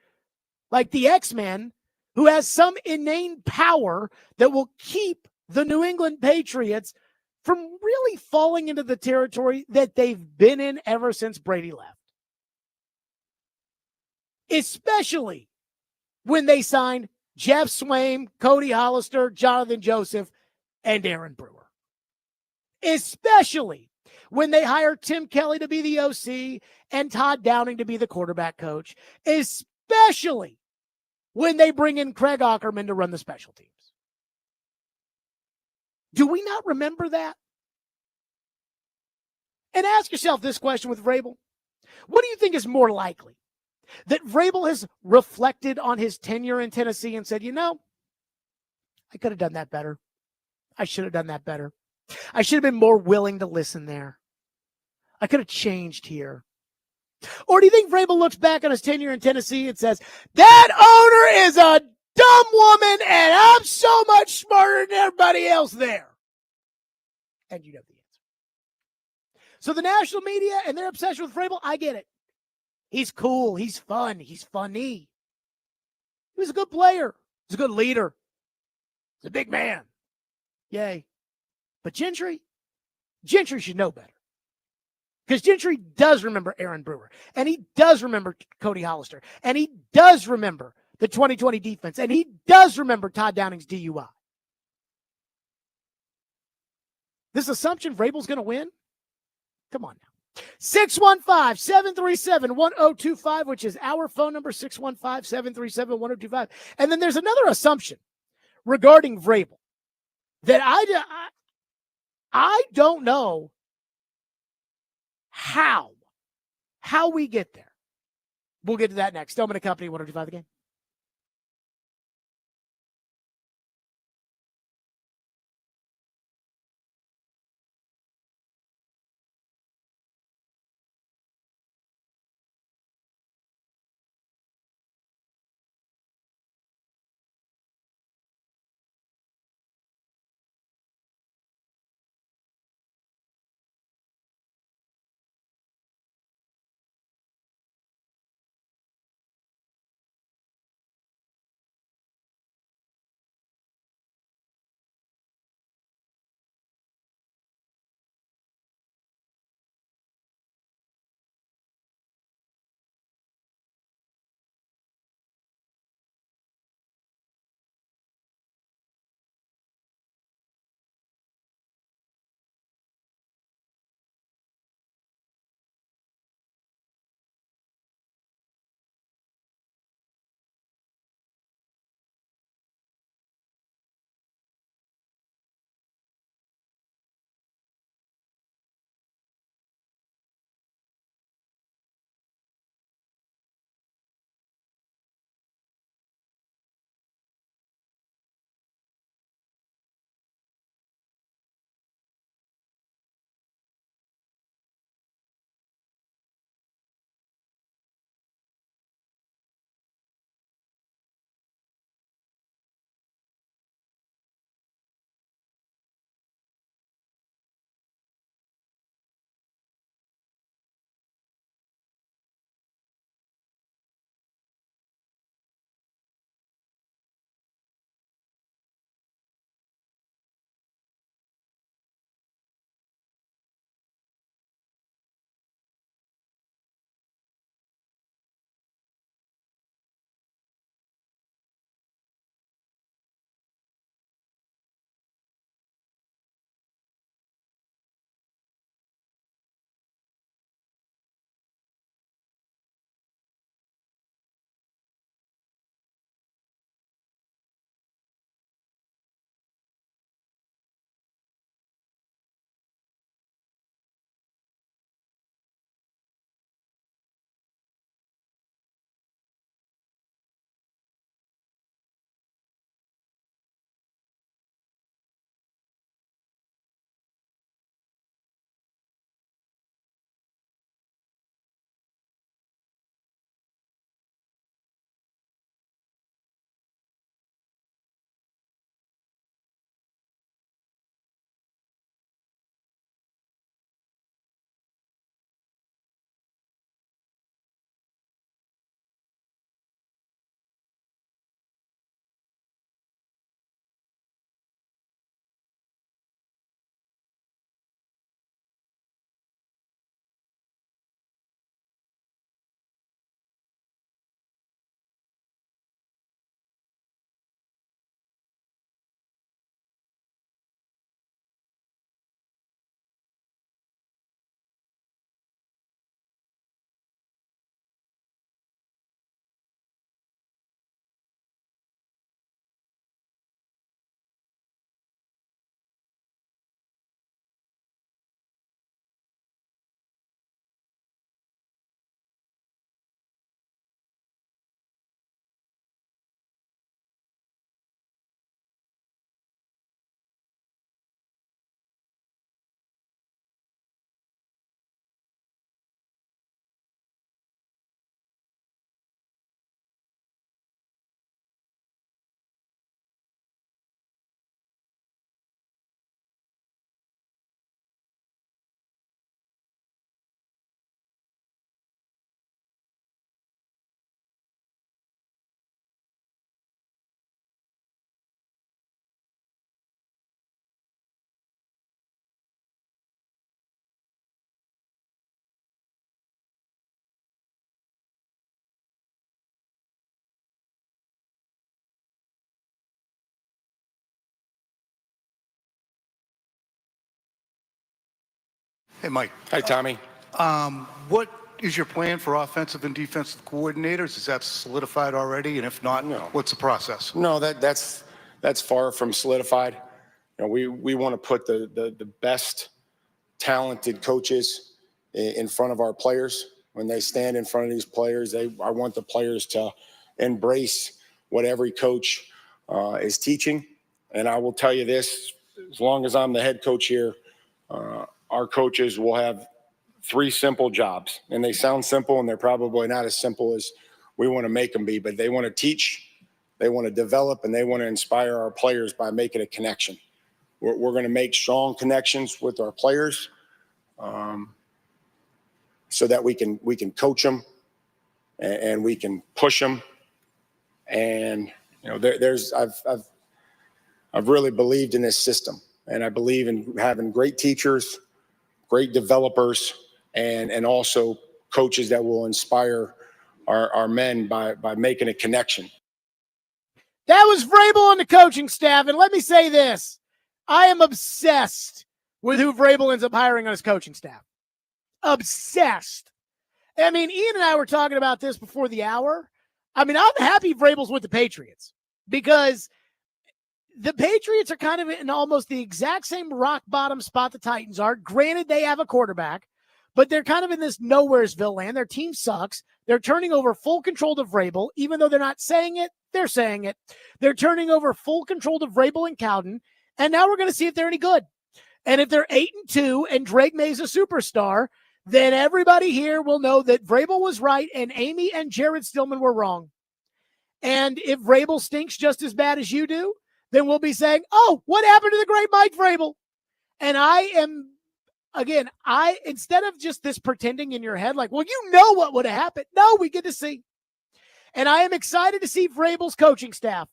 like the X-Men who has some inane power that will keep the New England Patriots from really falling into the territory that they've been in ever since Brady left. Especially when they signed Jeff Swaim, Cody Hollister, Jonathan Joseph, and Aaron Brewer. Especially when they hire Tim Kelly to be the OC and Todd Downing to be the quarterback coach. Especially when they bring in Craig Ackerman to run the special teams. Do we not remember that? And ask yourself this question with Vrabel. What do you think is more likely? That Vrabel has reflected on his tenure in Tennessee and said, I could have done that better. I should have done that better. I should have been more willing to listen there. I could have changed here. Or do you think Vrabel looks back on his tenure in Tennessee and says, that owner is a dumb woman and I'm so much smarter than everybody else there? And you know the answer. So the national media and their obsession with Vrabel, I get it. He's cool. He's fun. He's funny. He was a good player. He's a good leader. He's a big man. Yay. But Gentry should know better. Because Gentry does remember Aaron Brewer. And he does remember Cody Hollister. And he does remember the 2020 defense. And he does remember Todd Downing's DUI. This assumption Vrabel's going to win? Come on now. 615-737-1025, which is our phone number, 615-737-1025. And then there's another assumption regarding Vrabel that I don't know how we get there. We'll get to that next. Stillman and Company, 1025 The Game. Hey, Mike. Hi, Tommy. What is your plan for offensive and defensive coordinators? Is that solidified already? And if not, No. what's the process? No, that's far from solidified. You know, we want to put the best talented coaches in front of our players. When they stand in front of these players, I want the players to embrace what every coach is teaching. And I will tell you this, as long as I'm the head coach here, our coaches will have 3 simple jobs. And they sound simple, and they're probably not as simple as we want to make them be, but they want to teach, they want to develop, and they want to inspire our players by making a connection. We're going to make strong connections with our players so that we can coach them and we can push them. And, you know, I've really believed in this system, and I believe in having great teachers, great developers, and also coaches that will inspire our men by making a connection. That was Vrabel on the coaching staff. And let me say this. I am obsessed with who Vrabel ends up hiring on his coaching staff. Obsessed. I mean, Ian and I were talking about this before the hour. I mean, I'm happy Vrabel's with the Patriots because the Patriots are kind of in almost the exact same rock bottom spot the Titans are. Granted, they have a quarterback, but they're kind of in this nowheresville land. Their team sucks. They're turning over full control to Vrabel. Even though they're not saying it, they're saying it. They're turning over full control to Vrabel and Cowden, and now we're going to see if they're any good. And if they're 8-2 and Drake May's a superstar, then everybody here will know that Vrabel was right and Amy and Jared Stillman were wrong. And if Vrabel stinks just as bad as you do, then we'll be saying, oh, what happened to the great Mike Vrabel? And instead of just this pretending in your head, like, well, you know what would have happened. No, we get to see. And I am excited to see Vrabel's coaching staff.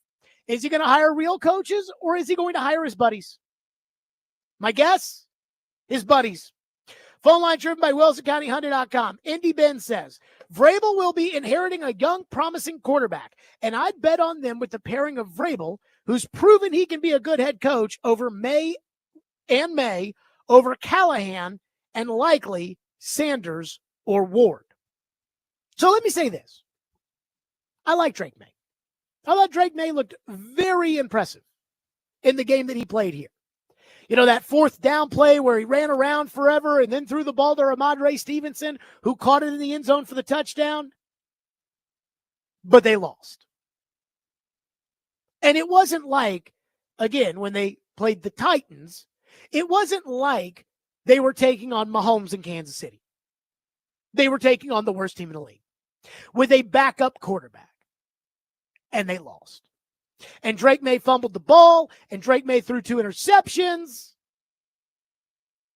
Is he going to hire real coaches or is he going to hire his buddies? My guess, his buddies. Phone line driven by WilsonCountyHunter.com. Indy Ben says, Vrabel will be inheriting a young, promising quarterback, and I'd bet on them with the pairing of Vrabel, who's proven he can be a good head coach, over May over Callahan, and likely Sanders or Ward. So let me say this. I like Drake May. I thought Drake May looked very impressive in the game that he played here. You know, that 4th down play where he ran around forever and then threw the ball to Ramadre Stevenson, who caught it in the end zone for the touchdown. But they lost. And it wasn't like, again, when they played the Titans, it wasn't like they were taking on Mahomes in Kansas City. They were taking on the worst team in the league with a backup quarterback. And they lost. And Drake May fumbled the ball, and Drake May threw 2 interceptions.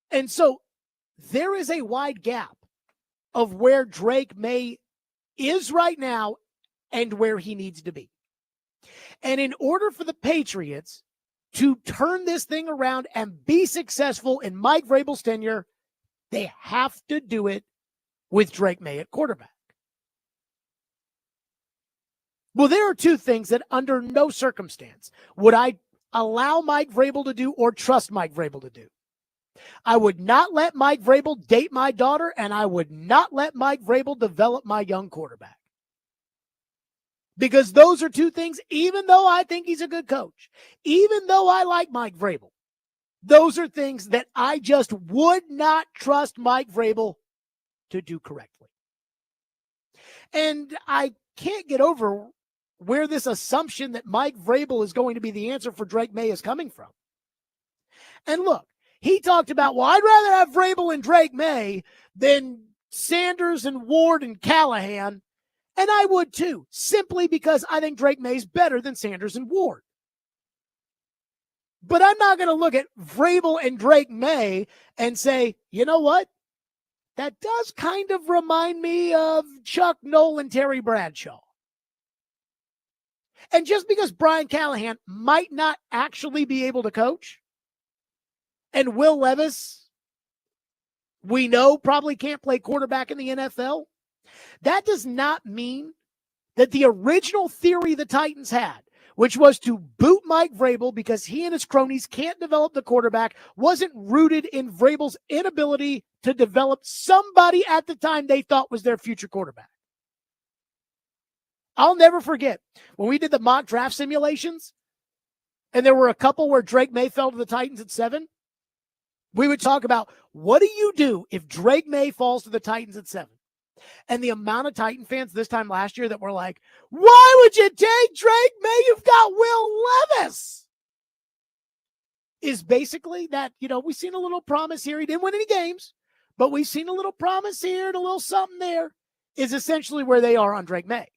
And so there is a wide gap of where Drake May is right now and where he needs to be. And in order for the Patriots to turn this thing around and be successful in Mike Vrabel's tenure, they have to do it with Drake May at quarterback. Well, there are 2 things that under no circumstance would I allow Mike Vrabel to do or trust Mike Vrabel to do. I would not let Mike Vrabel date my daughter, and I would not let Mike Vrabel develop my young quarterback. Because those are 2 things, even though I think he's a good coach, even though I like Mike Vrabel, those are things that I just would not trust Mike Vrabel to do correctly. And I can't get over where this assumption that Mike Vrabel is going to be the answer for Drake May is coming from. And look, he talked about, well, I'd rather have Vrabel and Drake May than Sanders and Ward and Callahan. And I would too, simply because I think Drake May's better than Sanders and Ward. But I'm not going to look at Vrabel and Drake May and say, you know what? That does kind of remind me of Chuck Nolan, Terry Bradshaw. And just because Brian Callahan might not actually be able to coach, and Will Levis, we know, probably can't play quarterback in the NFL, that does not mean that the original theory the Titans had, which was to boot Mike Vrabel because he and his cronies can't develop the quarterback, wasn't rooted in Vrabel's inability to develop somebody at the time they thought was their future quarterback. I'll never forget when we did the mock draft simulations, and there were a couple where Drake May fell to the Titans at 7. We would talk about, what do you do if Drake May falls to the Titans at 7? And the amount of Titan fans this time last year that were like, why would you take Drake May? You've got Will Levis. Is basically that, we've seen a little promise here. He didn't win any games, but we've seen a little promise here and a little something there, is essentially where they are on Drake May.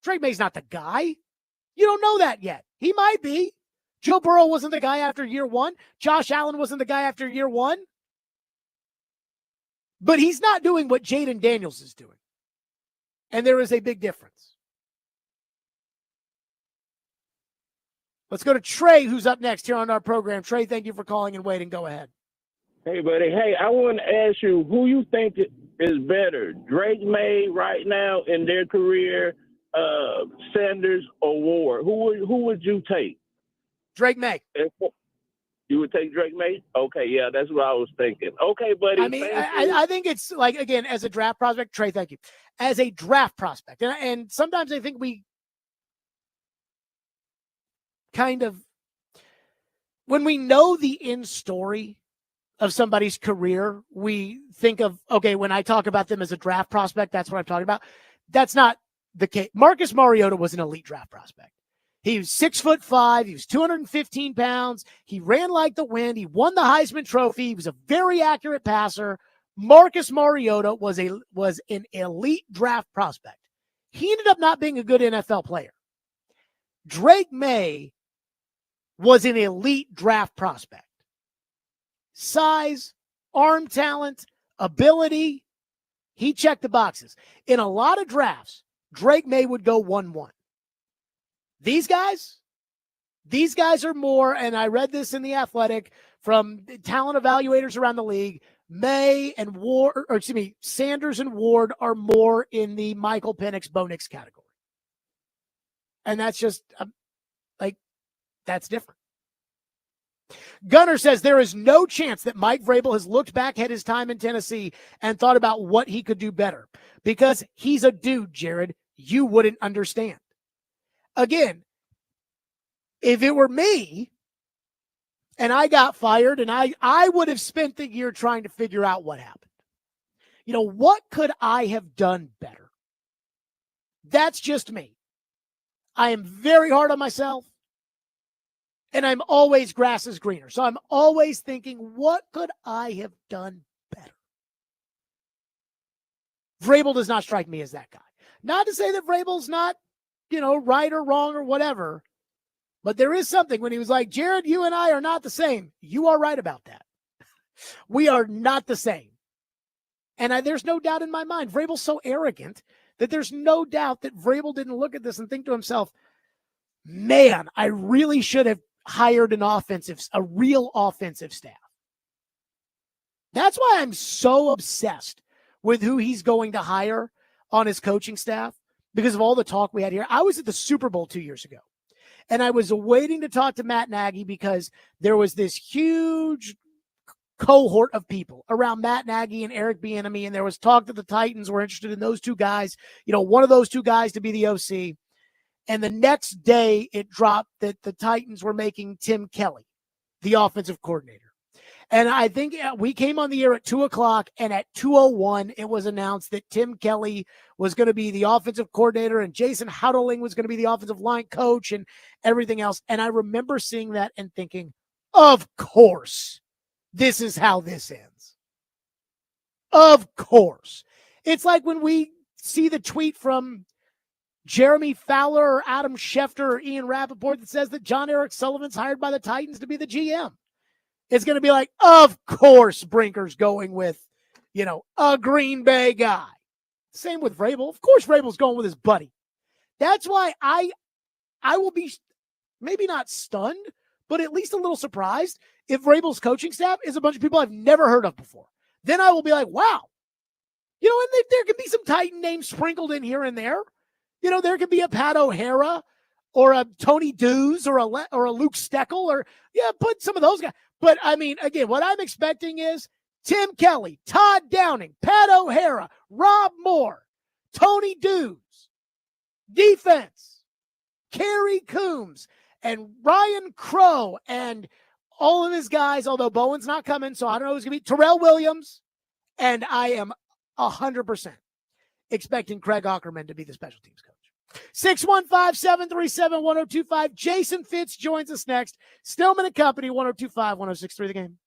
Drake May's not the guy. You don't know that yet. He might be. Joe Burrow wasn't the guy after year 1. Josh Allen wasn't the guy after year 1. But he's not doing what Jaden Daniels is doing. And there is a big difference. Let's go to Trey, who's up next here on our program. Trey, thank you for calling and waiting. Go ahead. Hey, buddy. Hey, I want to ask you, who you think is better, Drake May right now in their career, Sanders or Ward? Who would you take? Drake May. You would take Drake May? Okay, yeah, that's what I was thinking. Okay, buddy. I mean, I think it's like, again, as a draft prospect, Trey, thank you. As a draft prospect, and sometimes I think we kind of, when we know the in story of somebody's career, we think of, okay, when I talk about them as a draft prospect, that's what I'm talking about. That's not the case. Marcus Mariota was an elite draft prospect. He was 6'5". He was 215 pounds. He ran like the wind. He won the Heisman Trophy. He was a very accurate passer. Marcus Mariota was an elite draft prospect. He ended up not being a good NFL player. Drake May was an elite draft prospect. Size, arm talent, ability. He checked the boxes. In a lot of drafts, Drake May would go 1-1. These guys are more, and I read this in The Athletic from talent evaluators around the league, Sanders and Ward are more in the Michael Penix, Bo Nix category. And that's just, that's different. Gunner says there is no chance that Mike Vrabel has looked back at his time in Tennessee and thought about what he could do better. Because he's a dude, Jared, you wouldn't understand. Again, if it were me and I got fired and I would have spent the year trying to figure out what happened. What could I have done better? That's just me. I am very hard on myself and I'm always grass is greener. So I'm always thinking, what could I have done better? Vrabel does not strike me as that guy. Not to say that Vrabel's not, right or wrong or whatever. But there is something when he was like, Jared, you and I are not the same. You are right about that. We are not the same. And there's no doubt in my mind, Vrabel's so arrogant that there's no doubt that Vrabel didn't look at this and think to himself, man, I really should have hired a real offensive staff. That's why I'm so obsessed with who he's going to hire on his coaching staff. Because of all the talk we had here. I was at the Super Bowl 2 years ago, and I was waiting to talk to Matt Nagy because there was this huge cohort of people around Matt Nagy and Eric Bieniemy, and there was talk that the Titans were interested in those two guys, one of those two guys to be the OC. And the next day it dropped that the Titans were making Tim Kelly the offensive coordinator. And I think we came on the air at 2:00, and at 2:01, it was announced that Tim Kelly was going to be the offensive coordinator and Jason Houdeling was going to be the offensive line coach and everything else. And I remember seeing that and thinking, of course, this is how this ends. Of course. It's like when we see the tweet from Jeremy Fowler or Adam Schefter or Ian Rappaport that says that John Eric Sullivan's hired by the Titans to be the GM. It's going to be like, of course, Brinker's going with, a Green Bay guy. Same with Vrabel. Of course, Vrabel's going with his buddy. That's why I will be maybe not stunned, but at least a little surprised if Vrabel's coaching staff is a bunch of people I've never heard of before. Then I will be like, wow. And there could be some Titan names sprinkled in here and there. There could be a Pat O'Hara, or a Tony Dews or a Luke Steckel or put some of those guys. But I mean, again, what I'm expecting is Tim Kelly, Todd Downing, Pat O'Hara, Rob Moore, Tony Dews, defense, Kerry Coombs, and Ryan Crow, and all of his guys, although Bowen's not coming, so I don't know who's going to be. Terrell Williams, and I am 100% expecting Craig Ackerman to be the special teams coach. 615-737-1025. Jason Fitz joins us next. Stillman and Company, 1025-1063 The Game.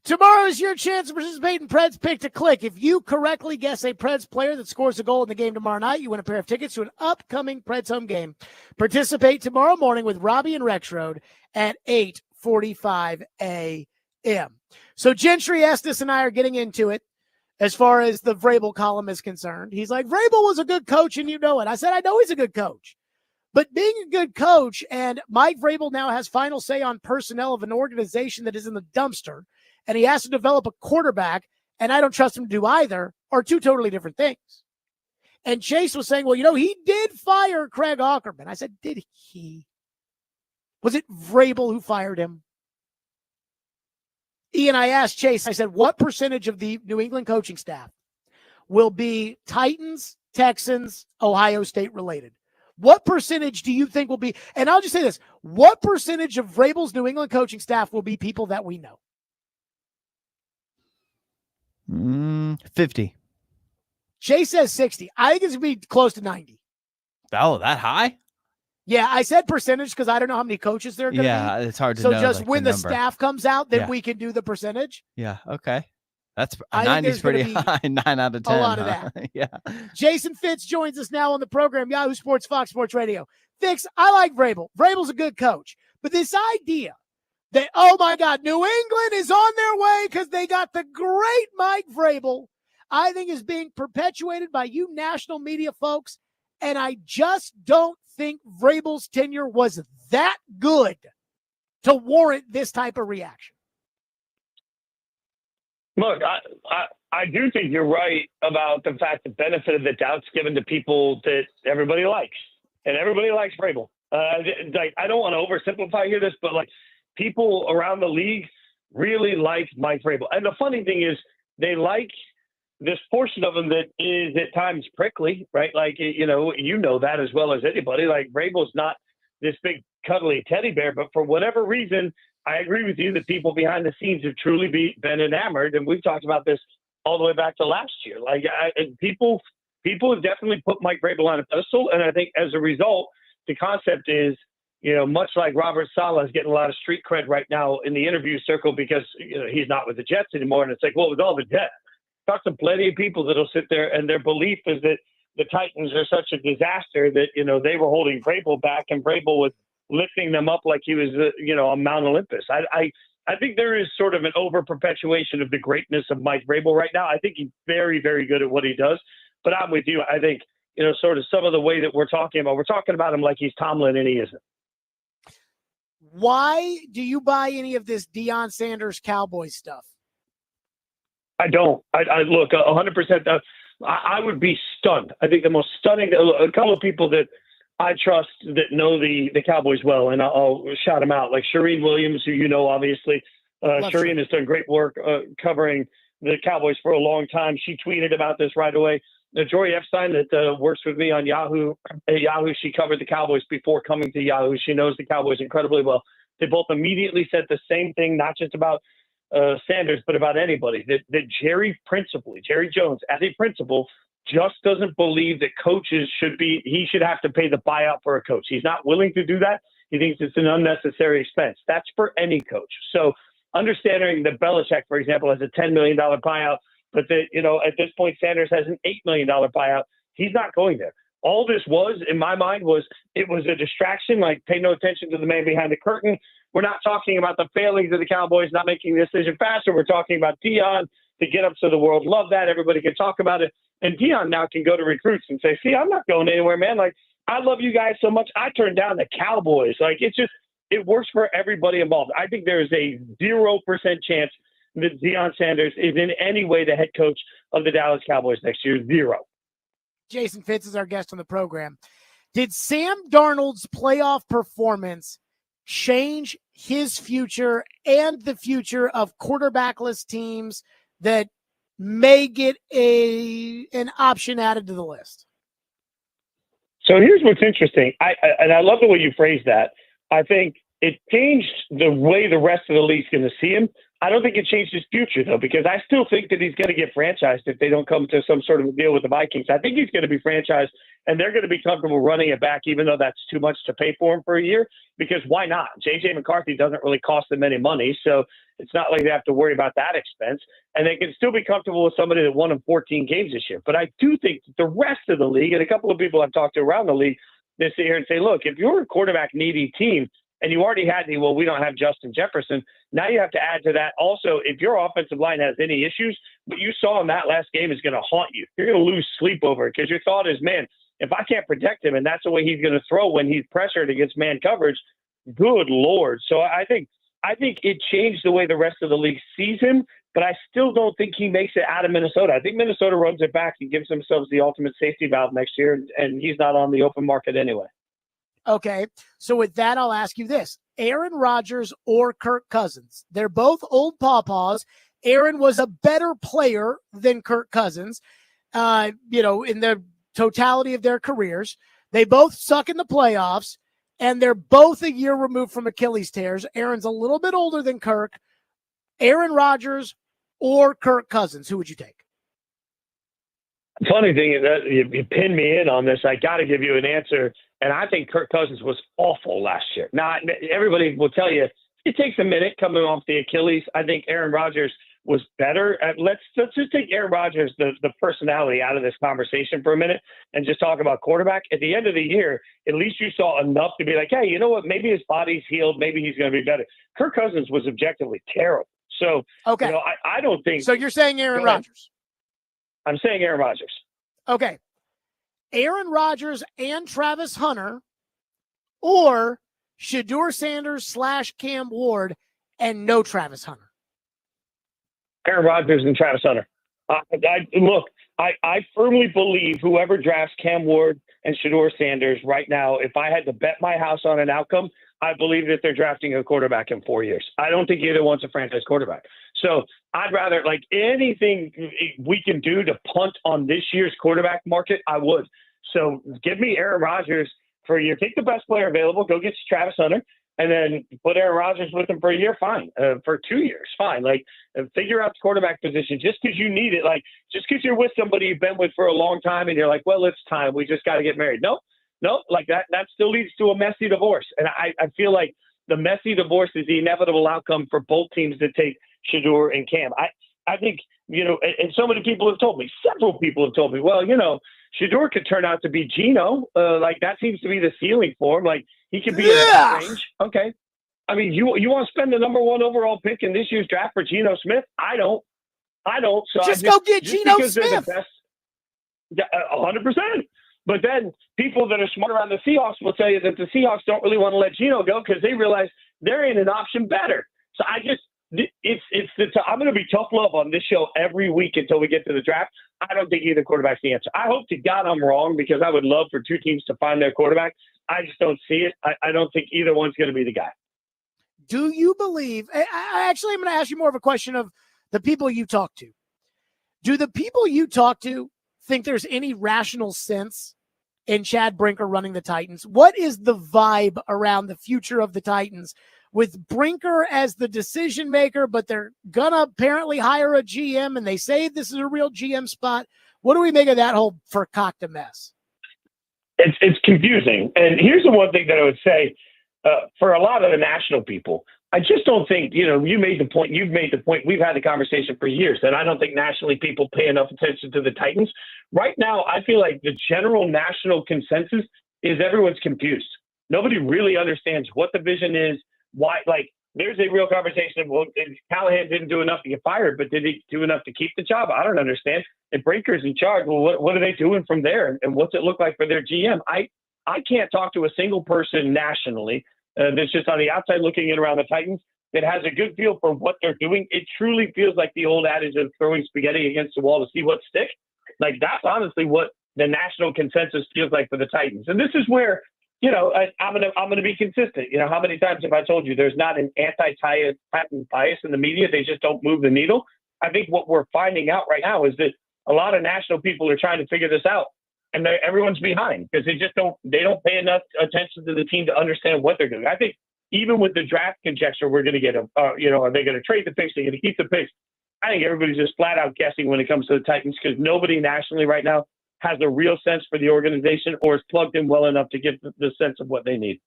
Tomorrow is your chance to participate in Preds Pick to Click. If you correctly guess a Preds player that scores a goal in the game tomorrow night, you win a pair of tickets to an upcoming Preds home game. Participate tomorrow morning with Robbie and Rexroad at 8:45 a.m. So Gentry Estes and I are getting into it as far as the Vrabel column is concerned. He's like, Vrabel was a good coach, and you know it. I said, I know he's a good coach. But being a good coach, and Mike Vrabel now has final say on personnel of an organization that is in the dumpster, and he has to develop a quarterback, and I don't trust him to do either, are two totally different things. And Chase was saying, well, you know, he did fire Craig Aukerman. I said, did he? Was it Vrabel who fired him? Ian, I asked Chase, I said, what percentage of the New England coaching staff will be Titans, Texans, Ohio State related? What percentage do you think will be, and I'll just say this, what percentage of Vrabel's New England coaching staff will be people that we know? 50. Chase says 60. I think it's going to be close to 90. Oh, that high? Yeah, I said percentage because I don't know how many coaches there are going to be. Yeah, it's hard to so know. So just like, when the number. staff comes out, then Yeah. we can do the percentage. Yeah, okay. That's I 90 is pretty high. 9 out of 10. A lot of that. Yeah. Jason Fitz joins us now on the program, Yahoo Sports, Fox Sports Radio. Fitz, I like Vrabel. Vrabel's a good coach. But this idea that, oh my God, New England is on their way because they got the great Mike Vrabel, I think is being perpetuated by you national media folks. And I just don't think Vrabel's tenure was that good to warrant this type of reaction. Look, I do think you're right about the fact the benefit of the doubt's given to people that everybody likes, and everybody likes Vrabel. Like, I don't want to oversimplify here this, but like people around the league really like Mike Vrabel. And the funny thing is they like this portion of him that is at times prickly, right? Like, you know that as well as anybody. Like Vrabel's not this big cuddly teddy bear, but for whatever reason, I agree with you that people behind the scenes have truly been enamored, and we've talked about this all the way back to last year. Like, people have definitely put Mike Vrabel on a pedestal, and I think as a result, the concept is, much like Robert Saleh is getting a lot of street cred right now in the interview circle because he's not with the Jets anymore, and it's like, well, with all the Jets, talk to plenty of people that'll sit there, and their belief is that the Titans are such a disaster that they were holding Vrabel back, and Vrabel was lifting them up like he was, a Mount Olympus. I think there is sort of an over-perpetuation of the greatness of Mike Vrabel right now. I think he's very, very good at what he does. But I'm with you. I think, sort of some of the way that we're talking about him like he's Tomlin, and he isn't. Why do you buy any of this Deion Sanders Cowboys stuff? I don't. I look, 100%. I would be stunned. I think the most stunning, a couple of people that I trust that know the Cowboys well, and I'll shout them out, like Shireen Williams, who obviously. Shireen has done great work covering the Cowboys for a long time. She tweeted about this right away. Jory Epstein, that works with me on Yahoo. At Yahoo, she covered the Cowboys before coming to Yahoo. She knows the Cowboys incredibly well. They both immediately said the same thing, not just about Sanders, but about anybody. That Jerry Jones, as a principal, just doesn't believe that coaches he should have to pay the buyout for a coach. He's not willing to do that. He thinks it's an unnecessary expense. That's for any coach. So understanding that Belichick, for example, has a $10 million buyout, but that, at this point, Sanders has an $8 million buyout. He's not going there. All this was, in my mind, was a distraction, like pay no attention to the man behind the curtain. We're not talking about the failings of the Cowboys not making the decision faster. We're talking about Deion to get up so the world love that. Everybody can talk about it. And Deion now can go to recruits and say, see, I'm not going anywhere, man. Like, I love you guys so much. I turned down the Cowboys. Like, it works for everybody involved. I think there is a 0% chance that Deion Sanders is in any way the head coach of the Dallas Cowboys next year. 0. Jason Fitz is our guest on the program. Did Sam Darnold's playoff performance change his future and the future of quarterbackless teams that may get an option added to the list? So here's what's interesting. I love the way you phrased that. I think it changed the way the rest of the league's going to see him. I don't think it changed his future, though, because I still think that he's going to get franchised if they don't come to some sort of a deal with the Vikings. I think he's going to be franchised, and they're going to be comfortable running it back, even though that's too much to pay for him for a year, because why not? J.J. McCarthy doesn't really cost them any money, so it's not like they have to worry about that expense. And they can still be comfortable with somebody that won in 14 games this year. But I do think that the rest of the league, and a couple of people I've talked to around the league, they sit here and say, look, if you're a quarterback-needy team, and you already had we don't have Justin Jefferson. Now you have to add to that also, if your offensive line has any issues, what you saw in that last game is going to haunt you. You're going to lose sleep over it because your thought is, man, if I can't protect him and that's the way he's going to throw when he's pressured against man coverage, good Lord. So I think it changed the way the rest of the league sees him, but I still don't think he makes it out of Minnesota. I think Minnesota runs it back and gives themselves the ultimate safety valve next year, and he's not on the open market anyway. Okay, so with that, I'll ask you this. Aaron Rodgers or Kirk Cousins? They're both old pawpaws. Aaron was a better player than Kirk Cousins, in the totality of their careers. They both suck in the playoffs, and they're both a year removed from Achilles tears. Aaron's a little bit older than Kirk. Aaron Rodgers or Kirk Cousins? Who would you take? Funny thing is that you pinned me in on this. I got to give you an answer. And I think Kirk Cousins was awful last year. Now, everybody will tell you it takes a minute coming off the Achilles. I think Aaron Rodgers was better. Let's just take Aaron Rodgers, the personality, out of this conversation for a minute and just talk about quarterback. At the end of the year, at least you saw enough to be like, hey, you know what? Maybe his body's healed. Maybe he's going to be better. Kirk Cousins was objectively terrible. So, okay. I don't think. So you're saying Aaron Rodgers? I'm saying Aaron Rodgers. Okay. Aaron Rodgers and Travis Hunter, or Shedeur Sanders / Cam Ward and no Travis Hunter? Aaron Rodgers and Travis Hunter. I firmly believe whoever drafts Cam Ward and Shedeur Sanders right now, if I had to bet my house on an outcome, I believe that they're drafting a quarterback in 4 years. I don't think either one's a franchise quarterback. So I'd rather, anything we can do to punt on this year's quarterback market, I would. So give me Aaron Rodgers for a year. Take the best player available. Go get Travis Hunter, and then put Aaron Rodgers with him for a year. Fine. For 2 years, fine. Figure out the quarterback position. Just because you need it, just because you're with somebody you've been with for a long time, and you're like, well, it's time. We just got to get married. No, that still leads to a messy divorce. And I feel like the messy divorce is the inevitable outcome for both teams that take Shedeur and Cam. I think, and so many people have told me, several people have told me, well, Shedeur could turn out to be Geno. That seems to be the ceiling for him. He could be in that range. Okay. I mean, you want to spend the number 1 overall pick in this year's draft for Geno Smith? I don't. So just go get Geno Smith. The best, 100%. But then people that are smart around the Seahawks will tell you that the Seahawks don't really want to let Geno go because they realize there ain't an option better. So I'm going to be tough love on this show every week until we get to the draft. I don't think either quarterback's the answer. I hope to God I'm wrong because I would love for 2 teams to find their quarterback. I just don't see it. I don't think either one's going to be the guy. Do you believe – I'm going to ask you more of a question of the people you talk to. Do the people you talk to think there's any rational sense in Chad Brinker running the Titans? What is the vibe around the future of the Titans with Brinker as the decision maker, but they're going to apparently hire a GM and they say this is a real GM spot? What do we make of that whole forcocked mess? It's confusing. And here's the one thing that I would say for a lot of the national people, I just don't think, you made the point, you've made the point, we've had the conversation for years, that I don't think nationally people pay enough attention to the Titans. Right now, I feel like the general national consensus is everyone's confused. Nobody really understands what the vision is, why, there's a real conversation of, well, Callahan didn't do enough to get fired, but did he do enough to keep the job? I don't understand. If Brinker's in charge, well, what are they doing from there? And what's it look like for their GM? I can't talk to a single person nationally that's just on the outside looking in around the Titans that has a good feel for what they're doing. It truly feels like the old adage of throwing spaghetti against the wall to see what sticks. That's honestly what the national consensus feels like for the Titans. And this is where, I'm gonna be consistent. How many times have I told you there's not an anti-Titan bias in the media? They just don't move the needle. I think what we're finding out right now is that a lot of national people are trying to figure this out. And everyone's behind because they don't pay enough attention to the team to understand what they're doing. I think even with the draft conjecture, we're going to get him. Are they going to trade the picks? They're going to keep the picks. I think everybody's just flat out guessing when it comes to the Titans because nobody nationally right now has a real sense for the organization or is plugged in well enough to get the sense of what they need.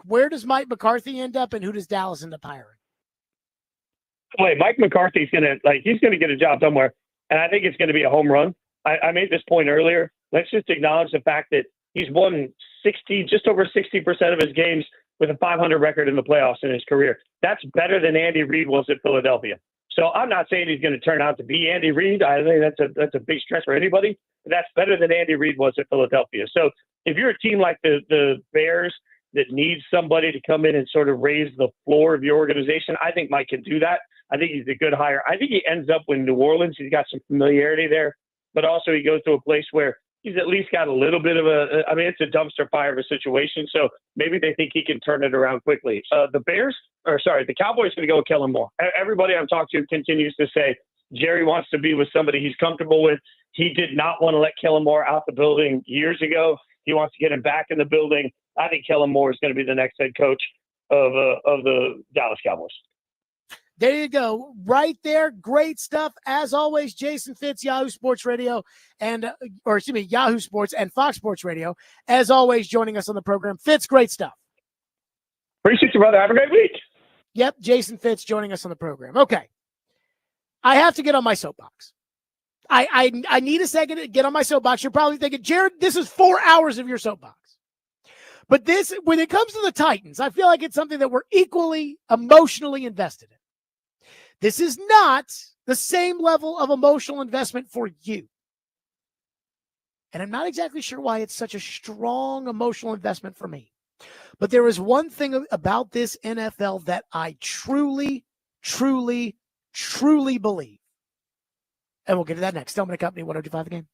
Where does Mike McCarthy end up, and who does Dallas end up hiring? Wait, Mike McCarthy's he's going to get a job somewhere, and I think it's going to be a home run. I made this point earlier. Let's just acknowledge the fact that he's won just over 60% of his games with a 500 record in the playoffs in his career. That's better than Andy Reid was at Philadelphia. So I'm not saying he's going to turn out to be Andy Reid. I think that's a big stretch for anybody. But that's better than Andy Reid was at Philadelphia. So if you're a team like the Bears that needs somebody to come in and sort of raise the floor of your organization, I think Mike can do that. I think he's a good hire. I think he ends up with New Orleans. He's got some familiarity there, but also he goes to a place where he's at least got a little bit of it's a dumpster fire of a situation. So maybe they think he can turn it around quickly. The Cowboys going to go with Kellen Moore. Everybody I've talked to continues to say Jerry wants to be with somebody he's comfortable with. He did not want to let Kellen Moore out the building years ago. He wants to get him back in the building. I think Kellen Moore is going to be the next head coach of the Dallas Cowboys. There you go. Right there. Great stuff. As always, Jason Fitz, Yahoo Sports Radio Yahoo Sports and Fox Sports Radio. As always, joining us on the program. Fitz, great stuff. Appreciate you, brother. Have a great week. Yep. Jason Fitz joining us on the program. Okay. I have to get on my soapbox. I need a second to get on my soapbox. You're probably thinking, Jared, this is 4 hours of your soapbox. But when it comes to the Titans, I feel like it's something that we're equally emotionally invested in. This is not the same level of emotional investment for you. And I'm not exactly sure why it's such a strong emotional investment for me. But there is one thing about this NFL that I truly, truly, truly believe. And we'll get to that next. Stillman & Company, 102.5 The Game.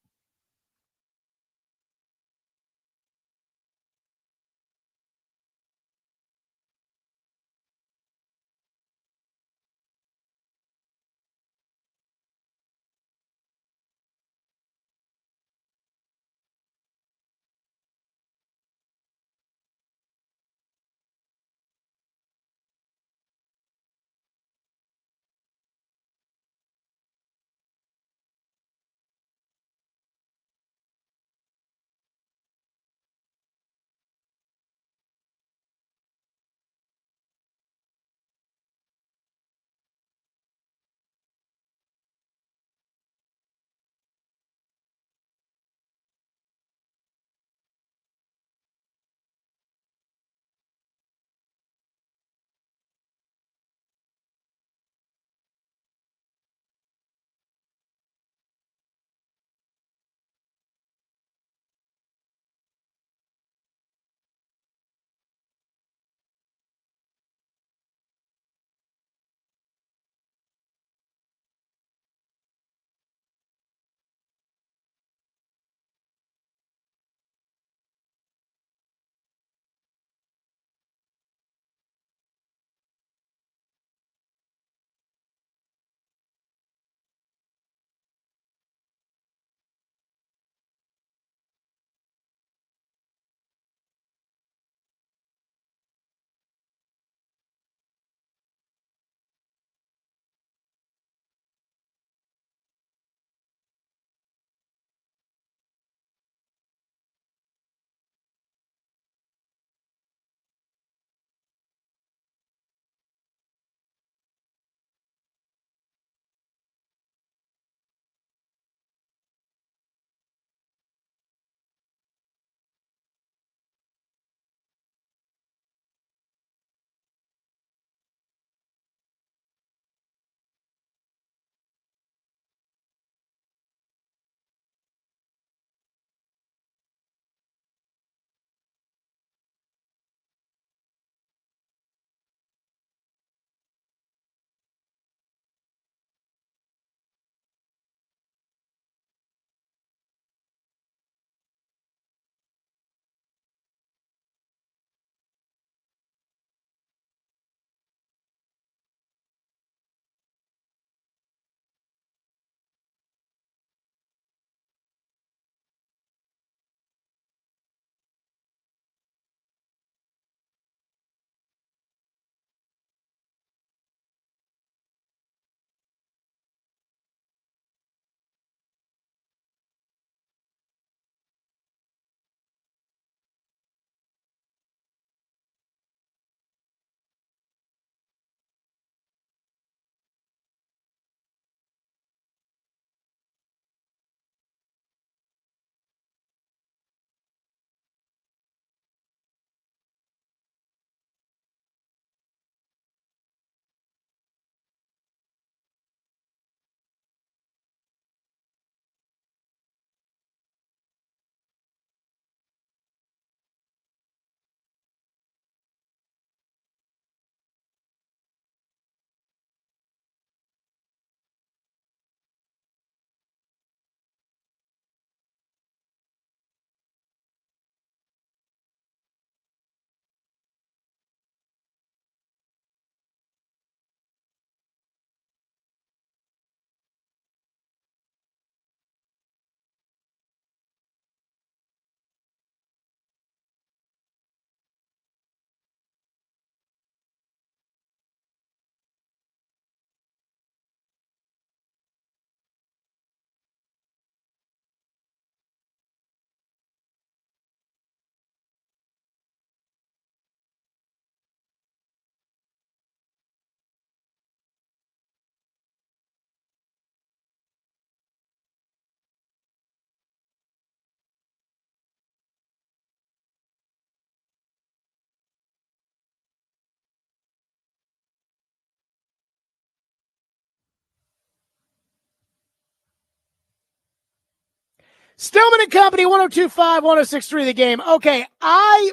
Stillman and Company, 102.5, 106.3 The Game. Okay, I've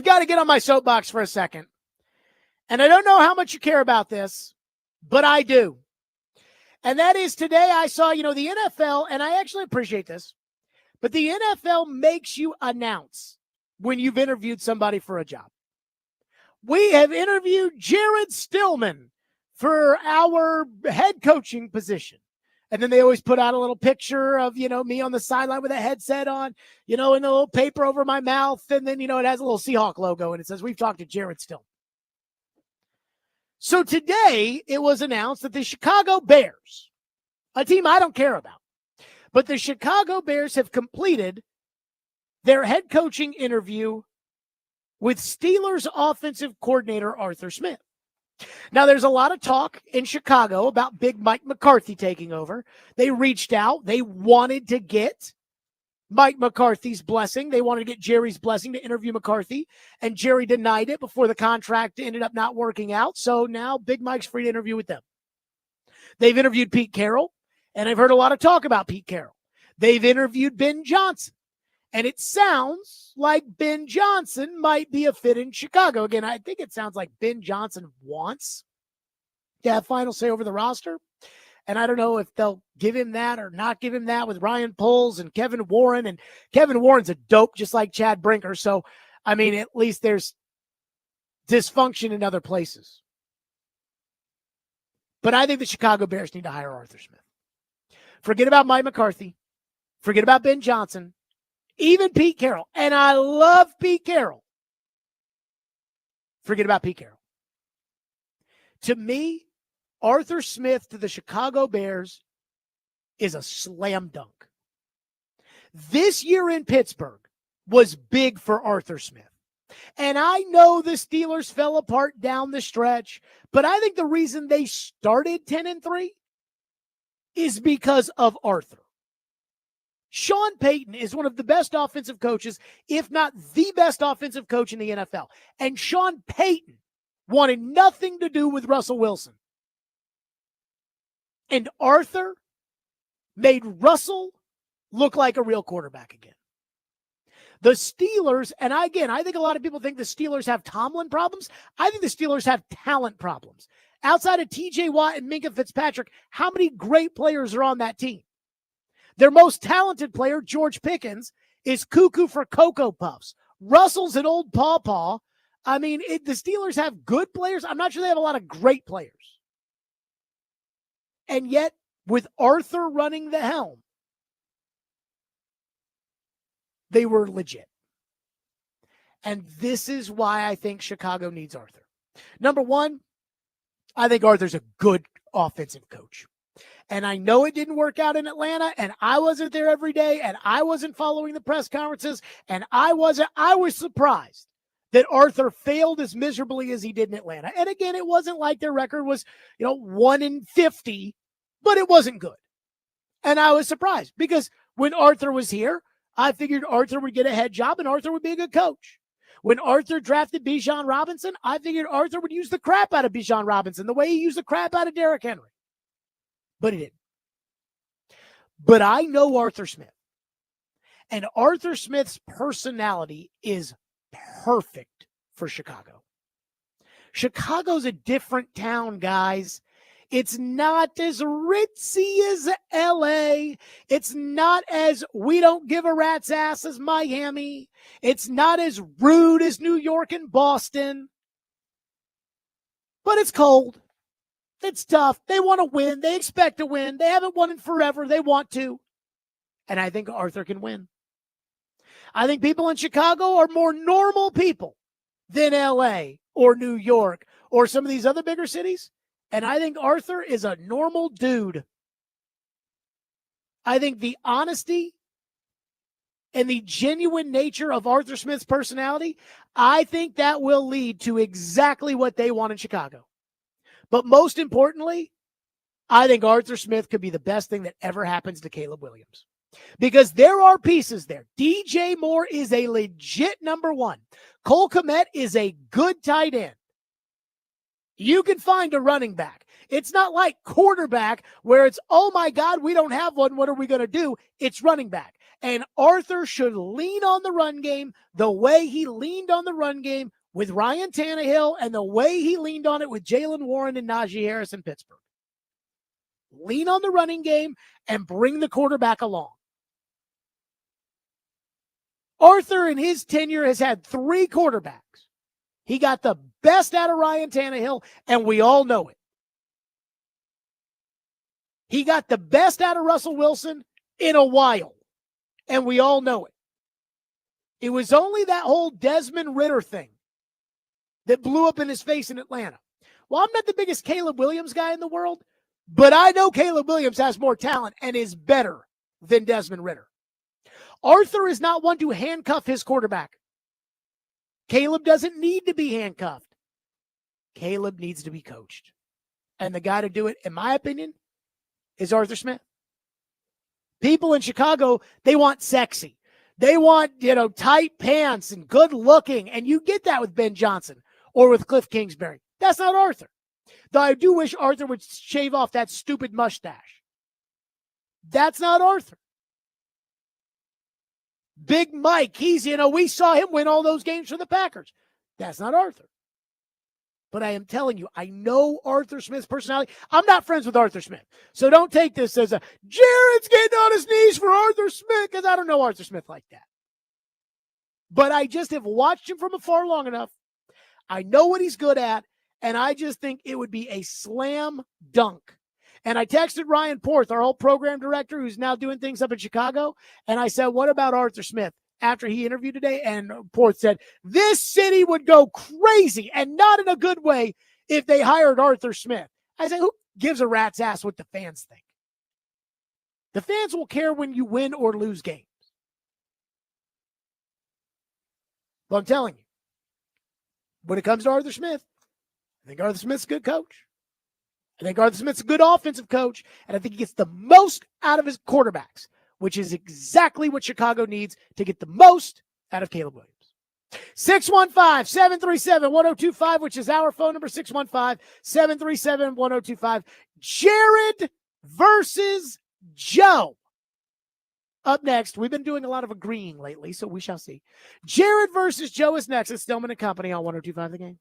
got to get on my soapbox for a second. And I don't know how much you care about this, but I do. And that is today I saw, the NFL, and I actually appreciate this, but the NFL makes you announce when you've interviewed somebody for a job. We have interviewed Jared Stillman for our head coaching position. And then they always put out a little picture of, me on the sideline with a headset on, and a little paper over my mouth. And then, it has a little Seahawk logo and it says, we've talked to Jared Stillman. So today it was announced that the Chicago Bears, a team I don't care about, but the Chicago Bears have completed their head coaching interview with Steelers offensive coordinator Arthur Smith. Now, there's a lot of talk in Chicago about Big Mike McCarthy taking over. They reached out. They wanted to get Mike McCarthy's blessing. They wanted to get Jerry's blessing to interview McCarthy, and Jerry denied it before the contract ended up not working out. So now Big Mike's free to interview with them. They've interviewed Pete Carroll, and I've heard a lot of talk about Pete Carroll. They've interviewed Ben Johnson, and it sounds like Ben Johnson might be a fit in Chicago. Again, I think it sounds like Ben Johnson wants to have final say over the roster. And I don't know if they'll give him that or not give him that with Ryan Poles and Kevin Warren. And Kevin Warren's a dope, just like Chad Brinker. So, at least there's dysfunction in other places. But I think the Chicago Bears need to hire Arthur Smith. Forget about Mike McCarthy. Forget about Ben Johnson. Even Pete Carroll. And I love Pete Carroll. Forget about Pete Carroll. To me, Arthur Smith to the Chicago Bears is a slam dunk. This year in Pittsburgh was big for Arthur Smith. And I know the Steelers fell apart down the stretch, but I think the reason they started 10-3 is because of Arthur. Sean Payton is one of the best offensive coaches, if not the best offensive coach in the NFL. And Sean Payton wanted nothing to do with Russell Wilson. And Arthur made Russell look like a real quarterback again. The Steelers, and again, I think a lot of people think the Steelers have Tomlin problems. I think the Steelers have talent problems. Outside of TJ Watt and Minkah Fitzpatrick, how many great players are on that team? Their most talented player, George Pickens, is cuckoo for Cocoa Puffs. Russell's an old pawpaw. The Steelers have good players. I'm not sure they have a lot of great players. And yet, with Arthur running the helm, they were legit. And this is why I think Chicago needs Arthur. Number one, I think Arthur's a good offensive coach. And I know it didn't work out in Atlanta, and I wasn't there every day, and I wasn't following the press conferences, and I was surprised that Arthur failed as miserably as he did in Atlanta. And again, it wasn't like their record was, 1-50, but it wasn't good. And I was surprised because when Arthur was here, I figured Arthur would get a head job and Arthur would be a good coach. When Arthur drafted Bijan Robinson, I figured Arthur would use the crap out of Bijan Robinson the way he used the crap out of Derrick Henry. But he didn't. But I know Arthur Smith. And Arthur Smith's personality is perfect for Chicago. Chicago's a different town, guys. It's not as ritzy as LA. It's not as we don't give a rat's ass as Miami. It's not as rude as New York and Boston. But it's cold. It's tough. They want to win. They expect to win. They haven't won in forever. They want to. And I think Arthur can win. I think people in Chicago are more normal people than LA or New York or some of these other bigger cities. And I think Arthur is a normal dude. I think the honesty and the genuine nature of Arthur Smith's personality, I think that will lead to exactly what they want in Chicago. But most importantly, I think Arthur Smith could be the best thing that ever happens to Caleb Williams. Because there are pieces there. DJ Moore is a legit number one. Cole Kmet is a good tight end. You can find a running back. It's not like quarterback where it's, oh my God, we don't have one. What are we going to do? It's running back. And Arthur should lean on the run game the way he leaned on the run game with Ryan Tannehill and the way he leaned on it with Jalen Warren and Najee Harris in Pittsburgh. Lean on the running game and bring the quarterback along. Arthur in his tenure has had 3 quarterbacks. He got the best out of Ryan Tannehill, and we all know it. He got the best out of Russell Wilson in a while, and we all know it. It was only that whole Desmond Ridder thing that blew up in his face in Atlanta. Well, I'm not the biggest Caleb Williams guy in the world, but I know Caleb Williams has more talent and is better than Desmond Ridder. Arthur is not one to handcuff his quarterback. Caleb doesn't need to be handcuffed. Caleb needs to be coached. And the guy to do it, in my opinion, is Arthur Smith. People in Chicago, they want sexy. They want, tight pants and good looking. And you get that with Ben Johnson or with Cliff Kingsbury. That's not Arthur. Though I do wish Arthur would shave off that stupid mustache. That's not Arthur. Big Mike, we saw him win all those games for the Packers. That's not Arthur. But I am telling you, I know Arthur Smith's personality. I'm not friends with Arthur Smith. So don't take this as Jared's getting on his knees for Arthur Smith, because I don't know Arthur Smith like that. But I just have watched him from afar long enough. I know what he's good at, and I just think it would be a slam dunk. And I texted Ryan Porth, our old program director, who's now doing things up in Chicago, and I said, what about Arthur Smith after he interviewed today? And Porth said, this city would go crazy, and not in a good way, if they hired Arthur Smith. I said, who gives a rat's ass what the fans think? The fans will care when you win or lose games. But I'm telling you, when it comes to Arthur Smith, I think Arthur Smith's a good coach. I think Arthur Smith's a good offensive coach, and I think he gets the most out of his quarterbacks, which is exactly what Chicago needs to get the most out of Caleb Williams. 615-737-1025, which is our phone number, 615-737-1025. Jared versus Joe. Up next, we've been doing a lot of agreeing lately, so we shall see. Jared versus Joe is next. It's Stillman and Company on 1025 The Game.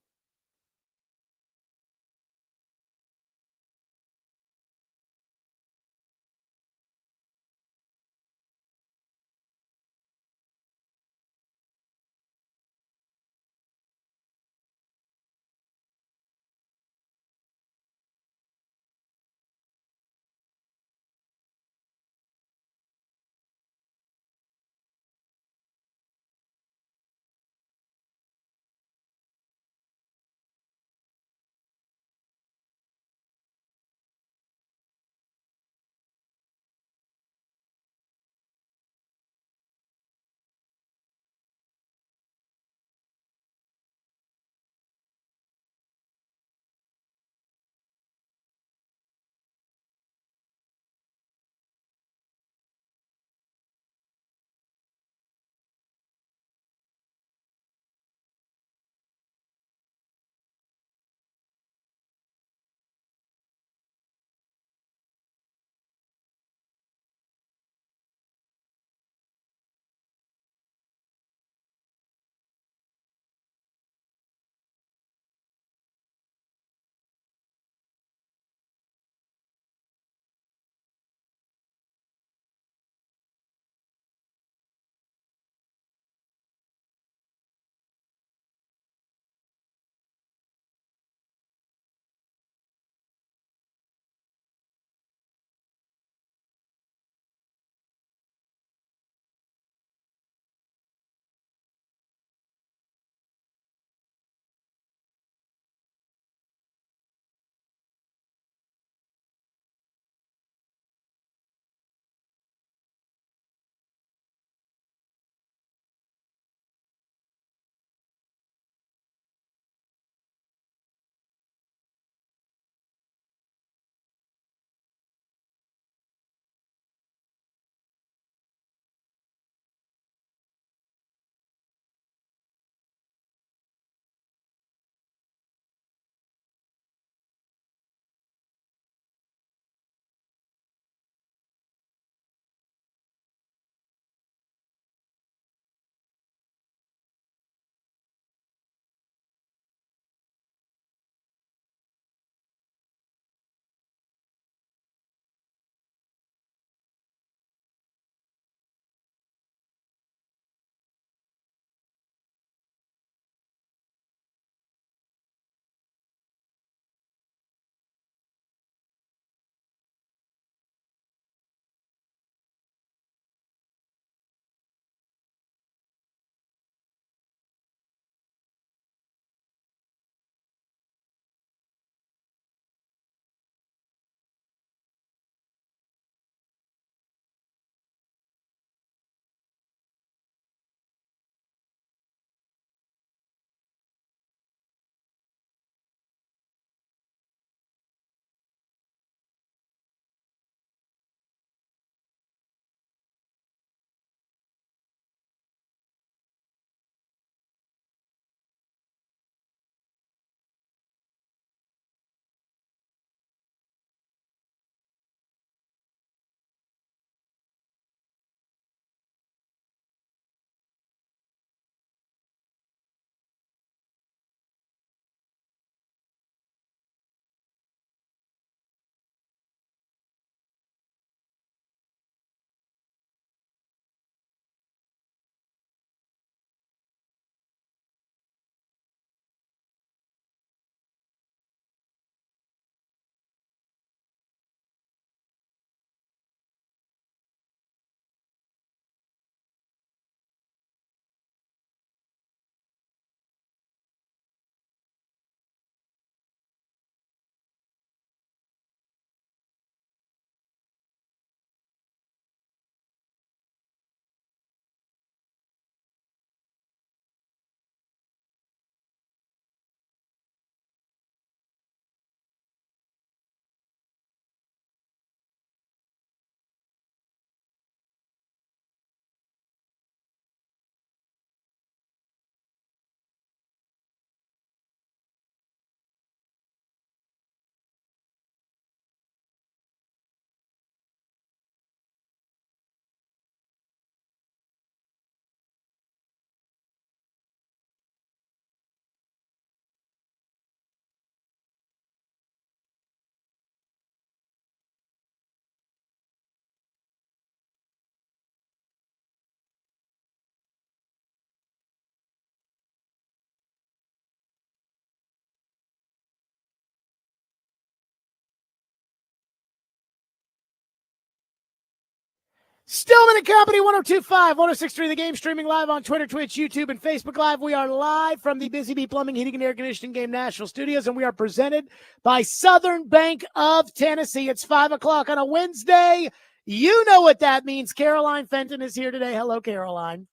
Stillman and Company, 102.5, 106.3 The Game, streaming live on Twitter, Twitch, YouTube, and Facebook Live. We are live from the Busy Bee Plumbing, Heating, and Air Conditioning Game National Studios, and we are presented by Southern Bank of Tennessee. It's 5 o'clock on a Wednesday. You know what that means. Caroline Fenton is here today. Hello, Caroline.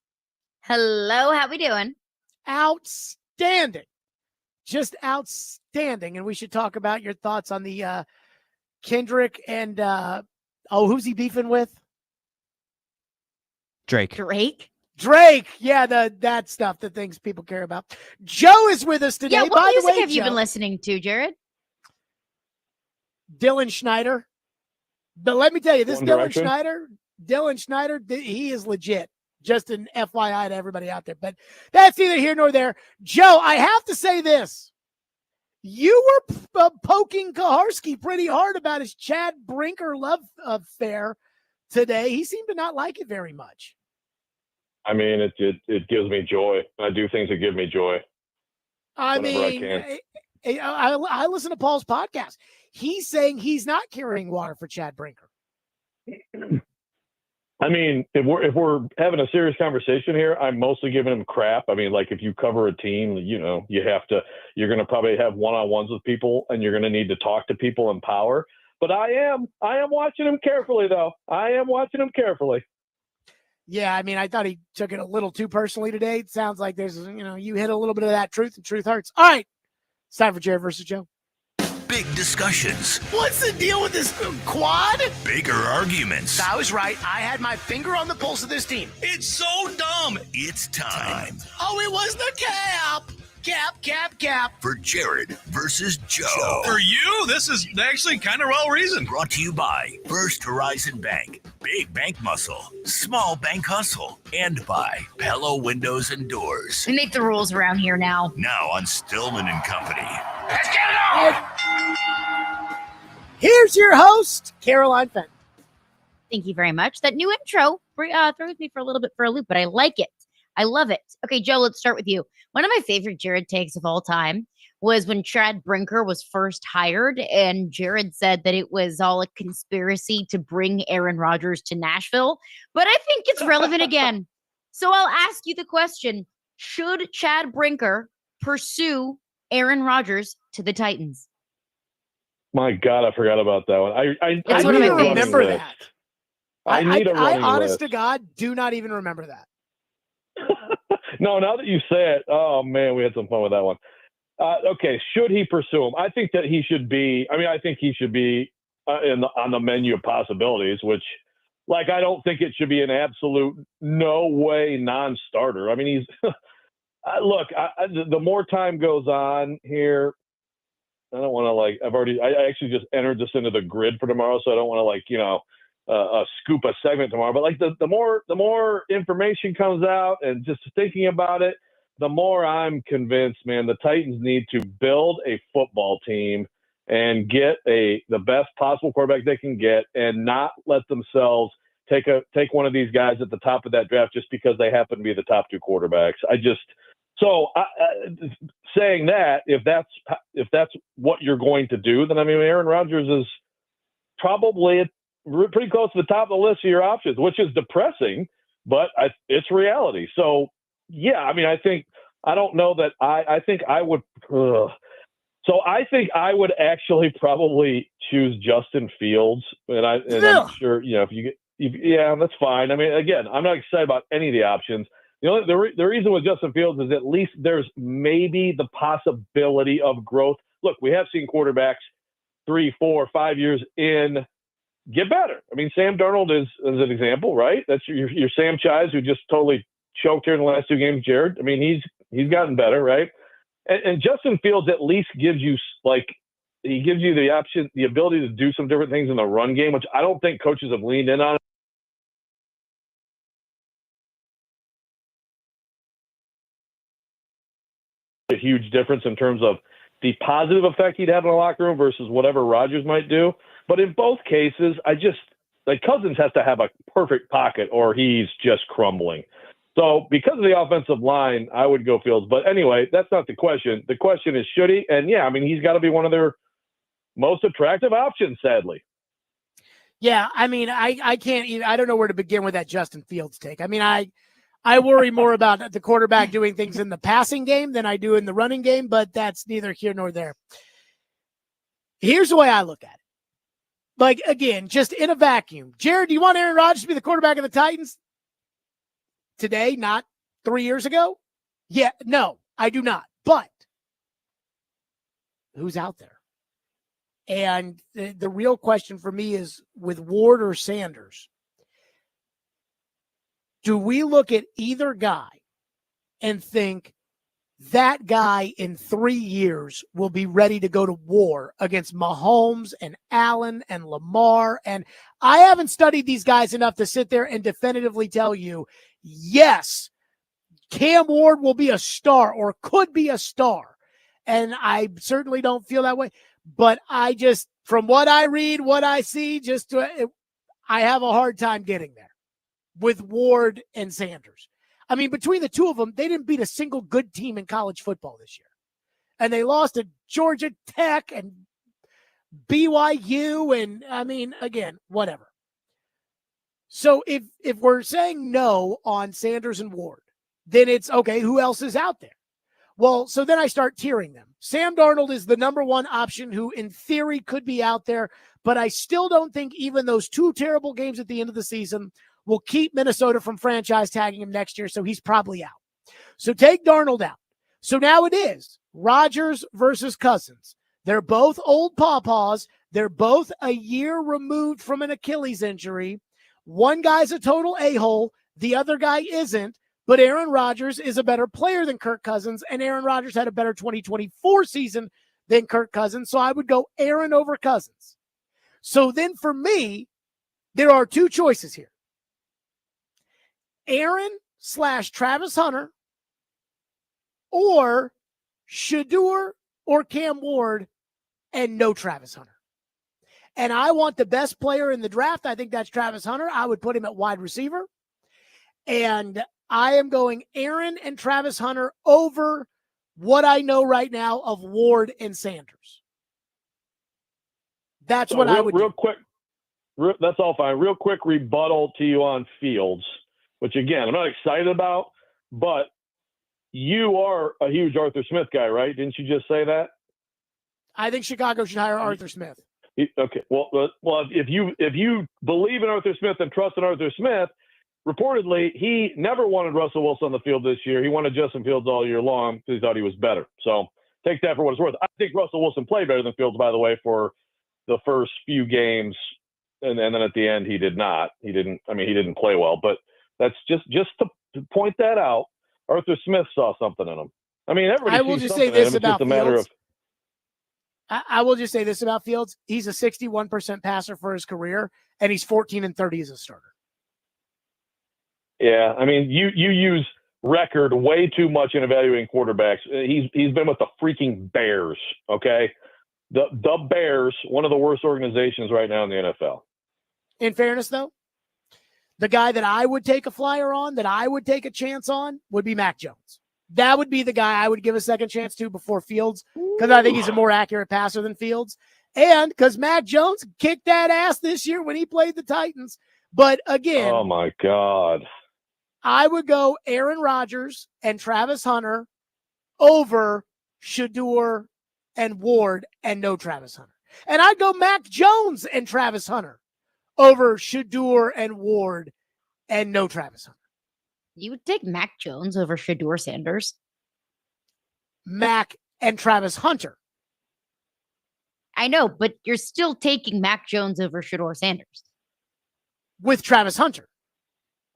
Hello, how we doing? Outstanding. Just outstanding. And we should talk about your thoughts on the Kendrick and, who's he beefing with? Drake. Drake. Yeah, that stuff, the things people care about. Joe is with us today. Yeah, what By music the way, have you Joe, been listening to, Jared? Dylan Schneider. But let me tell you, this One Dylan Direction? Schneider, he is legit. Just an FYI to everybody out there. But that's neither here nor there. Joe, I have to say this. You were poking Kaharski pretty hard about his Chad Brinker love affair today. He seemed to not like it very much. I mean, it gives me joy. I do things that give me joy. I whenever mean, I listen to Paul's podcast. He's saying he's not carrying water for Chad Brinker. I mean, if we're having a serious conversation here, I'm mostly giving him crap. I mean, like if you cover a team, you're going to probably have one-on-ones with people, and you're going to need to talk to people in power. But I am watching him carefully, though. I am watching him carefully. Yeah, I mean, I thought he took it a little too personally today. It sounds like there's, you hit a little bit of that truth, and truth hurts. All right, it's time for Jared versus Joe. Big discussions. What's the deal with this quad? Bigger arguments. I was right. I had my finger on the pulse of this team. It's so dumb. It's time. Oh, it was the cap. Cap. For Jared versus Joe. For you, this is actually kind of well-reasoned. Brought to you by First Horizon Bank. Big bank muscle. Small bank hustle. And by Pella Windows and Doors. We make the rules around here now. Now on Stillman and Company. Let's get it on. Here's your host, Caroline Fenton. Thank you very much. That new intro throws me for a little bit for a loop, but I like it. I love it. Okay, Joe, let's start with you. One of my favorite Jared takes of all time was when Chad Brinker was first hired, and Jared said that it was all a conspiracy to bring Aaron Rodgers to Nashville. But I think it's relevant again. So I'll ask you the question, should Chad Brinker pursue Aaron Rodgers to the Titans? My God, I forgot about that one. I It's one of my favorites. Remember that. I need a running honest list. to God, do not even remember that. No, now that you say it, oh man, we had some fun with that one. Okay, should he pursue him? I think that he should be. I mean, I think he should be on the menu of possibilities. Which, like, I don't think it should be an absolute no way non-starter. I mean, he's look. The more time goes on here, I don't want to I actually just entered this into the grid for tomorrow, so I don't want to scoop a segment tomorrow. But like the more information comes out, and just thinking about it, the more I'm convinced, man, the Titans need to build a football team and get the best possible quarterback they can get, and not let themselves take one of these guys at the top of that draft just because they happen to be the top two quarterbacks. Saying that, if that's what you're going to do, then I mean, Aaron Rodgers is probably pretty close to the top of the list of your options, which is depressing, but it's reality. So yeah, I mean, I think I would actually probably choose Justin Fields, and I'm sure yeah, that's fine. I mean, again, I'm not excited about any of the options. The reason with Justin Fields is at least there's maybe the possibility of growth. Look, we have seen quarterbacks 3, 4, 5 years in get better. I mean, Sam Darnold is an example, right? That's your Sam Chives, who just totally choked here in the last 2 games. Jared, I mean, he's gotten better, right? And Justin Fields at least gives you the option, the ability to do some different things in the run game, which I don't think coaches have leaned in on. A huge difference in terms of the positive effect he'd have in the locker room versus whatever Rodgers might do. But in both cases, Cousins has to have a perfect pocket or he's just crumbling. So because of the offensive line, I would go Fields. But anyway, that's not the question. The question is, should he? And yeah, I mean, he's got to be one of their most attractive options, sadly. Yeah, I mean, I can't even, I don't know where to begin with that Justin Fields take. I mean, I worry more about the quarterback doing things in the passing game than I do in the running game, but that's neither here nor there. Here's the way I look at it. Like, again, just in a vacuum. Jared, do you want Aaron Rodgers to be the quarterback of the Titans today, not 3 years ago? Yeah, no, I do not. But who's out there? And the real question for me is with Ward or Sanders, do we look at either guy and think that guy in 3 years will be ready to go to war against Mahomes and Allen and Lamar? And I haven't studied these guys enough to sit there and definitively tell you, yes, Cam Ward will be a star or could be a star. And I certainly don't feel that way. But I just, from what I read, what I see, I have a hard time getting there with Ward and Sanders. I mean, between the two of them, they didn't beat a single good team in college football this year. And they lost to Georgia Tech and BYU. And I mean, again, whatever. So if we're saying no on Sanders and Ward, then it's okay, who else is out there? Well, so then I start tiering them. Sam Darnold is the number one option who in theory could be out there, but I still don't think even those two terrible games at the end of the season will keep Minnesota from franchise tagging him next year, so he's probably out. So take Darnold out. So now it is Rodgers versus Cousins. They're both old pawpaws. They're both a year removed from an Achilles injury. One guy's a total a-hole. The other guy isn't. But Aaron Rodgers is a better player than Kirk Cousins, and Aaron Rodgers had a better 2024 season than Kirk Cousins, so I would go Aaron over Cousins. So then for me, there are two choices here. Aaron / Travis Hunter or Shedeur or Cam Ward and no Travis Hunter. And I want the best player in the draft. I think that's Travis Hunter. I would put him at wide receiver. And I am going Aaron and Travis Hunter over what I know right now of Ward and Sanders. That's what I would do. Real quick, that's all fine. Real quick rebuttal to you on Fields, which, again, I'm not excited about, but you are a huge Arthur Smith guy, right? Didn't you just say that? I think Chicago should hire Arthur Smith. Okay. Well, if you believe in Arthur Smith and trust in Arthur Smith, reportedly, he never wanted Russell Wilson on the field this year. He wanted Justin Fields all year long because he thought he was better. So take that for what it's worth. I think Russell Wilson played better than Fields, by the way, for the first few games. And then at the end, he did not. He didn't play well. But that's just to point that out. Arthur Smith saw something in him. I mean, everybody I will sees just something say this in him. It's about just a matter Fields. of I will just say this about Fields. He's a 61% passer for his career, and he's 14-30 as a starter. Yeah, I mean, you use record way too much in evaluating quarterbacks. He's been with the freaking Bears, okay? The Bears, one of the worst organizations right now in the NFL. In fairness, though, the guy that I would take a flyer on, that I would take a chance on, would be Mac Jones. That would be the guy I would give a second chance to before Fields, because I think he's a more accurate passer than Fields. And because Mac Jones kicked that ass this year when he played the Titans. But again, oh my God, I would go Aaron Rodgers and Travis Hunter over Shedeur and Ward and no Travis Hunter. And I'd go Mac Jones and Travis Hunter over Shedeur and Ward and no Travis Hunter. You would take Mac Jones over Shedeur Sanders? Mac and Travis Hunter. I know, but you're still taking Mac Jones over Shedeur Sanders. With Travis Hunter.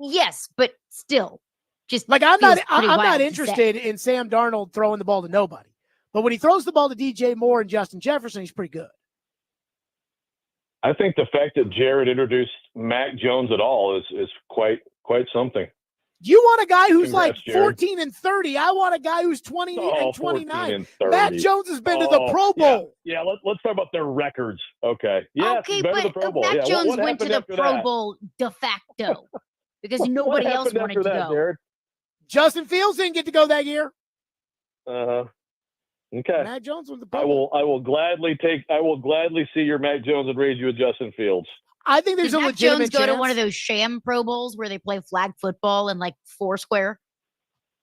Yes, but still. Just like I'm not interested in Sam Darnold throwing the ball to nobody. But when he throws the ball to DJ Moore and Justin Jefferson, he's pretty good. I think the fact that Jared introduced Mac Jones at all is quite something. You want a guy who's Congrats, like 14-30. I want a guy who's 20 and 29. Mac Jones has been to the Pro Bowl. Yeah, let's talk about their records. Okay. Yeah, okay, but the Pro Bowl. Mac Jones went to the Pro Bowl de facto because nobody else wanted to go. Jared? Justin Fields didn't get to go that year. Okay. Mac Jones was the Pro Bowl. I will gladly see your Mac Jones and raise you a Justin Fields. I think there's Did a Mac legitimate Jones go to chance. one of those sham Pro Bowls where they play flag football and like Foursquare?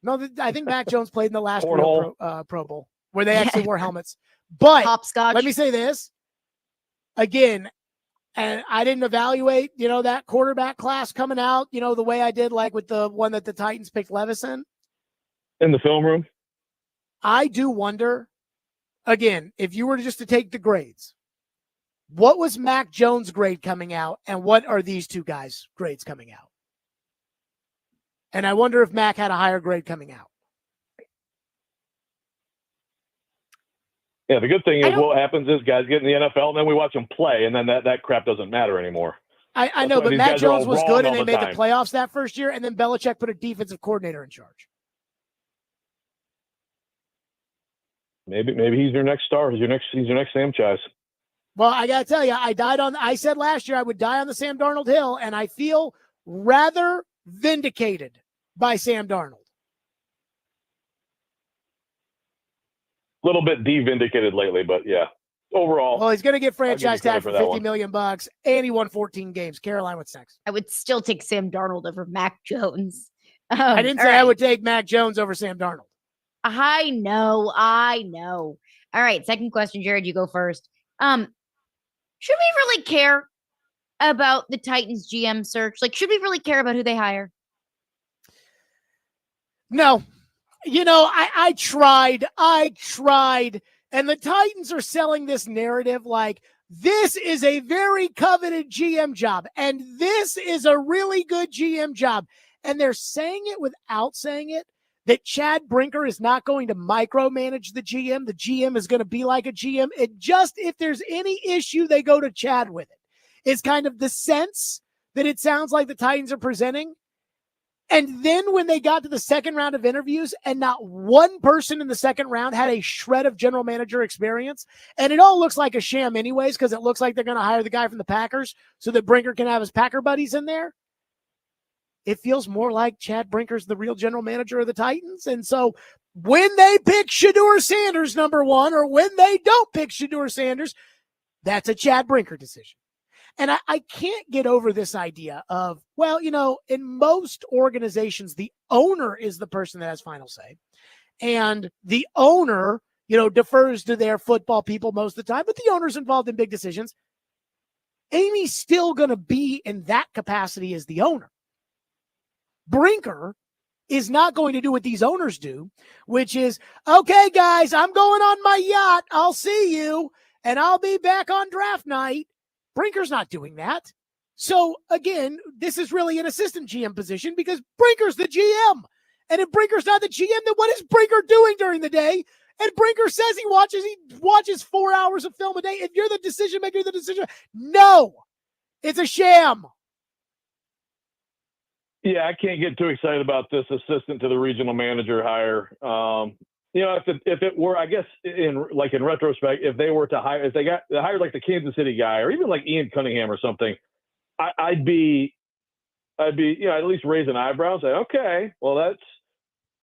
No, I think Mac Jones played in the last Cornhole. real Pro Bowl where they actually wore helmets. But Hopscotch. let me say this again, and I didn't evaluate, that quarterback class coming out, the way I did, like with the one that the Titans picked Levison. In the film room? I do wonder, again, if you were just to take the grades, what was Mac Jones' grade coming out, and what are these two guys' grades coming out? And I wonder if Mac had a higher grade coming out. Yeah, the good thing is what happens is guys get in the NFL, and then we watch them play, and then that crap doesn't matter anymore. I know, why but these Mac guys are all Jones was wrong good, and all they the made time. the playoffs that first year, and then Belichick put a defensive coordinator in charge. Maybe he's your next star. He's your next Sam Chise. Well, I got to tell you, I said last year I would die on the Sam Darnold hill, and I feel rather vindicated by Sam Darnold. A little bit de-vindicated lately, but yeah. Overall. Well, he's going to get I'll give you franchise tag credit for for that $50 one. million, and he won 14 games. Caroline, what's next? I would still take Sam Darnold over Mac Jones. I didn't say I would take Mac Jones over Sam Darnold. I know. All right, second question, Jared, you go first. Should we really care about the Titans GM search? Like, should we really care about who they hire? No. I tried. And the Titans are selling this narrative like this is a very coveted GM job. And this is a really good GM job. And they're saying it without saying it, that Chad Brinker is not going to micromanage the GM. The GM is going to be like a GM. It just, if there's any issue, they go to Chad with it. It's kind of the sense that it sounds like the Titans are presenting. And then when they got to the second round of interviews and not one person in the second round had a shred of general manager experience, and it all looks like a sham anyways, because it looks like they're going to hire the guy from the Packers so that Brinker can have his Packer buddies in there. It feels more like Chad Brinker's the real general manager of the Titans. And so when they pick Shedeur Sanders, number one, or when they don't pick Shedeur Sanders, that's a Chad Brinker decision. And I can't get over this idea of, well, in most organizations, the owner is the person that has final say. And the owner, defers to their football people most of the time, but the owner's involved in big decisions. Amy's still going to be in that capacity as the owner. Brinker is not going to do what these owners do, which is, okay, guys, I'm going on my yacht. I'll see you, and I'll be back on draft night. Brinker's not doing that. So, again, this is really an assistant GM position because Brinker's the GM. And if Brinker's not the GM, then what is Brinker doing during the day? And Brinker says he watches 4 hours of film a day. If you're the decision maker, no, it's a sham. Yeah, I can't get too excited about this assistant to the regional manager hire. If it were, I guess in retrospect, if they were to hire, if they hired like the Kansas City guy or even like Ian Cunningham or something, I'd be at least raise an eyebrow and say, okay, well, that's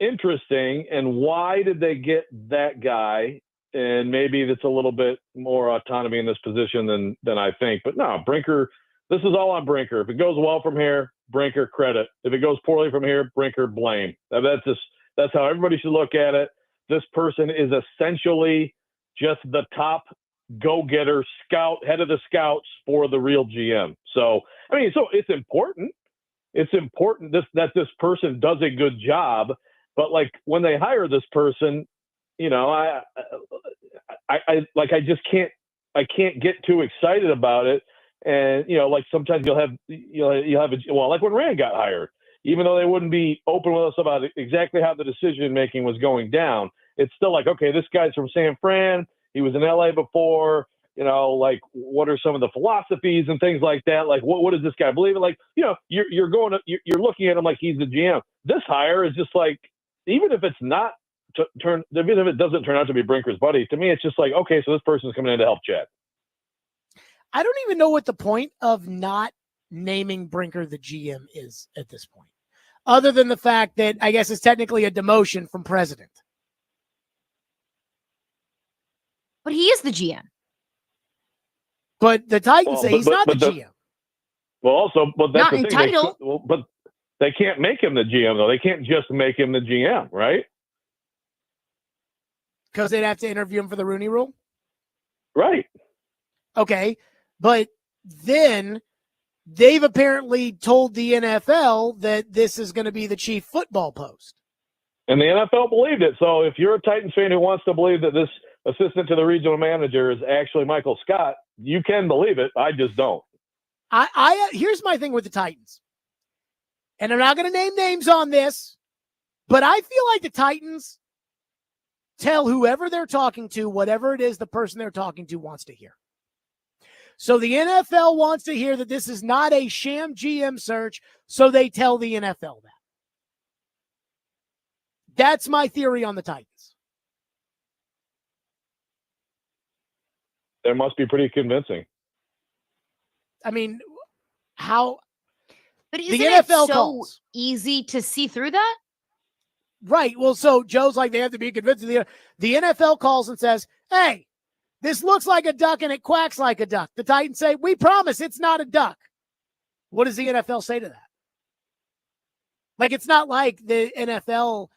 interesting. And why did they get that guy? And maybe that's a little bit more autonomy in this position than I think. But no, Brinker, this is all on Brinker. If it goes well from here, Brinker credit. If it goes poorly from here, Brinker blame. That's how everybody should look at it. This person is essentially just the top go-getter scout, head of the scouts for the real GM. So it's important. It's important that this person does a good job. But like when they hire this person, I can't get too excited about it. And like sometimes you'll have like when Rand got hired, even though they wouldn't be open with us about exactly how the decision making was going down, it's still like, okay, this guy's from San Fran. He was in LA before. Like what are some of the philosophies and things like that? Like what does this guy believe in? Like you're looking at him like he's the GM. This hire is just like, even if it doesn't turn out to be Brinker's buddy, to me it's just like, okay, so this person's coming in to help Chad. I don't even know what the point of not naming Brinker the GM is at this point, other than the fact that I guess it's technically a demotion from president. But he is the GM. But the Titans say he's not the GM. Well, also, but that's Not the in thing. title. But they can't make him the GM though. They can't just make him the GM, right? Because they'd have to interview him for the Rooney Rule. Right. Okay, but then they've apparently told the NFL that this is going to be the chief football post. And the NFL believed it. So if you're a Titans fan who wants to believe that this assistant to the regional manager is actually Michael Scott, you can believe it. I just don't. I here's my thing with the Titans. And I'm not going to name names on this, but I feel like the Titans tell whoever they're talking to, whatever it is the person they're talking to wants to hear. So the NFL wants to hear that this is not a sham GM search, so they tell the NFL that. That's my theory on the Titans. That must be pretty convincing. I mean, how? But the isn't NFL it so calls. easy to see through that? Right. Well, so Joe's like, they have to be convinced. The NFL calls and says, hey, this looks like a duck and it quacks like a duck. The Titans say, we promise it's not a duck. What does the NFL say to that? Like, it's not like the NFL,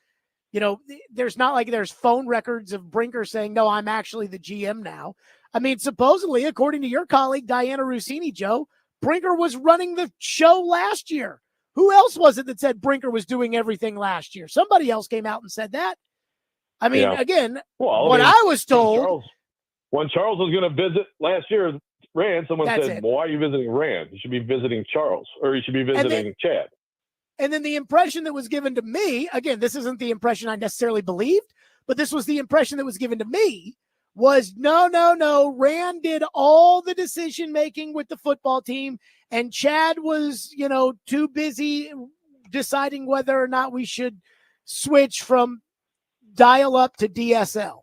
there's not like there's phone records of Brinker saying, no, I'm actually the GM now. I mean, supposedly, according to your colleague, Diana Rossini, Joe, Brinker was running the show last year. Who else was it that said Brinker was doing everything last year? Somebody else came out and said that. I mean, again, I was told. When Charles was going to visit last year, Rand, someone said, well, why are you visiting Rand? You should be visiting Charles, or you should be visiting Chad. And then the impression that was given to me, again, this isn't the impression I necessarily believed, but this was the impression that was given to me, was no. Rand did all the decision-making with the football team, and Chad was, too busy deciding whether or not we should switch from dial-up to DSL.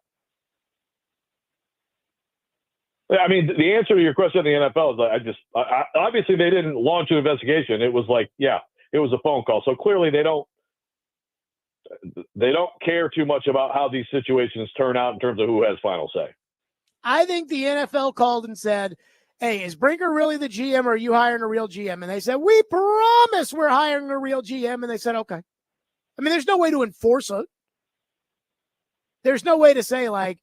I mean, the answer to your question in the NFL is obviously they didn't launch an investigation. It was like, it was a phone call. So clearly they don't care too much about how these situations turn out in terms of who has final say. I think the NFL called and said, hey, is Brinker really the GM or are you hiring a real GM? And they said, we promise we're hiring a real GM. And they said, okay. I mean, there's no way to enforce it. There's no way to say, like,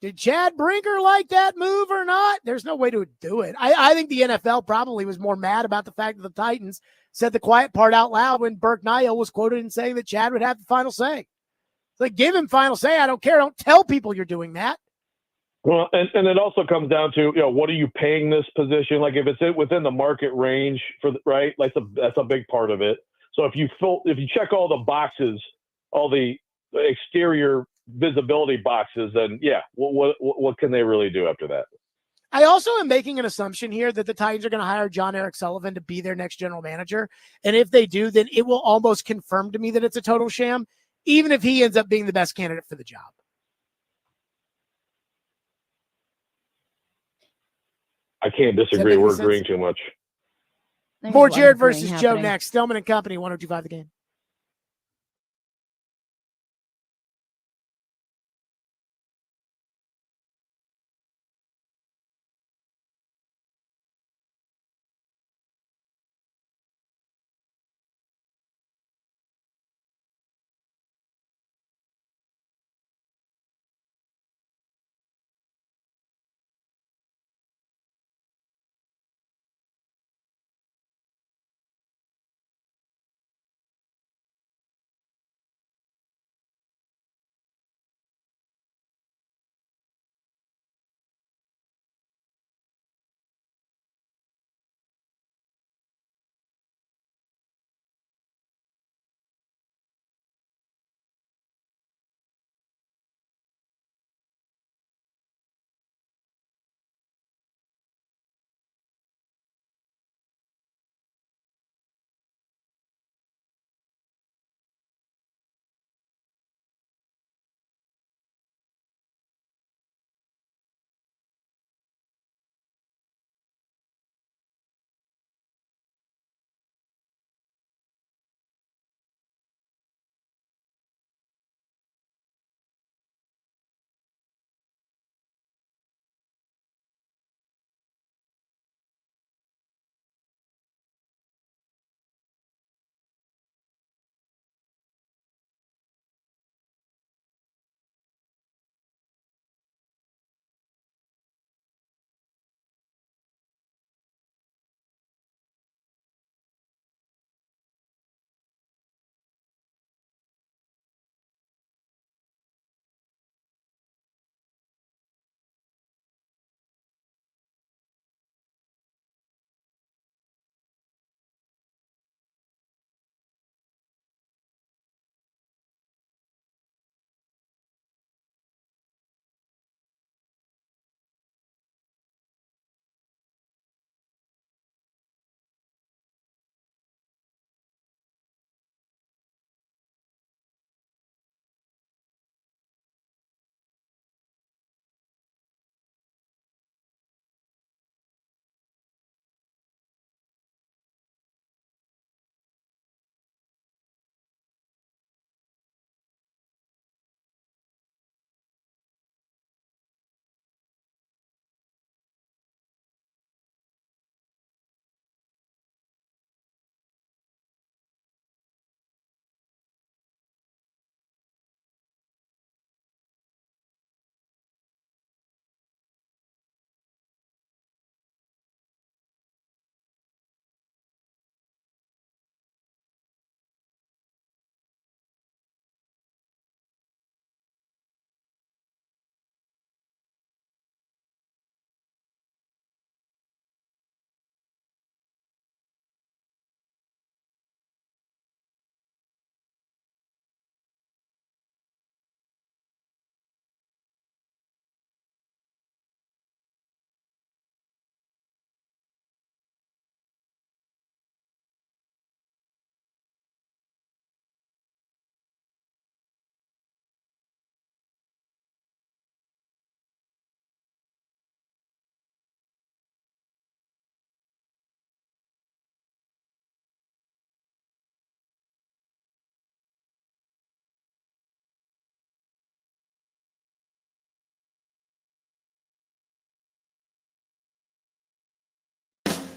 did Chad Brinker like that move or not? There's no way to do it. I think the NFL probably was more mad about the fact that the Titans said the quiet part out loud when Burke Niall was quoted in saying that Chad would have the final say. It's like, give him final say. I don't care. Don't tell people you're doing that. Well, and it also comes down to, what are you paying this position? Like if it's within the market range right? Like that's a big part of it. So if you check all the boxes, all the exterior visibility boxes, then what can they really do after that? I also am making an assumption here that the Titans are going to hire John Eric Sullivan to be their next general manager. And if they do, then it will almost confirm to me that it's a total sham, even if he ends up being the best candidate for the job. I can't disagree. We're agreeing too much. More Jared versus Joe next. Stillman and Company, 102.5 The Game.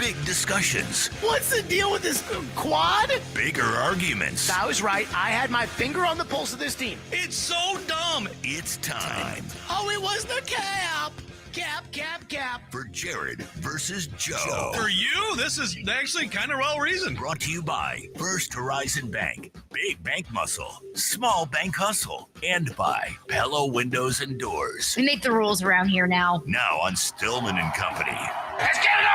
Big discussions. What's the deal with this quad? Bigger arguments. I was right. I had my finger on the pulse of this team. It's so dumb. It's time. Oh, it was the cap. Cap. For Jared versus Joe. For you, this is actually kind of well reasoned. Brought to you by First Horizon Bank. Big bank muscle. Small bank hustle. And by Pella Windows and Doors. We make the rules around here now. Now on Stillman and Company. Let's get it on.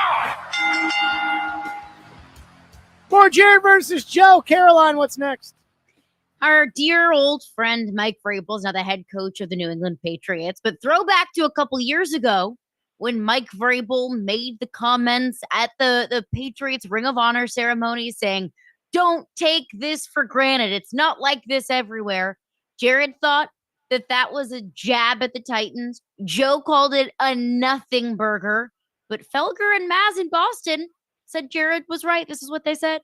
For Jared versus Joe, Caroline, what's next? Our dear old friend Mike Vrabel is now the head coach of the New England Patriots. But throwback to a couple years ago when Mike Vrabel made the comments at the Patriots Ring of Honor ceremony saying, "Don't take this for granted. It's not like this everywhere." Jared thought that was a jab at the Titans. Joe called it a nothing burger. But Felger and Maz in Boston said Jared was right. This is what they said.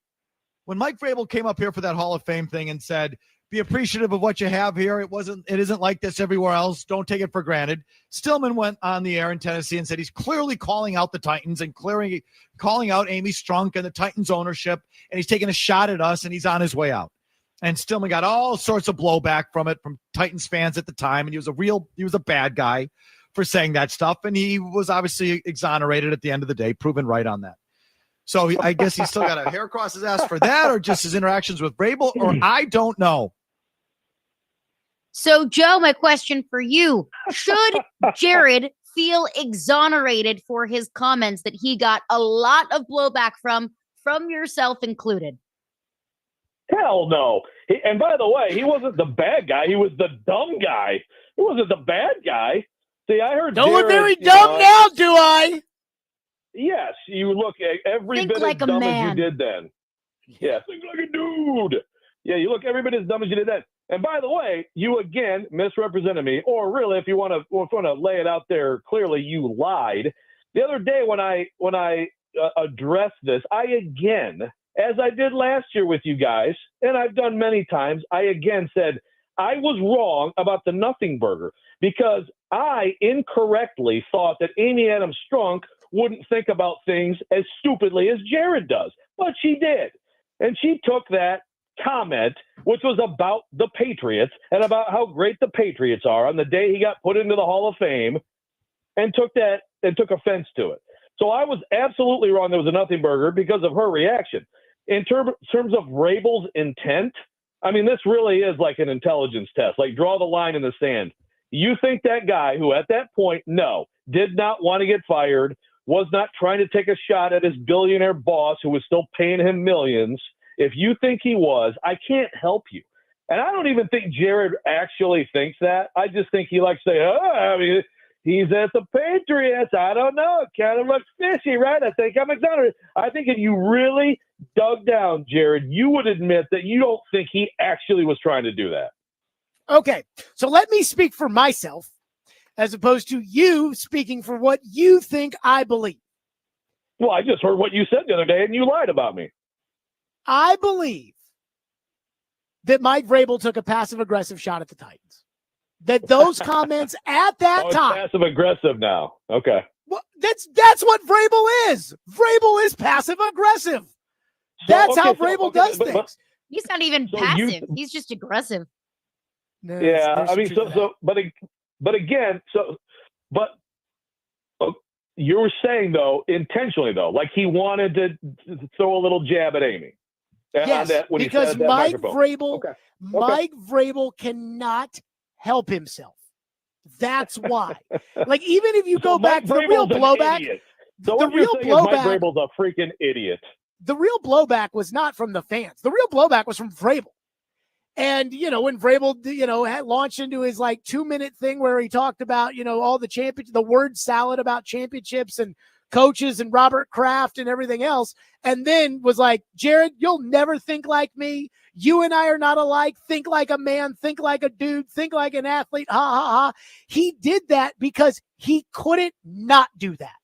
When Mike Vrabel came up here for that Hall of Fame thing and said, be appreciative of what you have here. It isn't like this everywhere else. Don't take it for granted. Stillman went on the air in Tennessee and said he's clearly calling out the Titans and clearly calling out Amy Strunk and the Titans ownership. And he's taking a shot at us and he's on his way out. And Stillman got all sorts of blowback from it, from Titans fans at the time. And he was a bad guy for saying that stuff. And he was obviously exonerated at the end of the day, proven right on that. So I guess he's still got a hair across his ass for that, or just his interactions with Vrabel, or I don't know. So, Joe, my question for you, should Jared feel exonerated for his comments that he got a lot of blowback from yourself included? Hell no. And by the way, he wasn't the bad guy. He was the dumb guy. He wasn't the bad guy. See, I heard Don't Jared, look very dumb now, do I? Yes, you look every Think bit like as a dumb as man. you did then. Yeah, think like a dude. Yeah, you look every bit as dumb as you did then. And by the way, you again misrepresented me, or really, if you want to lay it out there clearly, you lied. The other day when I addressed this, I again, as I did last year with you guys, and I've done many times, I again said I was wrong about the nothing burger because I incorrectly thought that Amy Adams Strunk wouldn't think about things as stupidly as Jared does. But she did. And she took that comment, which was about the Patriots and about how great the Patriots are on the day he got put into the Hall of Fame, and took offense to it. So I was absolutely wrong. There was a nothing burger because of her reaction. In terms of Vrabel's intent, I mean, this really is like an intelligence test. Like, draw the line in the sand. You think that guy who at that point, did not want to get fired, was not trying to take a shot at his billionaire boss who was still paying him millions. If you think he was, I can't help you. And I don't even think Jared actually thinks that. I just think he likes to say, he's at the Patriots. I don't know. It kind of looks fishy, right? I think I'm exonerated. I think if you really dug down, Jared, you would admit that you don't think he actually was trying to do that. Okay, so let me speak for myself as opposed to you speaking for what you think I believe. Well, I just heard what you said the other day, and you lied about me. I believe that Mike Vrabel took a passive-aggressive shot at the Titans. That those comments at that time. Passive-aggressive now. Okay. Well, that's what Vrabel is. Vrabel is passive-aggressive. That's how Vrabel does things. He's not even passive. He's just aggressive. No, yeah, I mean, you were saying, though, intentionally, though, like he wanted to throw a little jab at Amy. Yes, because Mike Vrabel cannot help himself. That's why. Like, even if you go back to the real blowback, Mike Vrabel's a freaking idiot. The real blowback was not from the fans. The real blowback was from Vrabel. And, when Vrabel, had launched into his 2-minute thing where he talked about, all the word salad about championships and coaches and Robert Kraft and everything else. And then was like, Jared, you'll never think like me. You and I are not alike. Think like a man, think like a dude, think like an athlete. Ha, ha, ha. He did that because he couldn't not do that.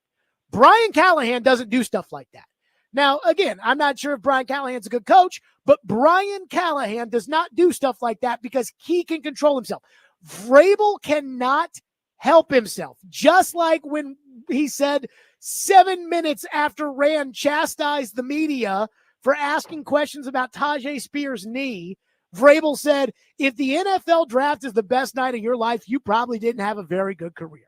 Brian Callahan doesn't do stuff like that. Now, again, I'm not sure if Brian Callahan's a good coach, but Brian Callahan does not do stuff like that because he can control himself. Vrabel cannot help himself. Just like when he said 7 minutes after Rand chastised the media for asking questions about Tajay Spears' knee. Vrabel said, if the NFL draft is the best night of your life, you probably didn't have a very good career.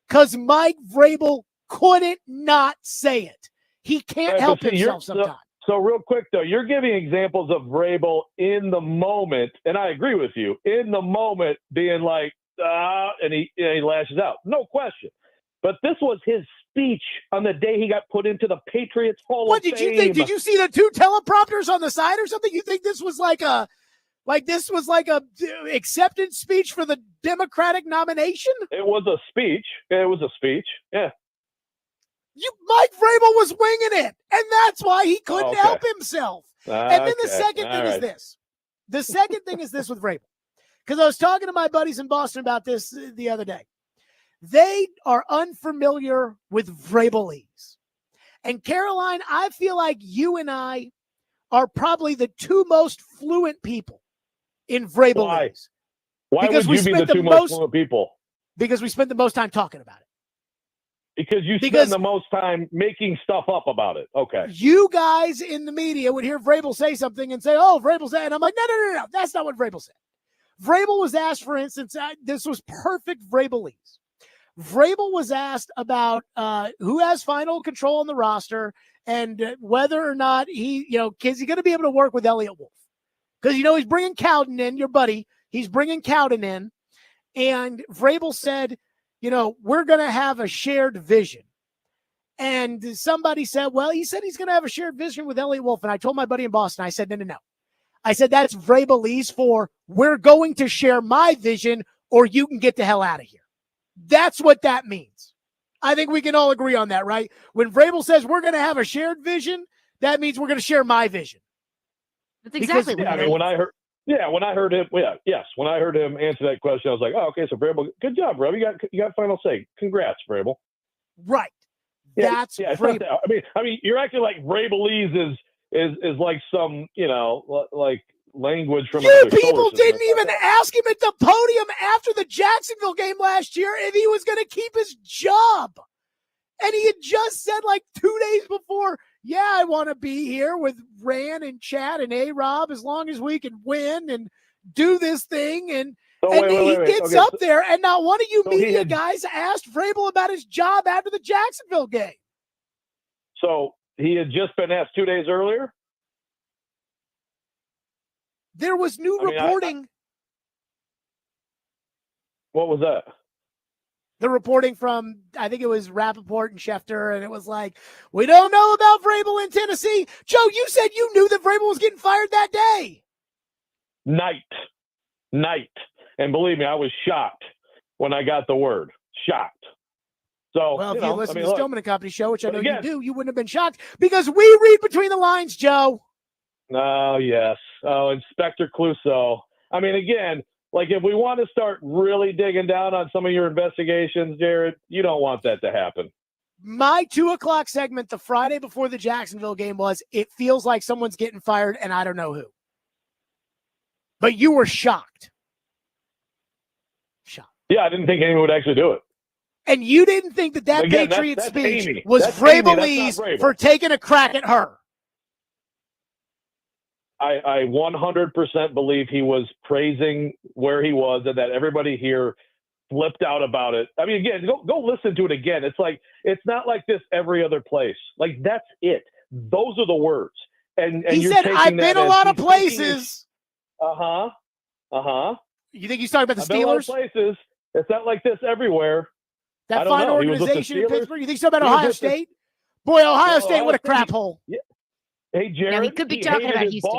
Because Mike Vrabel couldn't not say it. He can't Right, help but see, himself sometimes. So real quick, though, you're giving examples of Vrabel in the moment, and I agree with you, in the moment being like, and he lashes out. No question. But this was his speech on the day he got put into the Patriots Hall of Fame. What did you think? Did you see the 2 teleprompters on the side or something? You think this was like a acceptance speech for the Democratic nomination? It was a speech. Yeah. Mike Vrabel was winging it, and that's why he couldn't help himself. And then the second thing is this. The second thing is this with Vrabel. Because I was talking to my buddies in Boston about this the other day. They are unfamiliar with Vrabelese. And Caroline, I feel like you and I are probably the 2 most fluent people in Vrabelese. Why would you be the 2 most fluent people? Because we spent the most time talking about it. Because you spend the most time making stuff up about it. Okay. You guys in the media would hear Vrabel say something and say, oh, Vrabel said, and I'm like, no. That's not what Vrabel said. Vrabel was asked, for instance, this was perfect Vrabelese. Vrabel was asked about who has final control on the roster and whether or not is he going to be able to work with Elliott Wolf? Because, he's bringing Cowden in, your buddy. He's bringing Cowden in. And Vrabel said, we're going to have a shared vision. And somebody said, well, he said he's going to have a shared vision with Elliott Wolf. And I told my buddy in Boston, I said, no. I said, that's Vrabelese for we're going to share my vision or you can get the hell out of here. That's what that means. I think we can all agree on that, right? When Vrabel says we're going to have a shared vision, that means we're going to share my vision. That's exactly what I mean, when I heard him, when I heard him answer that question, I was like, oh, okay, so Vrabel, good job, bro. You got final say. Congrats, Vrabel. Right. That's Vrabel. I mean, you're acting like Vrabelese is like some, like language from you people didn't even ask him at the podium after the Jacksonville game last year if he was going to keep his job. And he had just said like 2 days before, yeah, I want to be here with Rand and Chad and A-Rob as long as we can win and do this thing. And he gets up there, and not one of you media guys asked Vrabel about his job after the Jacksonville game. So he had just been asked 2 days earlier? There was new reporting. What was that? The reporting from, I think it was Rappaport and Schefter, and it was like, we don't know about Vrabel in Tennessee. Joe, you said you knew that Vrabel was getting fired that day. Night. And believe me, I was shocked when I got the word. Shocked. So, well, if you listen to the Stillman and Company show, which I know you do, you wouldn't have been shocked because we read between the lines, Joe. Oh, yes. Oh, Inspector Clouseau. I mean, again, like if we want to start really digging down on some of your investigations, Jared, you don't want that to happen. My 2:00 segment the Friday before the Jacksonville game was, it feels like someone's getting fired and I don't know who. But you were shocked. Yeah, I didn't think anyone would actually do it. And you didn't think that Patriot speech was Vrabelese for taking a crack at her. I 100% believe he was praising where he was and that everybody here flipped out about it. I mean, again, go listen to it again. It's like, it's not like this every other place. Like, that's it. Those are the words. And he said, I've been a lot of places. You think he's talking about the Steelers? Been a lot of places. It's not like this everywhere. That fine organization in Pittsburgh? You think he's talking about Ohio State? Boy, Ohio State, what a crap hole. Yeah. Hey, Jared. Yeah, we could be talking about Houston.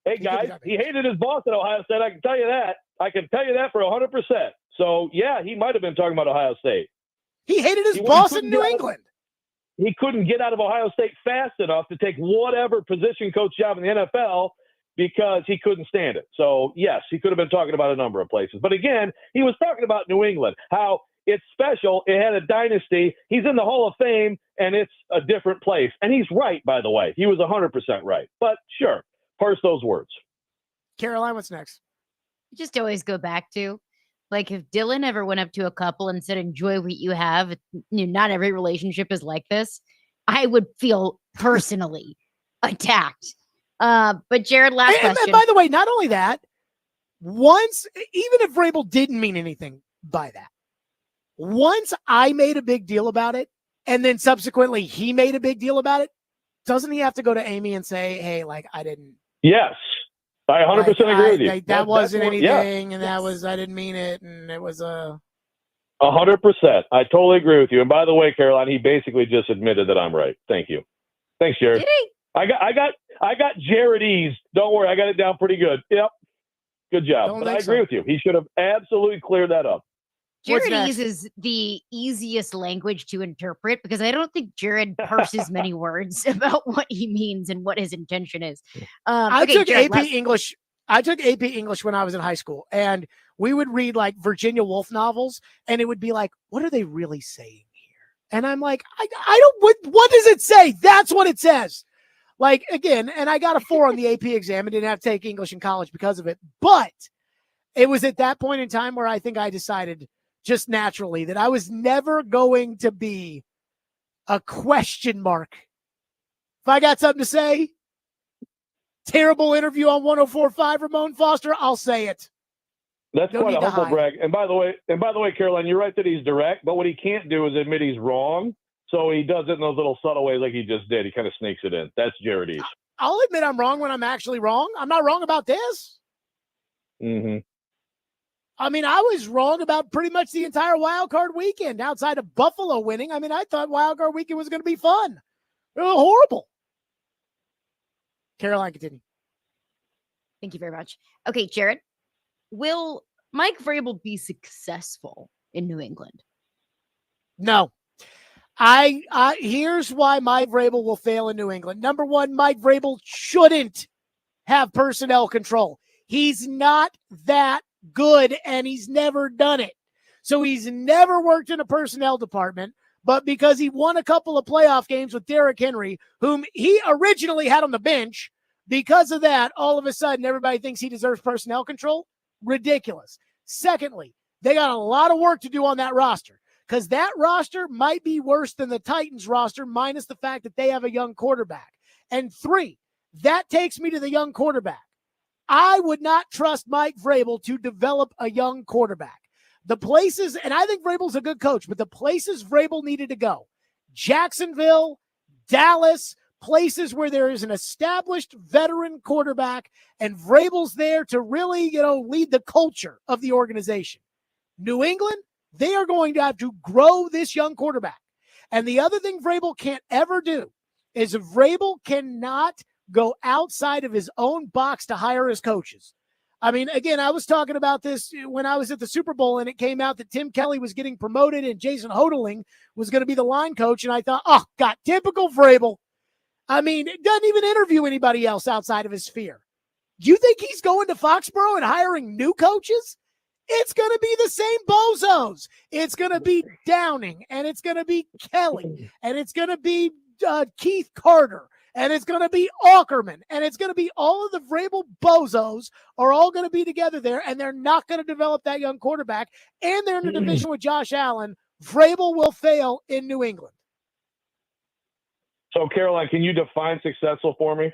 Hey, guys, he hated his boss at Ohio State. I can tell you that. I can tell you that for 100%. So, yeah, he might have been talking about Ohio State. He hated his boss in New England. He couldn't get out of Ohio State fast enough to take whatever position coach job in the NFL because he couldn't stand it. So, yes, he could have been talking about a number of places. But, again, he was talking about New England, how it's special. It had a dynasty. He's in the Hall of Fame, and it's a different place. And he's right, by the way. He was 100% right. But, sure, parse those words. Caroline, what's next? Just always go back to Like if Dylan ever went up to a couple and said, "Enjoy what you have," not every relationship is like this, I would feel personally attacked. But Jared, last question. And by the way, not only that, once, even if Vrabel didn't mean anything by that, once I made a big deal about it, and then subsequently he made a big deal about it, doesn't he have to go to Amy and say, "Hey, like I didn't"? Yes, I 100% agree with you. That wasn't anything, yes. and that was I didn't mean it, and it was a. 100%. I totally agree with you. And by the way, Caroline, he basically just admitted that I'm right. Thank you. Thanks, Jared. Did he? I got Jared ease. Don't worry, I got it down pretty good. Yep. Good job. But I agree with you. He should have absolutely cleared that up. Jared uses the easiest language to interpret because I don't think Jared parses many words about what he means and what his intention is. I Okay, took Jared, AP English. I took AP English when I was in high school, and we would read like Virginia Woolf novels, and it would be like, "What are they really saying here?" And I'm like, "I don't. What does it say? That's what it says." Like again, and I got a 4 on the AP exam and didn't have to take English in college because of it. But it was at that point in time where I think I decided just naturally that I was never going to be a question mark. If I got something to say, terrible interview on 104.5 Ramon Foster, I'll say it. That's Don't quite a need to humble hide. brag. And by the way, Caroline, you're right that he's direct, but what he can't do is admit he's wrong. So he does it in those little subtle ways like he just did. He kind of sneaks it in. That's Jared East. I'll admit I'm wrong when I'm actually wrong. I'm not wrong about this. Mm-hmm. I mean, I was wrong about pretty much the entire wild card weekend outside of Buffalo winning. I mean, I thought wild card weekend was going to be fun. It was horrible. Caroline, continue. Thank you very much. Okay, Jared, will Mike Vrabel be successful in New England? No. Here's why Mike Vrabel will fail in New England. Number one, Mike Vrabel shouldn't have personnel control. He's not that good, and he's never done it. So he's never worked in a personnel department, but because he won a couple of playoff games with Derrick Henry, whom he originally had on the bench, because of that, all of a sudden, everybody thinks he deserves personnel control. Ridiculous. Secondly, they got a lot of work to do on that roster because that roster might be worse than the Titans roster, minus the fact that they have a young quarterback. And 3, that takes me to the young quarterback. I would not trust Mike Vrabel to develop a young quarterback. The places, and I think Vrabel's a good coach, but the places Vrabel needed to go, Jacksonville, Dallas, places where there is an established veteran quarterback, and Vrabel's there to really, lead the culture of the organization. New England, they are going to have to grow this young quarterback. And the other thing Vrabel can't ever do is Vrabel cannot go outside of his own box to hire his coaches. I mean, again, I was talking about this when I was at the Super Bowl, and it came out that Tim Kelly was getting promoted and Jason Hodeling was going to be the line coach. And I thought, oh, God, typical Vrabel. I mean, doesn't even interview anybody else outside of his sphere. Do you think he's going to Foxborough and hiring new coaches? It's going to be the same bozos. It's going to be Downing, and it's going to be Kelly, and it's going to be Keith Carter, and it's going to be Aukerman, and it's going to be all of the Vrabel bozos are all going to be together there, and they're not going to develop that young quarterback, and they're in the division with Josh Allen. Vrabel will fail in New England. So, Caroline, can you define successful for me?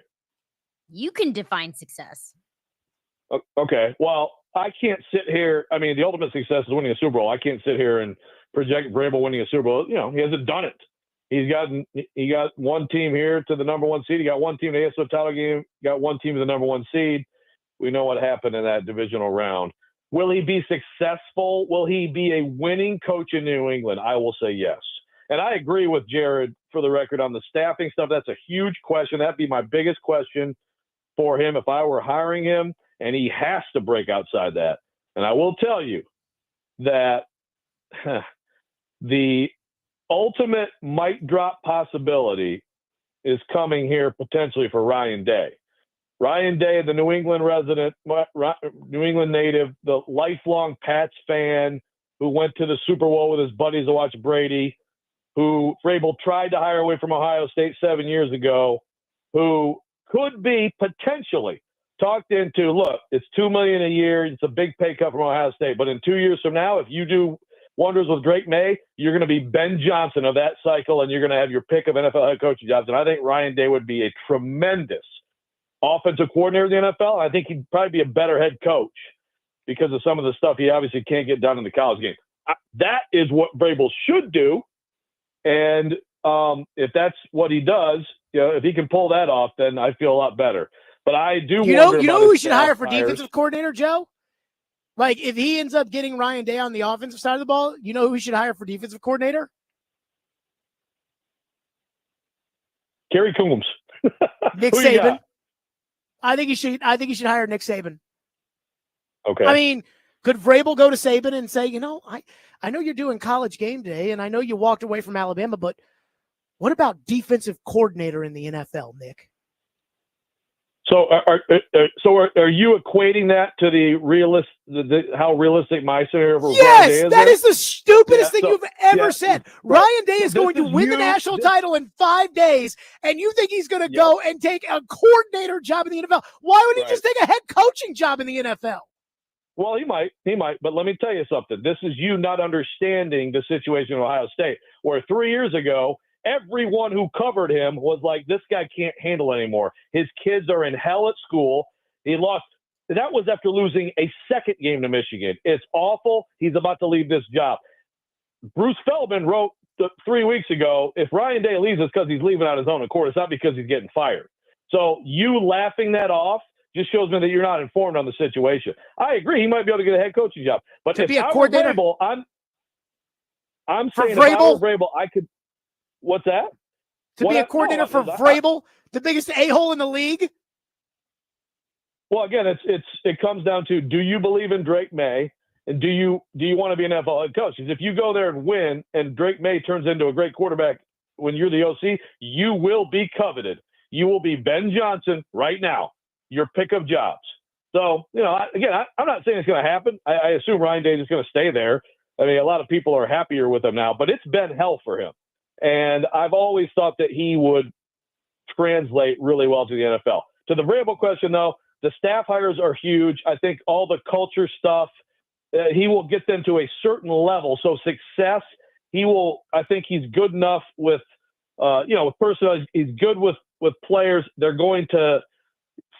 You can define success. Okay. Well, I can't sit here. I mean, the ultimate success is winning a Super Bowl. I can't sit here and project Vrabel winning a Super Bowl. He hasn't done it. He got one team here to the number 1 seed. He got one team in the AFC title game. Got one team to the number 1 seed. We know what happened in that divisional round. Will he be successful? Will he be a winning coach in New England? I will say yes. And I agree with Jared, for the record, on the staffing stuff. That's a huge question. That'd be my biggest question for him if I were hiring him, and he has to break outside that. And I will tell you that the ultimate mic drop possibility is coming here potentially for Ryan Day. Ryan Day, the New England resident, New England native, the lifelong Pats fan who went to the Super Bowl with his buddies to watch Brady, who Vrabel tried to hire away from Ohio State 7 years ago, who could be potentially talked into, look, it's $2 million a year. It's a big pay cut from Ohio State. But in 2 years from now, if you do wonders with Drake May, you're going to be Ben Johnson of that cycle, and you're going to have your pick of NFL head coaching jobs. And I think Ryan Day would be a tremendous offensive coordinator in the NFL. I think he'd probably be a better head coach because of some of the stuff he obviously can't get done in the college game. That is what Vrabel should do. And if that's what he does, if he can pull that off, then I feel a lot better. But I do wonder. You know who we should hire for defensive coordinator, Joe? Like, if he ends up getting Ryan Day on the offensive side of the ball, you know who we should hire for defensive coordinator? Kerry Coombs. Nick Saban. I think he should hire Nick Saban. Okay. I mean, could Vrabel go to Saban and say, I know you're doing College Game Day, and I know you walked away from Alabama, but what about defensive coordinator in the NFL, Nick? So are you equating that to how realistic my scenario for Ryan Day is? That is the stupidest thing you've ever said. Right. Ryan Day is going to win the national title in 5 days, and you think he's going to go and take a coordinator job in the NFL? Why would he just take a head coaching job in the NFL? Well, he might, but let me tell you something. This is you not understanding the situation in Ohio State, where 3 years ago, everyone who covered him was like, this guy can't handle anymore. His kids are in hell at school. He lost. That was after losing a second game to Michigan. It's awful. He's about to leave this job. Bruce Feldman wrote 3 weeks ago, if Ryan Day leaves, it's because he's leaving on his own accord. It's not because he's getting fired. So you laughing that off just shows me that you're not informed on the situation. I agree. He might be able to get a head coaching job. But to if be a I coordinator, were Vrabel, I'm saying Vrabel, if I were Vrabel, I could. What's that? To be a coordinator for Vrabel, the biggest a-hole in the league? Well, again, it comes down to, do you believe in Drake May, and do you want to be an NFL head coach? Because if you go there and win, and Drake May turns into a great quarterback when you're the OC, you will be coveted. You will be Ben Johnson right now, your pick of jobs. So, I'm not saying it's going to happen. I assume Ryan Day is going to stay there. I mean, a lot of people are happier with him now, but it's been hell for him. And I've always thought that he would translate really well to the NFL. To the Vrabel question, though, the staff hires are huge. I think all the culture stuff, he will get them to a certain level. So success, I think he's good enough with, with personnel. He's good with players. They're going to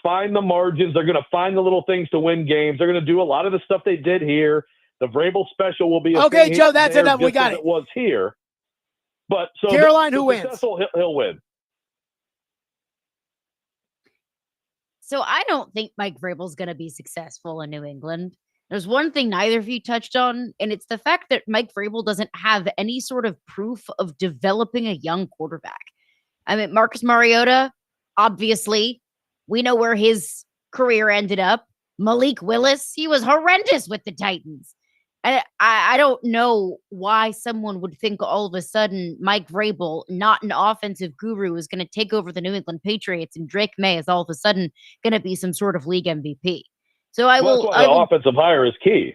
find the margins. They're going to find the little things to win games. They're going to do a lot of the stuff they did here. The Vrabel special will be okay, Joe, that's enough. We got it. It was here. But so Caroline, who wins? He'll win. So I don't think Mike Vrabel's going to be successful in New England. There's one thing neither of you touched on, and it's the fact that Mike Vrabel doesn't have any sort of proof of developing a young quarterback. I mean, Marcus Mariota, obviously, we know where his career ended up. Malik Willis, he was horrendous with the Titans. I don't know why someone would think all of a sudden Mike Vrabel, not an offensive guru, is going to take over the New England Patriots, and Drake May is all of a sudden going to be some sort of league MVP. So offensive hire is key.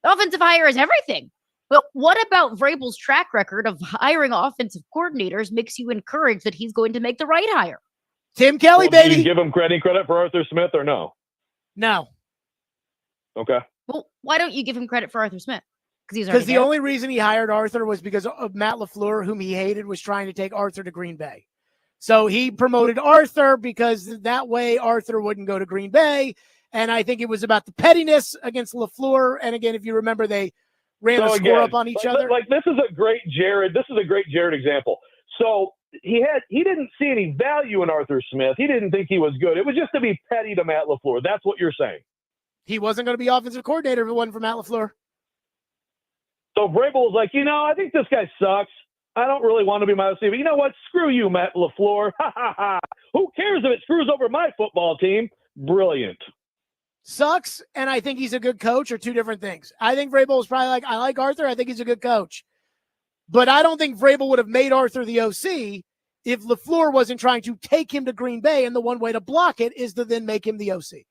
Offensive hire is everything. But what about Vrabel's track record of hiring offensive coordinators makes you encourage that he's going to make the right hire? Tim Kelly, baby. Do you give him credit for Arthur Smith or no? No. Okay. Well, why don't you give him credit for Arthur Smith? Because the only reason he hired Arthur was because of Matt LaFleur, whom he hated, was trying to take Arthur to Green Bay. So he promoted Arthur because that way Arthur wouldn't go to Green Bay. And I think it was about the pettiness against LaFleur. And again, if you remember, they ran a score up on each other. Like this is a great Jared example. So he didn't see any value in Arthur Smith. He didn't think he was good. It was just to be petty to Matt LaFleur. That's what you're saying. He wasn't going to be offensive coordinator if it wasn't for Matt LaFleur. So Vrabel was like, I think this guy sucks. I don't really want to be my OC, but you know what? Screw you, Matt LaFleur. Ha, ha, ha. Who cares if it screws over my football team? Brilliant. Sucks, and I think he's a good coach are two different things. I think Vrabel was probably like, I like Arthur. I think he's a good coach. But I don't think Vrabel would have made Arthur the OC if LaFleur wasn't trying to take him to Green Bay, and the one way to block it is to then make him the OC.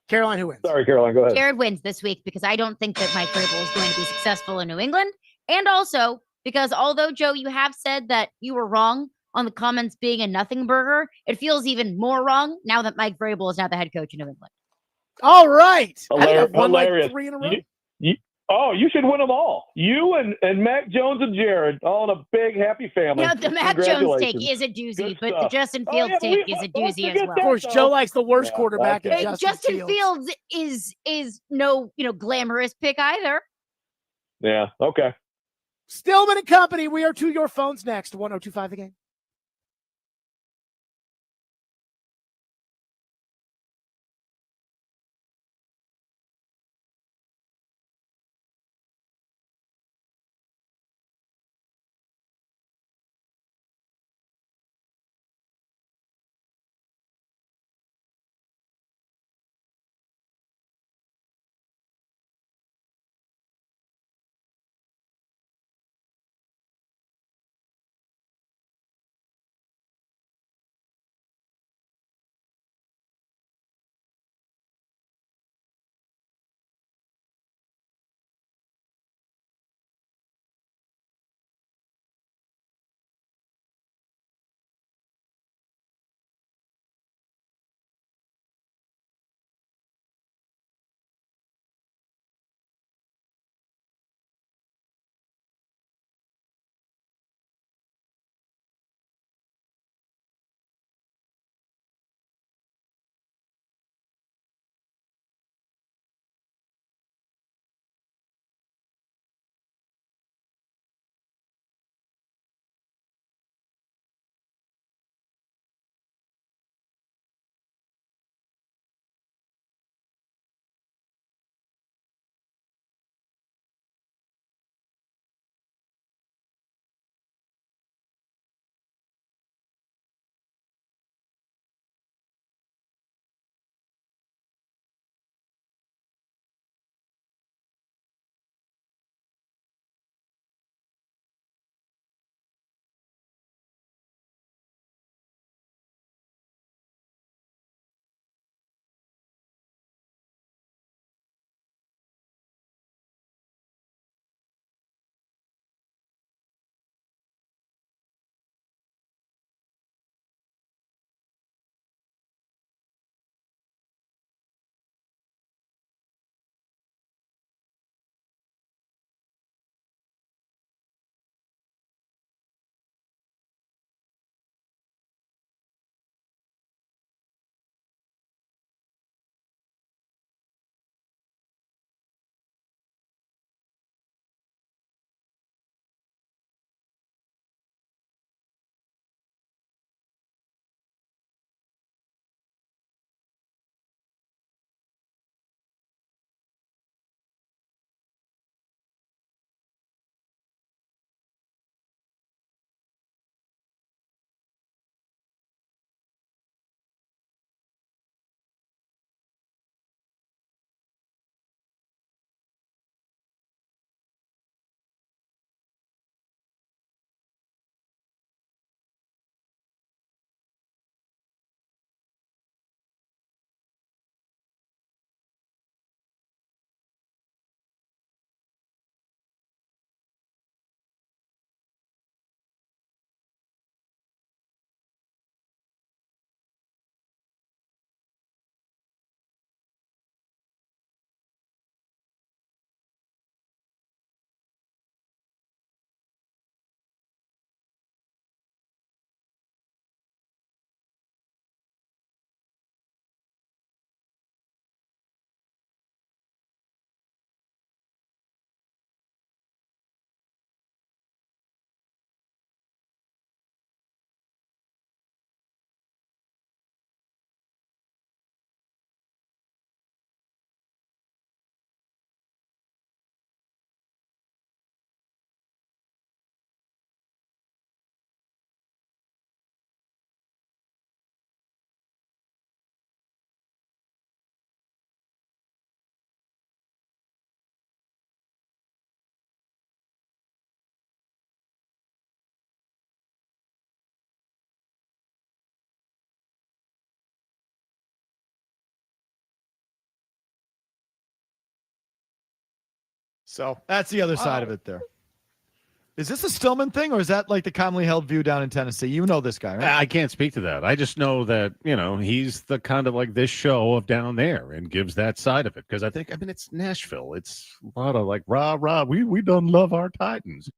Caroline, who wins? Sorry, Caroline, go ahead. Jared wins this week because I don't think that Mike Vrabel is going to be successful in New England. And also because although, Joe, you have said that you were wrong on the comments being a nothing burger, it feels even more wrong now that Mike Vrabel is now the head coach in New England. All right. I think I've won Hilarious. like 3 in a row. You should win them all. You and Mac Jones and Jared, all in a big happy family. Yeah, the Mac Jones take is a doozy, but the Justin Fields take is a doozy as well. Of course, Joe likes the worst quarterback in Justin Fields is no glamorous pick either. Yeah, okay. Stillman and Company, we are to your phones next. 1025 The Game. So that's the other side of it there. Is this a Stillman thing, or is that like the commonly held view down in Tennessee? You know this guy, right? I can't speak to that. I just know that, he's the kind of like this show of down there and gives that side of it. Because I mean, it's Nashville. It's a lot of like, rah. We don't love our Titans.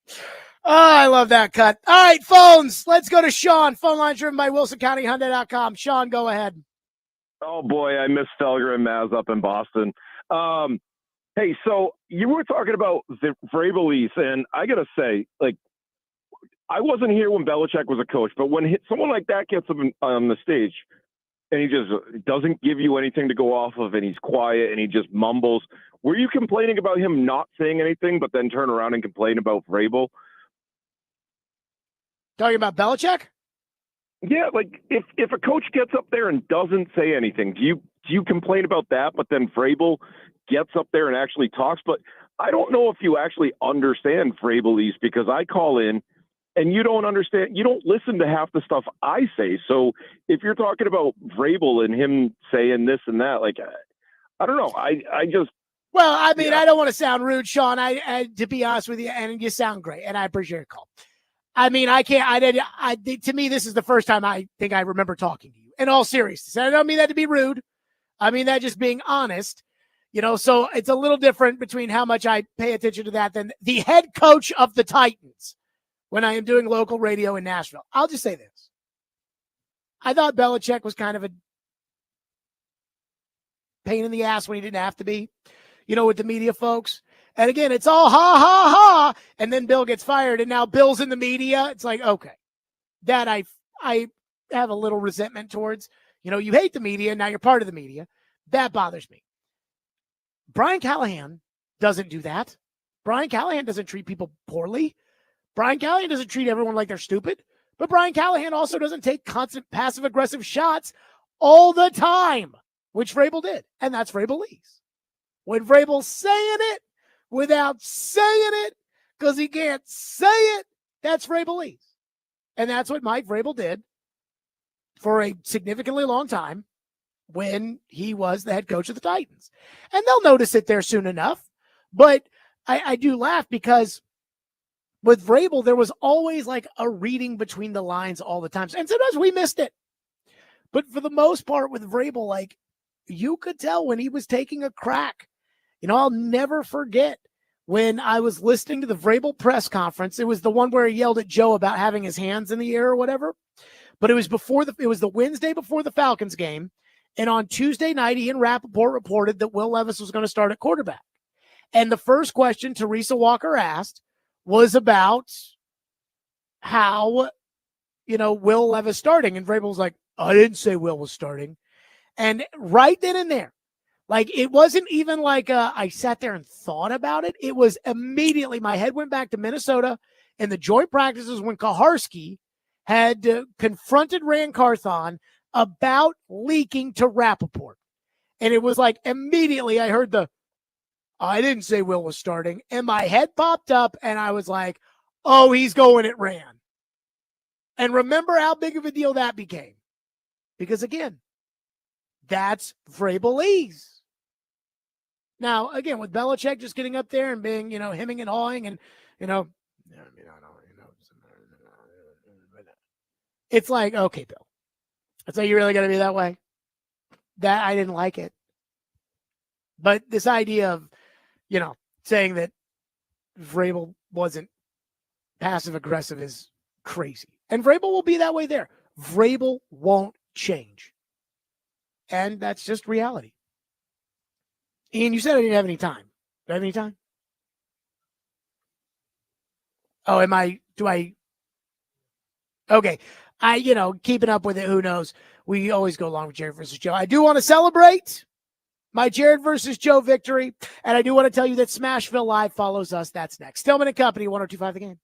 Oh, I love that cut. All right, phones. Let's go to Sean. Phone line driven by WilsonCountyHyundai.com. Sean, go ahead. Oh, boy, I miss Felger and Maz up in Boston. Hey, so you were talking about the Vrabel, and I got to say, like, I wasn't here when Belichick was a coach, but when someone like that gets up on the stage and he just doesn't give you anything to go off of and he's quiet and he just mumbles, were you complaining about him not saying anything but then turn around and complain about Vrabel? Talking about Belichick? Yeah, like if a coach gets up there and doesn't say anything, do you complain about that, but then Vrabel gets up there and actually talks? But I don't know if you actually understand Vrabel, because I call in and you don't understand, you don't listen to half the stuff I say. So if you're talking about Vrabel and him saying this and that, like, I don't know. I just. Well, I mean, I don't want to sound rude, Sean. I to be honest with you, and you sound great, and I appreciate your call. I mean, to me, this is the first time I think I remember talking to you in all seriousness. And I don't mean that to be rude. I mean that just being honest, so it's a little different between how much I pay attention to that than the head coach of the Titans when I am doing local radio in Nashville. I'll just say this. I thought Belichick was kind of a pain in the ass when he didn't have to be, with the media folks. And again, it's all ha, ha, ha. And then Bill gets fired, and now Bill's in the media. It's like, okay, that I have a little resentment towards. You hate the media, now you're part of the media. That bothers me. Brian Callahan doesn't do that. Brian Callahan doesn't treat people poorly. Brian Callahan doesn't treat everyone like they're stupid. But Brian Callahan also doesn't take constant passive-aggressive shots all the time, which Vrabel did. And that's Vrabel Lee's. When Vrabel's saying it, without saying it, because he can't say it, that's Vrabel Lee's. And that's what Mike Vrabel did for a significantly long time when he was the head coach of the Titans. And they'll notice it there soon enough. But I do laugh because with Vrabel, there was always like a reading between the lines all the time. And sometimes we missed it. But for the most part with Vrabel, like, you could tell when he was taking a crack. I'll never forget when I was listening to the Vrabel press conference. It was the one where he yelled at Joe about having his hands in the air or whatever. But it was the Wednesday before the Falcons game. And on Tuesday night, Ian Rappaport reported that Will Levis was going to start at quarterback. And the first question Teresa Walker asked was about how, Will Levis starting. And Vrabel was like, I didn't say Will was starting. And right then and there, like, it wasn't even like I sat there and thought about it. It was immediately, my head went back to Minnesota and the joint practices when Kaharski had confronted Rand Carthon about leaking to Rappaport. And it was like immediately I heard I didn't say Will was starting. And my head popped up and I was like, oh, he's going at Rand. And remember how big of a deal that became. Because again, that's Vrabel Lee's. Now, again, with Belichick just getting up there and being, hemming and hawing and, it's like, okay, Bill. It's like, you really got to be that way? That I didn't like it. But this idea of, saying that Vrabel wasn't passive aggressive is crazy. And Vrabel will be that way there. Vrabel won't change. And that's just reality. Ian, you said I didn't have any time. Do I have any time? Oh, okay. Keeping up with it, who knows? We always go along with Jared versus Joe. I do want to celebrate my Jared versus Joe victory. And I do want to tell you that Smashville Live follows us. That's next. Stillman and Company, 102.5 The Game.